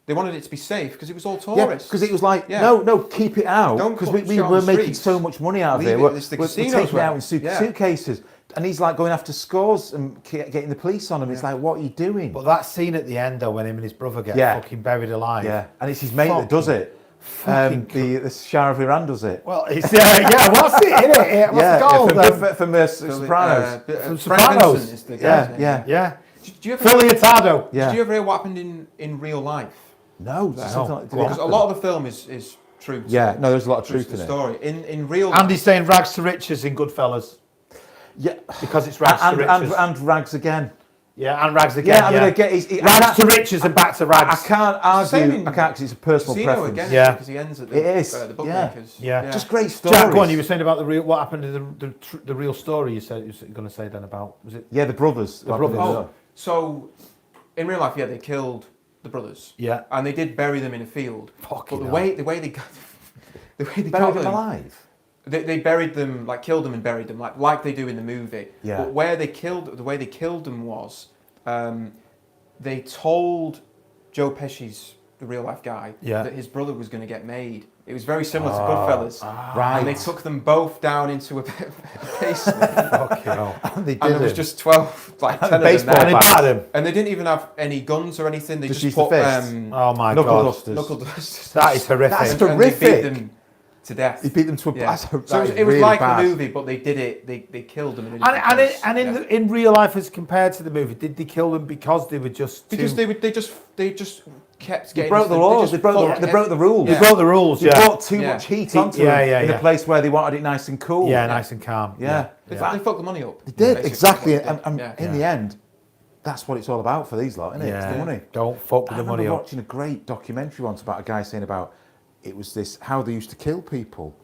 C: They wanted it to be safe because it was all
B: yeah,
C: tourists.
B: because it was like,
C: Yeah.
B: no, keep it out.
C: Don't
B: Because
C: put
B: we
C: shit on
B: were
C: the
B: making
C: streets.
B: so much money out of
C: Leave
B: it.
C: it,
B: We're,
C: it's the
B: we're
C: casinos
B: taking it
C: were-
B: out in
C: yeah.
B: suitcases. And he's like going after scores and getting the police on him. It's like, what are you doing?
A: But that scene at the end, though, when him and his brother get
B: Yeah.
A: fucking buried alive.
B: Yeah, and it's his mate that does it.
A: fucking
B: The Shah of Iran does it.
A: Well, it's what's it? Innit? What's it called?
B: from Sopranos.
A: From
C: Frank
A: Sopranos.
C: Vincent is the guy's
B: Yeah,
C: name.
B: yeah.
A: Yeah.
C: Do you ever
A: Phil Leotardo.
B: Yeah.
C: Did you ever hear what happened in real life?
B: No, something like, did it
C: Because a
B: happen?
C: lot of the film is true. To
B: Yeah, no, there's a lot of
C: true
B: truth
C: to the
B: in it.
C: story. In real
A: Andy's saying rags to riches in Goodfellas
B: Yeah,
A: because it's rags to riches.
B: and rags again.
A: Yeah, and rags again.
B: Yeah, I mean, I get I
A: rags to riches and back to
B: I
A: rags.
B: can't
C: Same
B: argue.
C: in
B: I can't because it's a personal
C: Casino
B: preference.
C: again,
A: Yeah.
C: because he ends at
B: It is,
C: the
B: yeah.
C: bookmakers.
A: Yeah.
B: Just great stories.
A: Jack, go on. You were saying about what happened in the real story. You said you were going to say then about was it?
B: Yeah, the brothers.
A: The brothers.
C: Oh, so in real life, yeah, they killed the brothers.
A: Yeah.
C: And they did bury them in a field.
A: Fucking
C: but
A: hell.
C: the way they got
B: Buried
C: got
B: them
C: them,
B: alive.
C: they buried them, like killed them and buried them, like they do in the movie.
B: Yeah.
C: But the way they killed them was they told Joe Pesci's the real life guy
A: Yeah.
C: that his brother was going to get made. It was very similar to Goodfellas.
B: Right.
C: And they took them both down into a basement.
A: Fucking hell.
B: They
C: And there was just 12, like 10 of them
B: baseball
C: there.
A: And they battered him.
C: And they didn't even have any guns or anything. They
B: Just
C: just,
B: used
C: put
B: the fist.
A: Oh my
B: knuckle
A: God.
B: dusters.
C: knuckle dusters.
A: That is horrific.
B: That's
C: And they
B: horrific.
C: beat them to death.
B: He beat them to a.
C: Yeah.
B: So
C: So it was like the movie, but they did it. They killed them.
A: In real life, as compared to the movie, did they kill them because they were just too...
C: Because they just kept
B: They
C: getting.
B: broke the laws. They broke the rules.
A: They broke the rules,
B: They
A: yeah.
B: brought too
C: Yeah.
B: much heat
A: Yeah,
B: onto them
A: yeah,
B: in
A: yeah.
B: a place where they wanted it nice and cool.
A: Yeah, nice and calm.
B: Yeah.
C: They fucked the money up.
B: They did,
C: basically.
B: exactly.
C: Yeah.
B: And
C: Yeah.
B: in the end, that's what it's all about for these lot, isn't it? It's the money.
A: Don't fuck with
B: I
A: the money
B: remember
A: up.
B: watching a great documentary once about a guy saying about it was this how they used to kill people.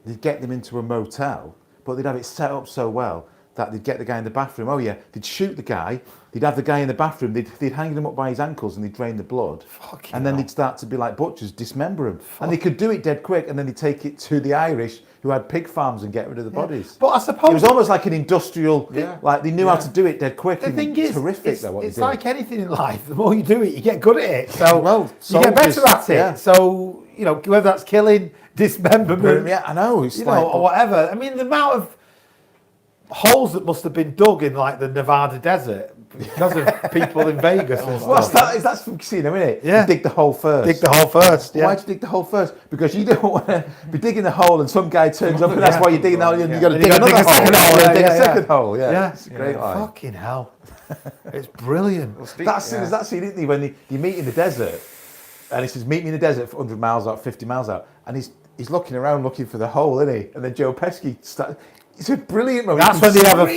B: They'd get them into a motel, but they'd have it set up so well that they'd get the guy in the bathroom. Oh yeah, they'd shoot the guy. They'd have the guy in the bathroom. They'd hang him up by his ankles and they'd drain the blood.
A: Fucking
B: and then
A: hell.
B: they'd start to be like butchers, dismember him. And they could do it dead quick. And then they'd take it to the Irish who had pig farms and get rid of the bodies.
A: But I suppose...
B: It was almost like an industrial,
C: Yeah.
B: like they knew how to do it dead quick.
A: The
B: and
A: thing is,
B: terrific though, what
A: it's
B: they did.
A: like anything in life. The more you do it, you get good at it. So
B: Well,
A: you get better
B: soldiers,
A: at it.
B: yeah.
A: So, you know, whether that's killing, dismemberment,
B: Yeah, I know. It's
A: you
B: like,
A: know, or whatever. I mean, the amount of holes that must have been dug in, like, the Nevada desert because of people in Vegas and
B: What's
A: stuff.
B: that? That's from casino, isn't it?
A: Yeah.
B: You dig the hole first.
A: Dig the hole first, yeah.
B: Why'd you dig the hole first? Because you don't want to be digging the hole and some guy turns up and that's
A: Yeah.
B: why you're digging the hole and you've got to
A: And
B: dig
A: you gotta
B: another
A: dig a
B: hole.
A: second hole,
B: and
A: yeah,
B: dig
A: yeah,
B: a
A: yeah.
B: second hole. Yeah,
A: Yeah.
B: it's a great line.
A: Fucking hell. It's brilliant.
B: That's that scene, isn't he? When you meet in the desert and he says, meet me in the desert for 100 miles out, 50 miles out. And he's looking around looking for the hole, isn't he? And then Joe Pesci starts... It's a brilliant moment.
A: That's when they have a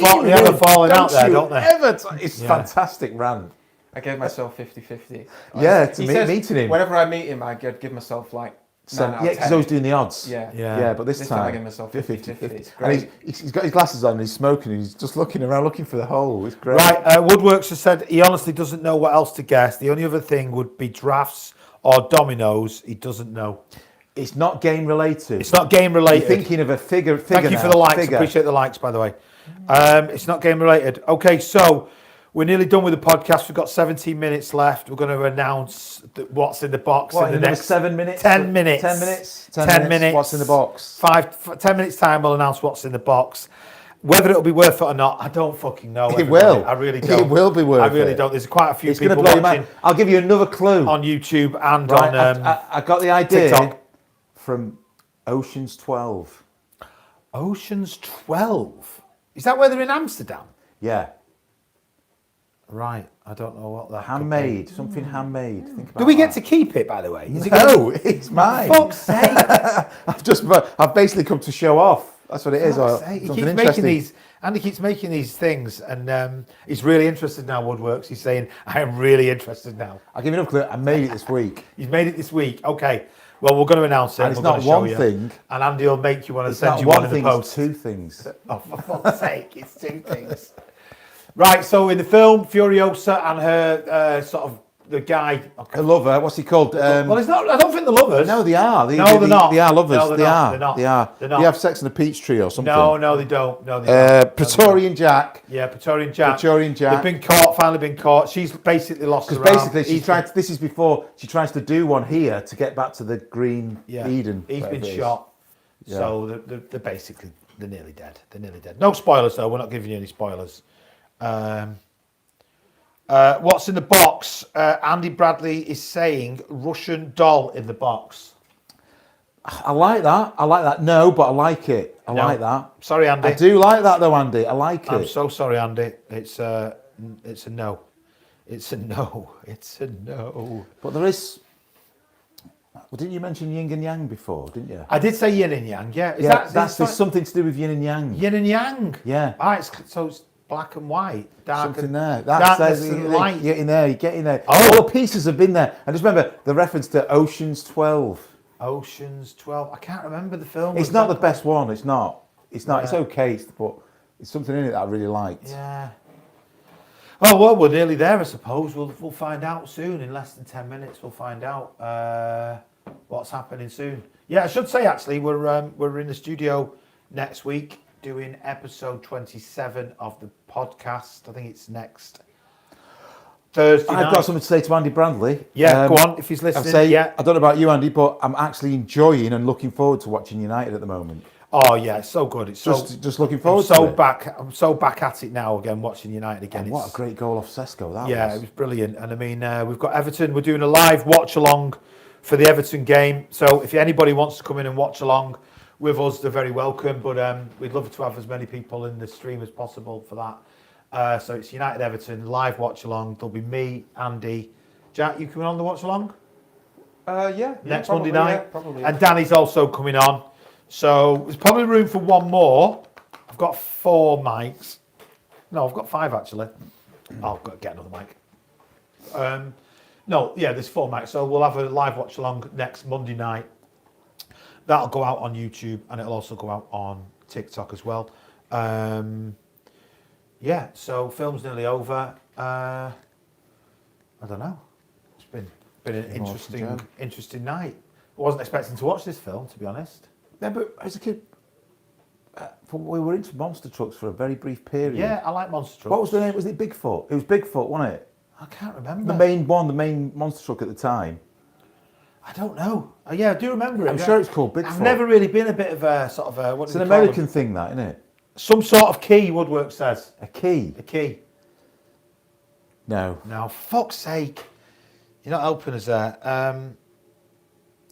A: falling out there, don't they?
B: It's fantastic rant.
C: I gave myself 50-50.
B: Yeah, to
C: He says,
B: meeting him.
C: Whenever I meet him, I'd give myself like 9 out of
B: Yeah, because
C: 10.
B: he's always doing the odds.
C: Yeah.
B: Yeah, but this
C: This
B: time
C: time I give myself 50-50. It's
B: And
C: great.
B: he's got his glasses on and he's smoking and he's just looking around looking for the hole. It's great.
A: Right, Woodworks has said he honestly doesn't know what else to guess. The only other thing would be drafts or dominoes. He doesn't know.
B: It's not game related.
A: It's not game related.
B: You're thinking of a figure.
A: Thank you
B: now,
A: for the likes.
B: figure.
A: Appreciate the likes, by the way. It's not game related. Okay, so we're nearly done with the podcast. We've got 17 minutes left. We're going to announce what's in the box
B: What,
A: in the
B: another
A: next
B: 7 minutes?
A: 10 minutes.
B: 10 minutes?
A: 10 minutes.
B: What's in the box?
A: 10 minutes time, we'll announce what's in the box. Whether it'll be worth it or not, I don't fucking know.
B: It
A: everybody.
B: will.
A: I really don't.
B: It will be worth
A: I really
B: it.
A: don't. There's quite a few
B: It's going to
A: people
B: blow your
A: watching
B: mind. I'll give you another clue.
A: on YouTube and
B: Right,
A: on
B: I got the idea
A: TikTok.
B: from Ocean's 12.
A: Ocean's 12. Is that where they're in Amsterdam?
B: Yeah.
A: Right. I don't know what that could
B: Handmade. Something handmade. Think
A: be.
B: about
A: Do we get
B: that.
A: to keep it, by the way? Is it gonna
B: No, it's mine.
A: Fuck's sake.
B: I've basically come to show off. That's what it is. Or
A: Fuck's sake. He
B: something
A: keeps making
B: interesting.
A: these, and he keeps making these things, and he's really interested now. Woodworks. He's saying, "I am really interested now."
B: I'll give you another clue. I made it this week.
A: He's made it this week. Okay. Well, we're going to announce it.
B: And it's
A: we're
B: not
A: gonna show
B: one
A: you.
B: thing.
A: And Andy will make you want to
B: It's
A: send
B: not
A: you one
B: one
A: in the
B: thing,
A: post.
B: it's two things.
A: Oh, for fuck's sake, it's two things. Right, so in the film, Furiosa and her sort of the guy.
B: A lover, what's he called?
A: Well, it's not. I don't think they're lovers.
B: No, they are.
A: No, they're not.
B: They are lovers.
A: No, they're
B: they
A: not.
B: are.
A: They're not.
B: They are.
A: They're not.
B: They have sex in a peach tree or something.
A: No, they don't. No, they don't.
B: Praetorian Jack.
A: Yeah, Praetorian Jack.
B: Praetorian Jack.
A: They've been caught. Finally been caught. She's basically lost her
B: Because
A: arm.
B: basically, she's trying. This is before she tries to do one here to get back to the Green Eden.
A: He's
B: whatever
A: been
B: it is.
A: shot.
B: Yeah.
A: So they're basically they're nearly dead. They're nearly dead. No spoilers though. We're not giving you any spoilers. What's in the box? Andy Bradley is saying Russian doll in the box.
B: I like that. I like that. No, but I like it. I
A: No.
B: like that.
A: Sorry, Andy.
B: I do like that though, Andy. I like it.
A: I'm so sorry, Andy. It's a no. It's a no. It's a no.
B: But there is. Well, didn't you mention yin and yang before? Didn't you?
A: I did say yin and yang. Yeah. Is
B: Yeah,
A: that
B: there's something to do with yin and yang.
A: yin and yang?
B: Yeah.
A: Ah, it's black and white, dark
B: Something
A: and
B: there.
A: darkness and light.
B: You're getting there. You're getting there.
A: Oh.
B: All the pieces have been there. And just remember the reference to Ocean's 12.
A: Ocean's 12. I can't remember the film.
B: It's not the best one. It's not. It's not.
A: Yeah.
B: It's okay. But it's something in it that I really liked.
A: Yeah. Oh well, we're nearly there, I suppose. We'll find out soon. In less than 10 minutes, we'll find out what's happening soon. Yeah, I should say actually, we're in the studio next week doing episode 27 of the podcast. I think it's next. Thursday night.
B: I've got something to say to Andy Brandley.
A: Yeah, go on, if he's listening.
B: I'd say,
A: yeah.
B: I don't know about you, Andy, but I'm actually enjoying and looking forward to watching United at the moment.
A: Oh yeah, it's so good. It's
B: Just looking forward to it.
A: I'm so back at it now again, watching United again.
B: And what a great goal off Sesko that
A: yeah,
B: was.
A: it was brilliant. And I mean, we've got Everton. We're doing a live watch along for the Everton game. So if anybody wants to come in and watch along with us, they're very welcome. But we'd love to have as many people in the stream as possible for that. So it's United Everton live watch along. There'll be me, Andy, Jack. You coming on the watch along?
C: Next
A: Monday night.
C: Yeah, probably.
A: And Danny's also coming on. So there's probably room for one more. I've got 4 mics. No, I've got 5 actually. Oh, I've got to get another mic. No, yeah, there's 4 mics. So we'll have a live watch along next Monday night. That'll go out on YouTube and it'll also go out on TikTok as well. Yeah, so film's nearly over. I don't know. It's been an interesting night. I wasn't expecting to watch this film, to be honest.
B: Yeah, but as a kid, we were into monster trucks for a very brief period.
A: Yeah, I like monster trucks.
B: What was the name? Was it Bigfoot? It was Bigfoot, wasn't it?
A: I can't remember.
B: The main monster truck at the time.
A: I don't know. Yeah, I do remember it.
B: I'm sure it's called Bigfoot.
A: I've never really been a bit of a sort of a...
B: It's an American thing, that, isn't it?
A: Some sort of key, Woodwork says.
B: A key?
A: A key.
B: No.
A: Now, fuck's sake. You're not helping us there.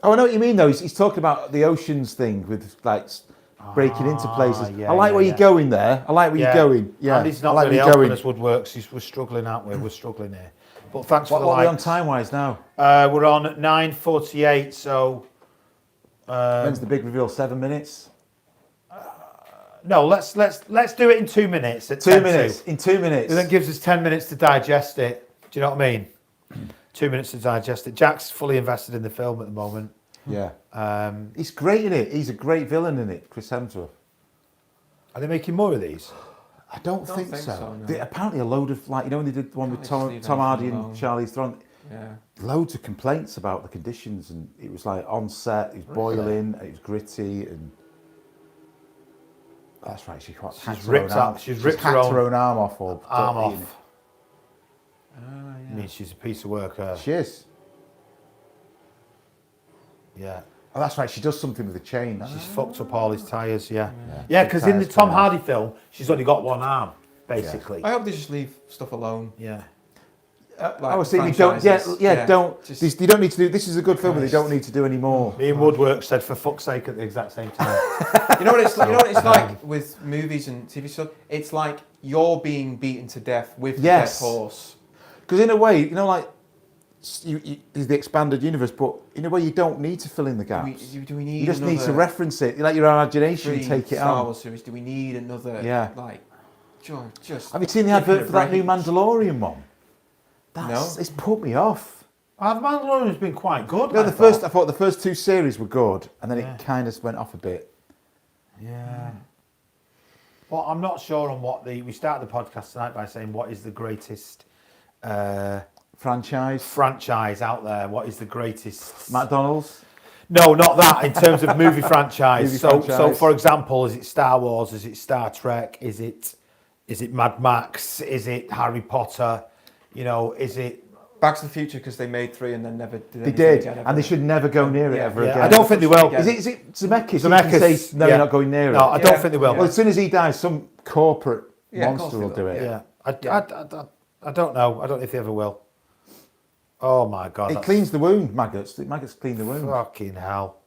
B: Oh, I know what you mean, though. He's talking about the oceans thing with, like, breaking into places.
A: Yeah,
B: I like where you're going there. I like where you're going. Yeah,
A: And he's not
B: I like
A: really
B: where you're
A: helping
B: going.
A: us, Woodworks. We're struggling, aren't we? We're struggling here. But thanks for the
B: What are we
A: likes.
B: on time-wise now?
A: We're on at 9:48, so...
B: When's the big reveal? 7 minutes?
A: No, let's do it in 2 minutes. At
B: 2 minutes. In 2 minutes.
A: It then gives us 10 minutes to digest it. Do you know what I mean? 2 minutes to digest it. Jack's fully invested in the film at the moment.
B: Yeah. He's great in it. He's a great villain in it, Chris Hemsworth.
A: Are they making more of these?
B: I don't think so.
C: No.
B: Apparently a load of, like, you know when they did the one with Tom Hardy and Charlize Theron?
C: Yeah.
B: Loads of complaints about the conditions, and it was like on set, it was boiling, it was gritty, and that's right. She's
A: ripped her
B: own arm off, or
A: arm
B: eating
A: off. I mean, she's a piece of work.
B: it. She is.
A: Yeah,
B: Oh, that's right. She does something with the chain.
A: she's fucked up all his tyres. Yeah, because in the Tom Hardy film, she's only got one arm, basically.
C: I hope they just leave stuff alone.
A: Yeah.
B: I was thinking, don't. Yeah, don't.
C: Just,
B: You don't need to do. This is a good film, but they don't need to do any more.
A: Me and Woodwork said, for fuck's sake, at the exact same time.
C: you know what it's like. You know what it's like with movies and TV stuff. It's like you're being beaten to death with the dead horse.
B: Because in a way, you know, like is the expanded universe, but in a way, you don't need to fill in the gaps.
C: Do we need?
B: You just need to reference it, like your imagination, and take it
C: Star
B: out.
C: Wars series. Do we need another?
B: Yeah.
C: Like, just.
B: Have you seen the advert for that new Mandalorian one?
C: No.
B: It's put me off.
A: The Mandalorian's been quite good.
B: No, I thought the first 2 series were good, and then it kind of went off a bit.
A: Yeah. Well, I'm not sure on what we started the podcast tonight by saying what is the greatest franchise out there. What is the greatest?
B: McDonald's?
A: No, not that. In terms of movie franchise. So,
B: franchise.
A: for example, is it Star Wars? Is it Star Trek? Is it Mad Max? Is it Harry Potter? You know, is it
C: Back to the Future because they made 3 and then never did.
B: They did, and they should never go near it ever again.
A: I don't think they will.
B: Is it Zemeckis?
A: Zemeckis.
B: No, you're not going near it.
A: No, I don't think they will.
B: Well, as soon as he dies, some corporate monster will do it.
A: Yeah. I don't know. I don't know if they ever will. Oh my God.
B: It cleans the wound, maggots. Maggots clean the wound.
A: Fucking hell.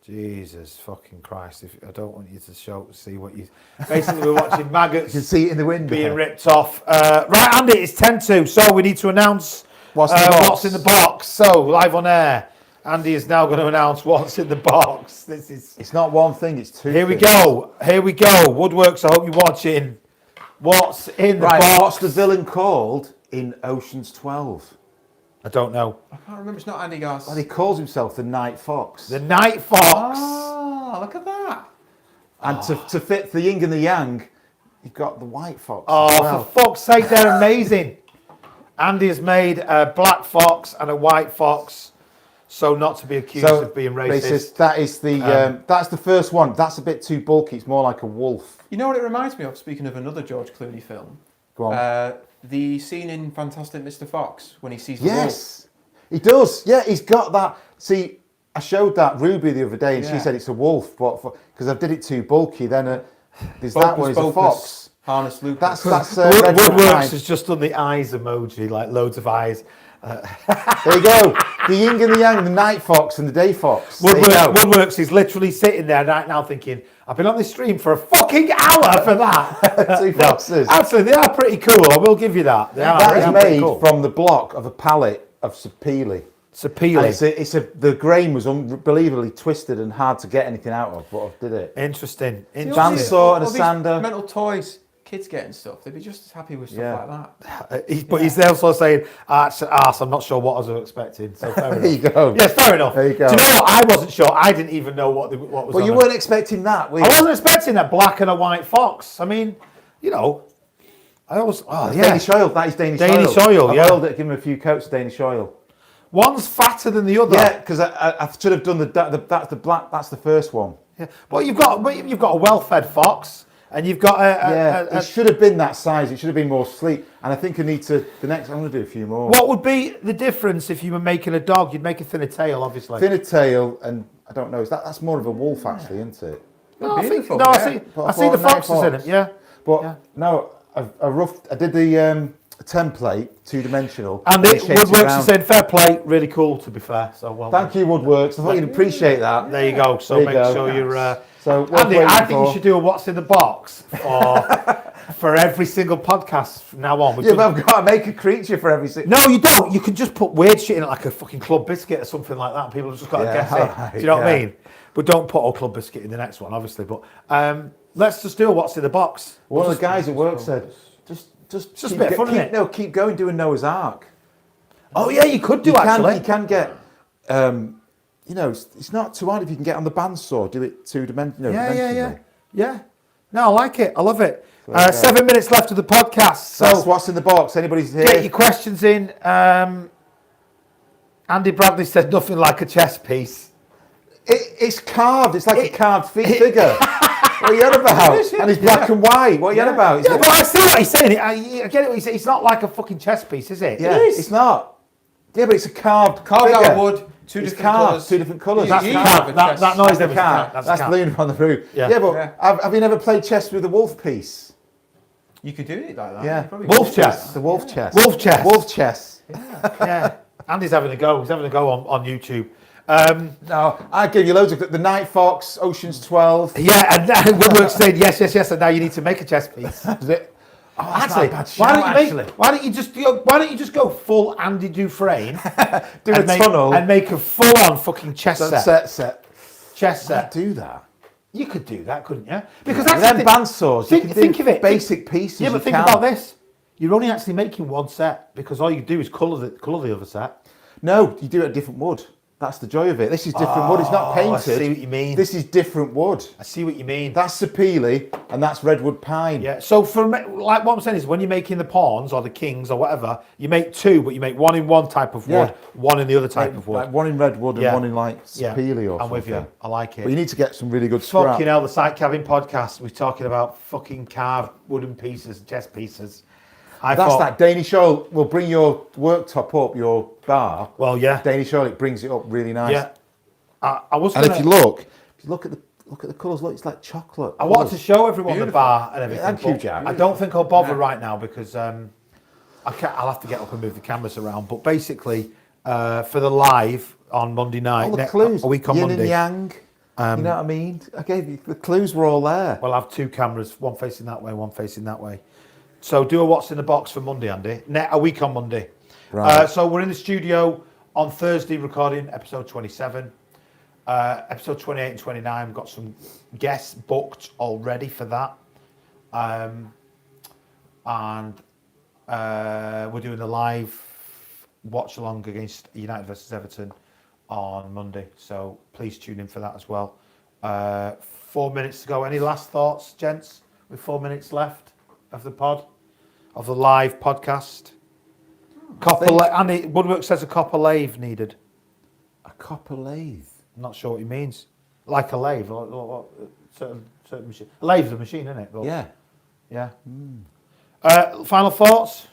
A: Jesus fucking Christ. I don't want you to see what you... Basically, we're watching maggots.
B: You can see it in the window.
A: Being ripped off. Right, Andy, it's 10-2, so we need to announce what's in the box. So, live on air, Andy is now going to announce what's in the box.
B: It's not one thing, it's 2
A: Here we
B: things.
A: go. Woodworks, I hope you're watching. What's in the box?
B: What's the villain called in Ocean's 12?
A: I don't know.
C: I can't remember. It's not Andy Garcia.
B: Well, he calls himself the Night Fox.
A: The Night Fox.
C: Oh, look at that.
B: And to fit the yin and the yang, you've got the White Fox.
A: Oh,
B: as well.
A: for fuck's sake, they're amazing. Andy has made a black fox and a white fox, so not to be accused of being racist.
B: That is that's the first one. That's a bit too bulky. It's more like a wolf.
C: You know what it reminds me of? Speaking of another George Clooney film.
B: Go on.
C: the scene in Fantastic Mr. Fox when he sees the wolf.
B: Yes, he does. Yeah, he's got that. See, I showed that Ruby the other day, and she said it's a wolf, but because I did it too bulky, then there's that one is a fox.
C: Harness Lucas.
B: That's
A: Woodworks has just done the eyes emoji, like loads of eyes.
B: There you go. The yin and the yang, the night fox and the day fox.
A: Woodworks is literally sitting there right now thinking, I've been on this stream for a fucking hour for that.
B: Two foxes.
A: No, actually, they are pretty cool. I will give you that. They are.
B: That is made from the block of a pallet of sapele.
A: Sapele.
B: The grain was unbelievably twisted and hard to get anything out of, but I did it.
A: Interesting.
B: Bandsaw and a sander.
C: Mental toys. Kids getting stuff, they'd be just as happy with stuff like that.
A: But he's also saying, I'm not sure what I was expecting. So fair enough.
B: There you go.
A: Yes, fair enough.
B: There you go.
A: Do you know what? I wasn't sure. I didn't even know what was
B: Well, you weren't expecting that, were you?
A: I wasn't expecting a black and a white fox. I mean, I always... Oh, yeah.
B: Danish oil. That is Danish oil.
A: Danish oil,
B: I oiled it, give him a few coats of Danish oil.
A: One's fatter than the other.
B: Yeah, because I should have done that's the black. That's the first one.
A: Yeah. Well, you've got a well-fed fox. And you've got
B: it should have been that size. It should have been more sleek. And I think I need to. I'm going to do a few more.
A: What would be the difference if you were making a dog? You'd make a thinner tail, obviously.
B: Thinner tail, and I don't know. That's more of a wolf, actually, isn't it?
A: No, I see the foxes in it. Yeah.
B: But no, I did the template, 2-dimensional.
A: And Woodworks is saying fair play, really cool to be fair. So well.
B: Thank you, Woodworks. I thought you'd appreciate that.
A: There you go. So make sure you're.
B: So
A: Andy, I think you should do a what's in the box for every single podcast from now on.
B: But I've got to make a creature for every single.
A: No, you don't. You can just put weird shit in it, like a fucking Club Biscuit or something like that. People have just got to guess it.
B: Right,
A: do you know what I mean? But don't put a Club Biscuit in the next one, obviously. But let's just do a what's in the box.
B: One of the guys at work said, just
A: a bit of fun, isn't it?
B: No, keep going doing Noah's Ark.
A: Oh yeah, you could do actually.
B: You can get. It's not too hard if you can get on the bandsaw, do it 2-dimensionally.
A: Yeah. No, I like it. I love it. 7 minutes left of the podcast. So
B: that's what's in the box. Anybody's here?
A: Get your questions in. Andy Bradley said nothing like a chess piece.
B: It's carved. It's like a carved figure. What are you on about? And it's black and white. What are you on about?
A: Yeah, but I see what he's saying. I get it. What he's saying. It's not like a fucking chess piece, is it?
B: Yeah, it's not. Yeah, but it's a carved
C: out of wood. Two different colours.
A: That noise there.
B: That's Luna on the roof. Yeah, but have you never played chess with a wolf piece?
C: You could do it like that.
B: Yeah.
A: Wolf chess.
B: The wolf chess.
A: Wolf chess.
B: Wolf chess.
A: Yeah. Andy's having a go. He's having a go on YouTube.
B: No, I gave you loads of the Night Fox, Ocean's 12.
A: Yeah, and Woodworks saying yes, and now you need to make a chess piece. Actually, why don't you just go full Andy Dufresne,
B: tunnel
A: and make a full-on fucking chess set. Chess set.
B: Do that.
A: You could do that, couldn't you? Because
B: then bandsaws.
A: Think of it.
B: Basic pieces.
A: Yeah, but think about this. You're only actually making one set because all you do is colour the other set.
B: No, you do it a different wood. That's the joy of it. This is different wood. It's not painted.
A: I see what you mean.
B: This is different wood.
A: I see what you mean.
B: That's sapele and that's redwood pine.
A: Yeah. So like what I'm saying is, when you're making the pawns or the kings or whatever, you make two, but you make one in one type of wood, one in the other type of wood.
B: Like one in redwood and one in like sapele or something.
A: I'm with you. I like it.
B: But you need to get some really good scrap.
A: Fucking hell, the Site Cabin podcast. We're talking about fucking carved wooden pieces, chess pieces.
B: That Danish oil will bring your worktop up, your bar.
A: Well, yeah.
B: Danish oil, it brings it up really nice.
A: Yeah.
B: If you look at the colours, look, it's like chocolate.
A: I wanted to show everyone the bar and everything.
B: Thank you, Jack.
A: I don't think I'll bother right now because I'll have to get up and move the cameras around. But basically, for the live on Monday night,
B: all the clues,
A: a week on
B: yin
A: Monday.
B: and yang. You know what I mean? I gave you the clues were all there.
A: We'll have two cameras, one facing that way, one facing that way. So do a what's in the box for Monday, Andy. A week on Monday.
B: Right.
A: So we're in the studio on Thursday recording episode 27. Episode 28 and 29, we've got some guests booked already for that. And we're doing a live watch along against United versus Everton on Monday. So please tune in for that as well. 4 minutes to go. Any last thoughts, gents? With 4 minutes left of the pod, of the live podcast. Andy Woodwork says a copper lathe needed.
B: A copper lathe?
A: I'm not sure what he means. Like a lathe, certain machine. A lathe's a machine, isn't it? But,
B: yeah.
A: Yeah. Final thoughts?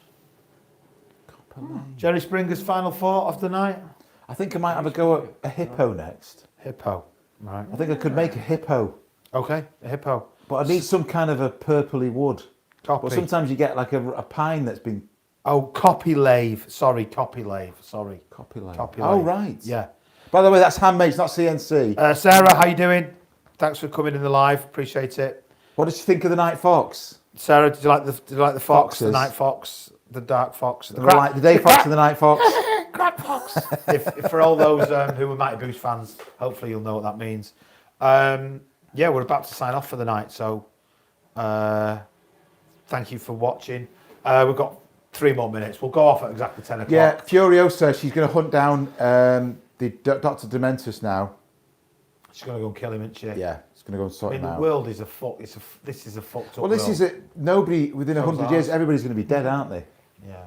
A: Jerry Springer's final thought of the night?
B: I think I might have a go at a hippo next.
A: Hippo. Right.
B: I think I could make a hippo.
A: Okay, a hippo.
B: But I need some kind of a purpley wood.
A: Copy.
B: But sometimes you get like a pine that's been...
A: Oh, copylave. Sorry, copylave. Sorry.
B: Copylave.
A: Copylave.
B: Oh, right.
A: Yeah.
B: By the way, that's handmade, it's not CNC.
A: Sarah, how you doing? Thanks for coming in the live. Appreciate it.
B: What did you think of the Night Fox?
A: Sarah, did you like the fox,
B: Foxes.
A: the night fox, the dark fox,
B: The day fox and the night fox?
A: Crap fox. if for all those who are Mighty Boost fans, hopefully you'll know what that means. Yeah, we're about to sign off for the night, so thank you for watching. We've got 3 more minutes. We'll go off at exactly 10 o'clock.
B: Yeah, Furiosa, she's going to hunt down the Dr. Dementus now.
A: She's going to go and kill him, isn't she?
B: Yeah, she's going to go and sort
A: I mean,
B: him
A: the
B: out.
A: world is this is a fucked up
B: Well, this
A: world.
B: is it. Nobody, within 100
A: ours.
B: years, everybody's going to be dead, aren't they?
A: Yeah.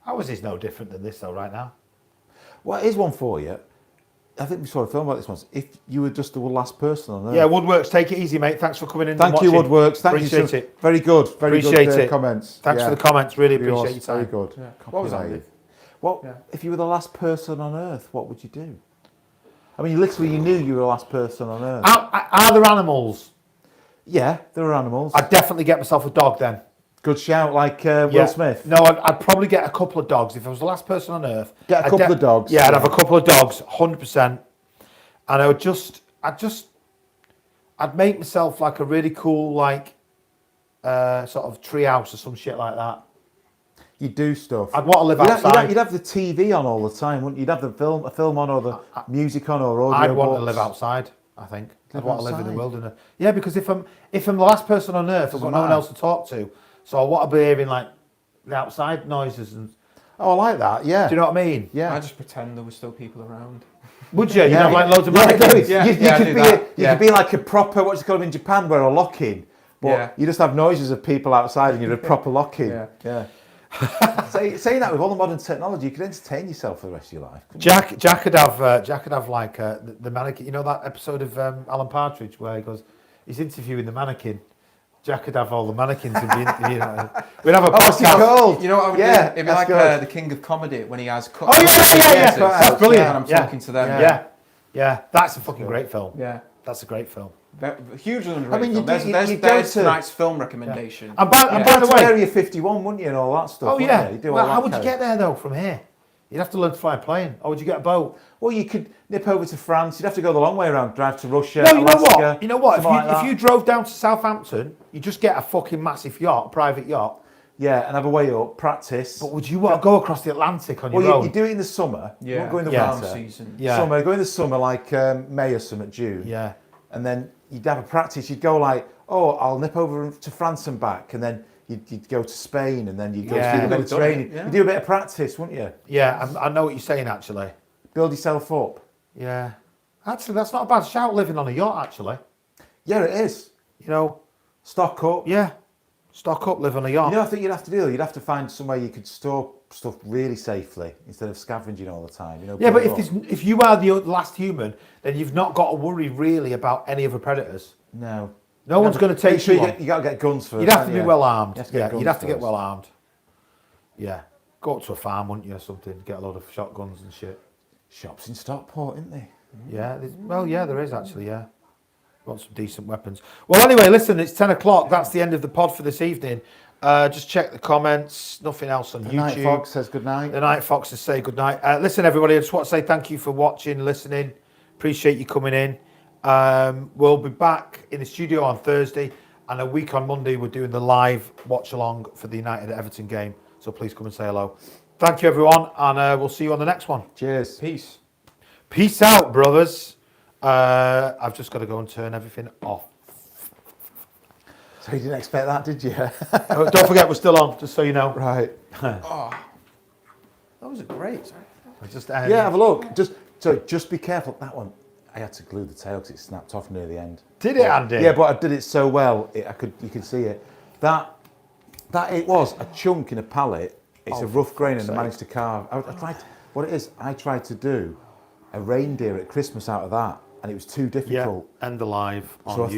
A: How is this no different than this, though, right now?
B: Well, here's one for you. I think we saw a film about this once. If you were just the last person on Earth.
A: Yeah, Woodworks, take it easy, mate. Thanks for coming in.
B: Thank
A: and
B: you,
A: watching.
B: Woodworks. Thank
A: Appreciate
B: you.
A: it.
B: Very good. Very
A: Appreciate
B: good
A: it.
B: comments.
A: Thanks
B: Yeah.
A: for the comments. Really
B: Very
A: appreciate your time.
B: Very good.
C: Yeah.
A: What was that,
B: Copyright.
A: Liv?
B: What if you were the last person on Earth? What would you do? I mean, literally, you knew you were the last person on Earth.
A: Are there animals?
B: Yeah, there are animals.
A: I'd definitely get myself a dog then.
B: Good shout, like Will
A: Yeah.
B: Smith.
A: No, I'd probably get a couple of dogs if I was the last person on Earth.
B: Get a couple of dogs.
A: Yeah, I'd have a couple of dogs, 100%. And I'd make myself like a really cool, like, sort of tree house or some shit like that.
B: You do stuff.
A: I'd want to live
B: You'd
A: outside.
B: you'd have the TV on all the time, wouldn't you? You'd have a film on, or the music on, or audio.
A: I'd want to
B: books.
A: live outside, I think. I'd
B: Live
A: want to live in the
B: outside?
A: wilderness. Yeah, because if I'm the last person on Earth, I've got no one
B: matter.
A: else to talk to. So I want to be hearing like the outside noises and.
B: Oh, I like that. Yeah.
A: Do you know what I mean?
B: Yeah.
C: I just pretend there were still people around.
A: Would you? You'd have like loads of
B: Yeah,
A: mannequins.
C: Yeah,
B: you
C: yeah, I
B: could
C: do
B: be
C: that.
B: you
C: Yeah.
B: could be like a proper, what's it called in Japan, where a lock-in, but
C: Yeah.
B: you just have noises of people outside and you're a proper lock-in.
C: Yeah.
B: Saying that, with all the modern technology, you could entertain yourself for the rest of your life. couldn't
A: Jack could have like the mannequin. You know that episode of Alan Partridge where he goes, he's interviewing the mannequin. Jack could have all the mannequins and be, we'd have a
B: What's it
A: podcast.
B: called?
C: You know what I would
B: Yeah,
C: do? It'd be
B: that's
C: like
B: good.
C: the King of Comedy when he has cut.
A: Oh yeah. That's brilliant.
C: And I'm
A: Yeah.
C: talking to them.
A: Yeah. That's a fucking great film.
C: Yeah.
A: That's a great film.
C: Hugely underrated.
B: I mean, you
C: film.
B: do-
C: There's
B: you go
C: there's
B: to-
C: tonight's film recommendation.
A: And by
B: you?
A: the
B: Go to
A: way,
B: Area 51, wouldn't you, and all that stuff?
A: oh
B: wouldn't
A: yeah.
B: you? You do all
A: Well,
B: that
A: how would you
B: kind
A: get
B: of-
A: there though from here? You'd have to learn to fly a plane, or would you get a boat?
B: Well, you could nip over to France. You'd have to go the long way around, drive to Russia.
A: No, you know
B: Alaska,
A: what? You know what?
B: something like
A: If
B: that.
A: you drove down to Southampton, you just get a fucking massive yacht, private yacht.
B: Yeah, and have a way up, practice.
A: But would you want to go across the Atlantic on
B: Well,
A: your own?
B: you do it in the summer. You won't go in the
A: Yeah.
B: winter.
C: season.
A: Yeah.
B: Summer, go in the summer, like May or something, June.
A: Yeah.
B: And then you'd have a practice. You'd go like, oh, I'll nip over to France and back, and then you'd go to Spain, and then you'd go
A: Yeah.
B: to the
C: We've done it,
B: Mediterranean.
C: yeah.
B: You do a bit of practice, wouldn't you?
A: Yeah, I know what you're saying actually.
B: Build yourself up.
A: Yeah. Actually, that's not a bad shout living on a yacht actually.
B: Yeah, it is.
A: You know,
B: Stock up.
A: yeah. Stock up, live on a yacht.
B: You know, I think you'd have to do. You'd have to find somewhere you could store stuff really safely instead of scavenging all the time. You know.
A: Yeah, but
B: build
A: if you are the last human, then you've not got to worry really about any other predators.
B: no.
A: No one's going to take
B: Make sure
A: you on.
B: you got to get guns first.
A: You'd have to
B: don't
A: be
B: you?
A: well armed.
B: You have to get
A: Yeah,
B: guns
A: you'd have to get
B: first.
A: well armed. Yeah. Go up to a farm, wouldn't you, or something? Get a load of shotguns and shit.
B: Shops in Stockport, isn't they?
A: Yeah. Well, yeah, there is actually, yeah. Want some decent weapons. Well, anyway, listen, it's 10 o'clock. That's the end of the pod for this evening. Just check the comments. Nothing else on
B: The
A: YouTube.
B: Night Fox says good night.
A: The Night Foxes say good night. Listen, everybody, I just want to say thank you for watching, listening. Appreciate you coming in. We'll be back in the studio on Thursday, and a week on Monday, we're doing the live watch along for the United Everton game. So please come and say hello. Thank you, everyone, and we'll see you on the next one.
B: Cheers.
C: Peace.
A: Peace out, brothers. I've just got to go and turn everything off.
B: So you didn't expect that, did you?
A: Don't forget, we're still on, just so you know.
B: Right.
C: That was great.
B: Yeah, have a look. Just be careful. That one, I had to glue the tail because it snapped off near the end.
A: Did it, Andy?
B: Yeah, but I did it so well, you could see it. That it was a chunk in a pallet. It's a rough grain, and I managed to carve. I tried to do a reindeer at Christmas out of that, and it was too difficult.
A: Yeah, end the live on
B: So I
A: YouTube.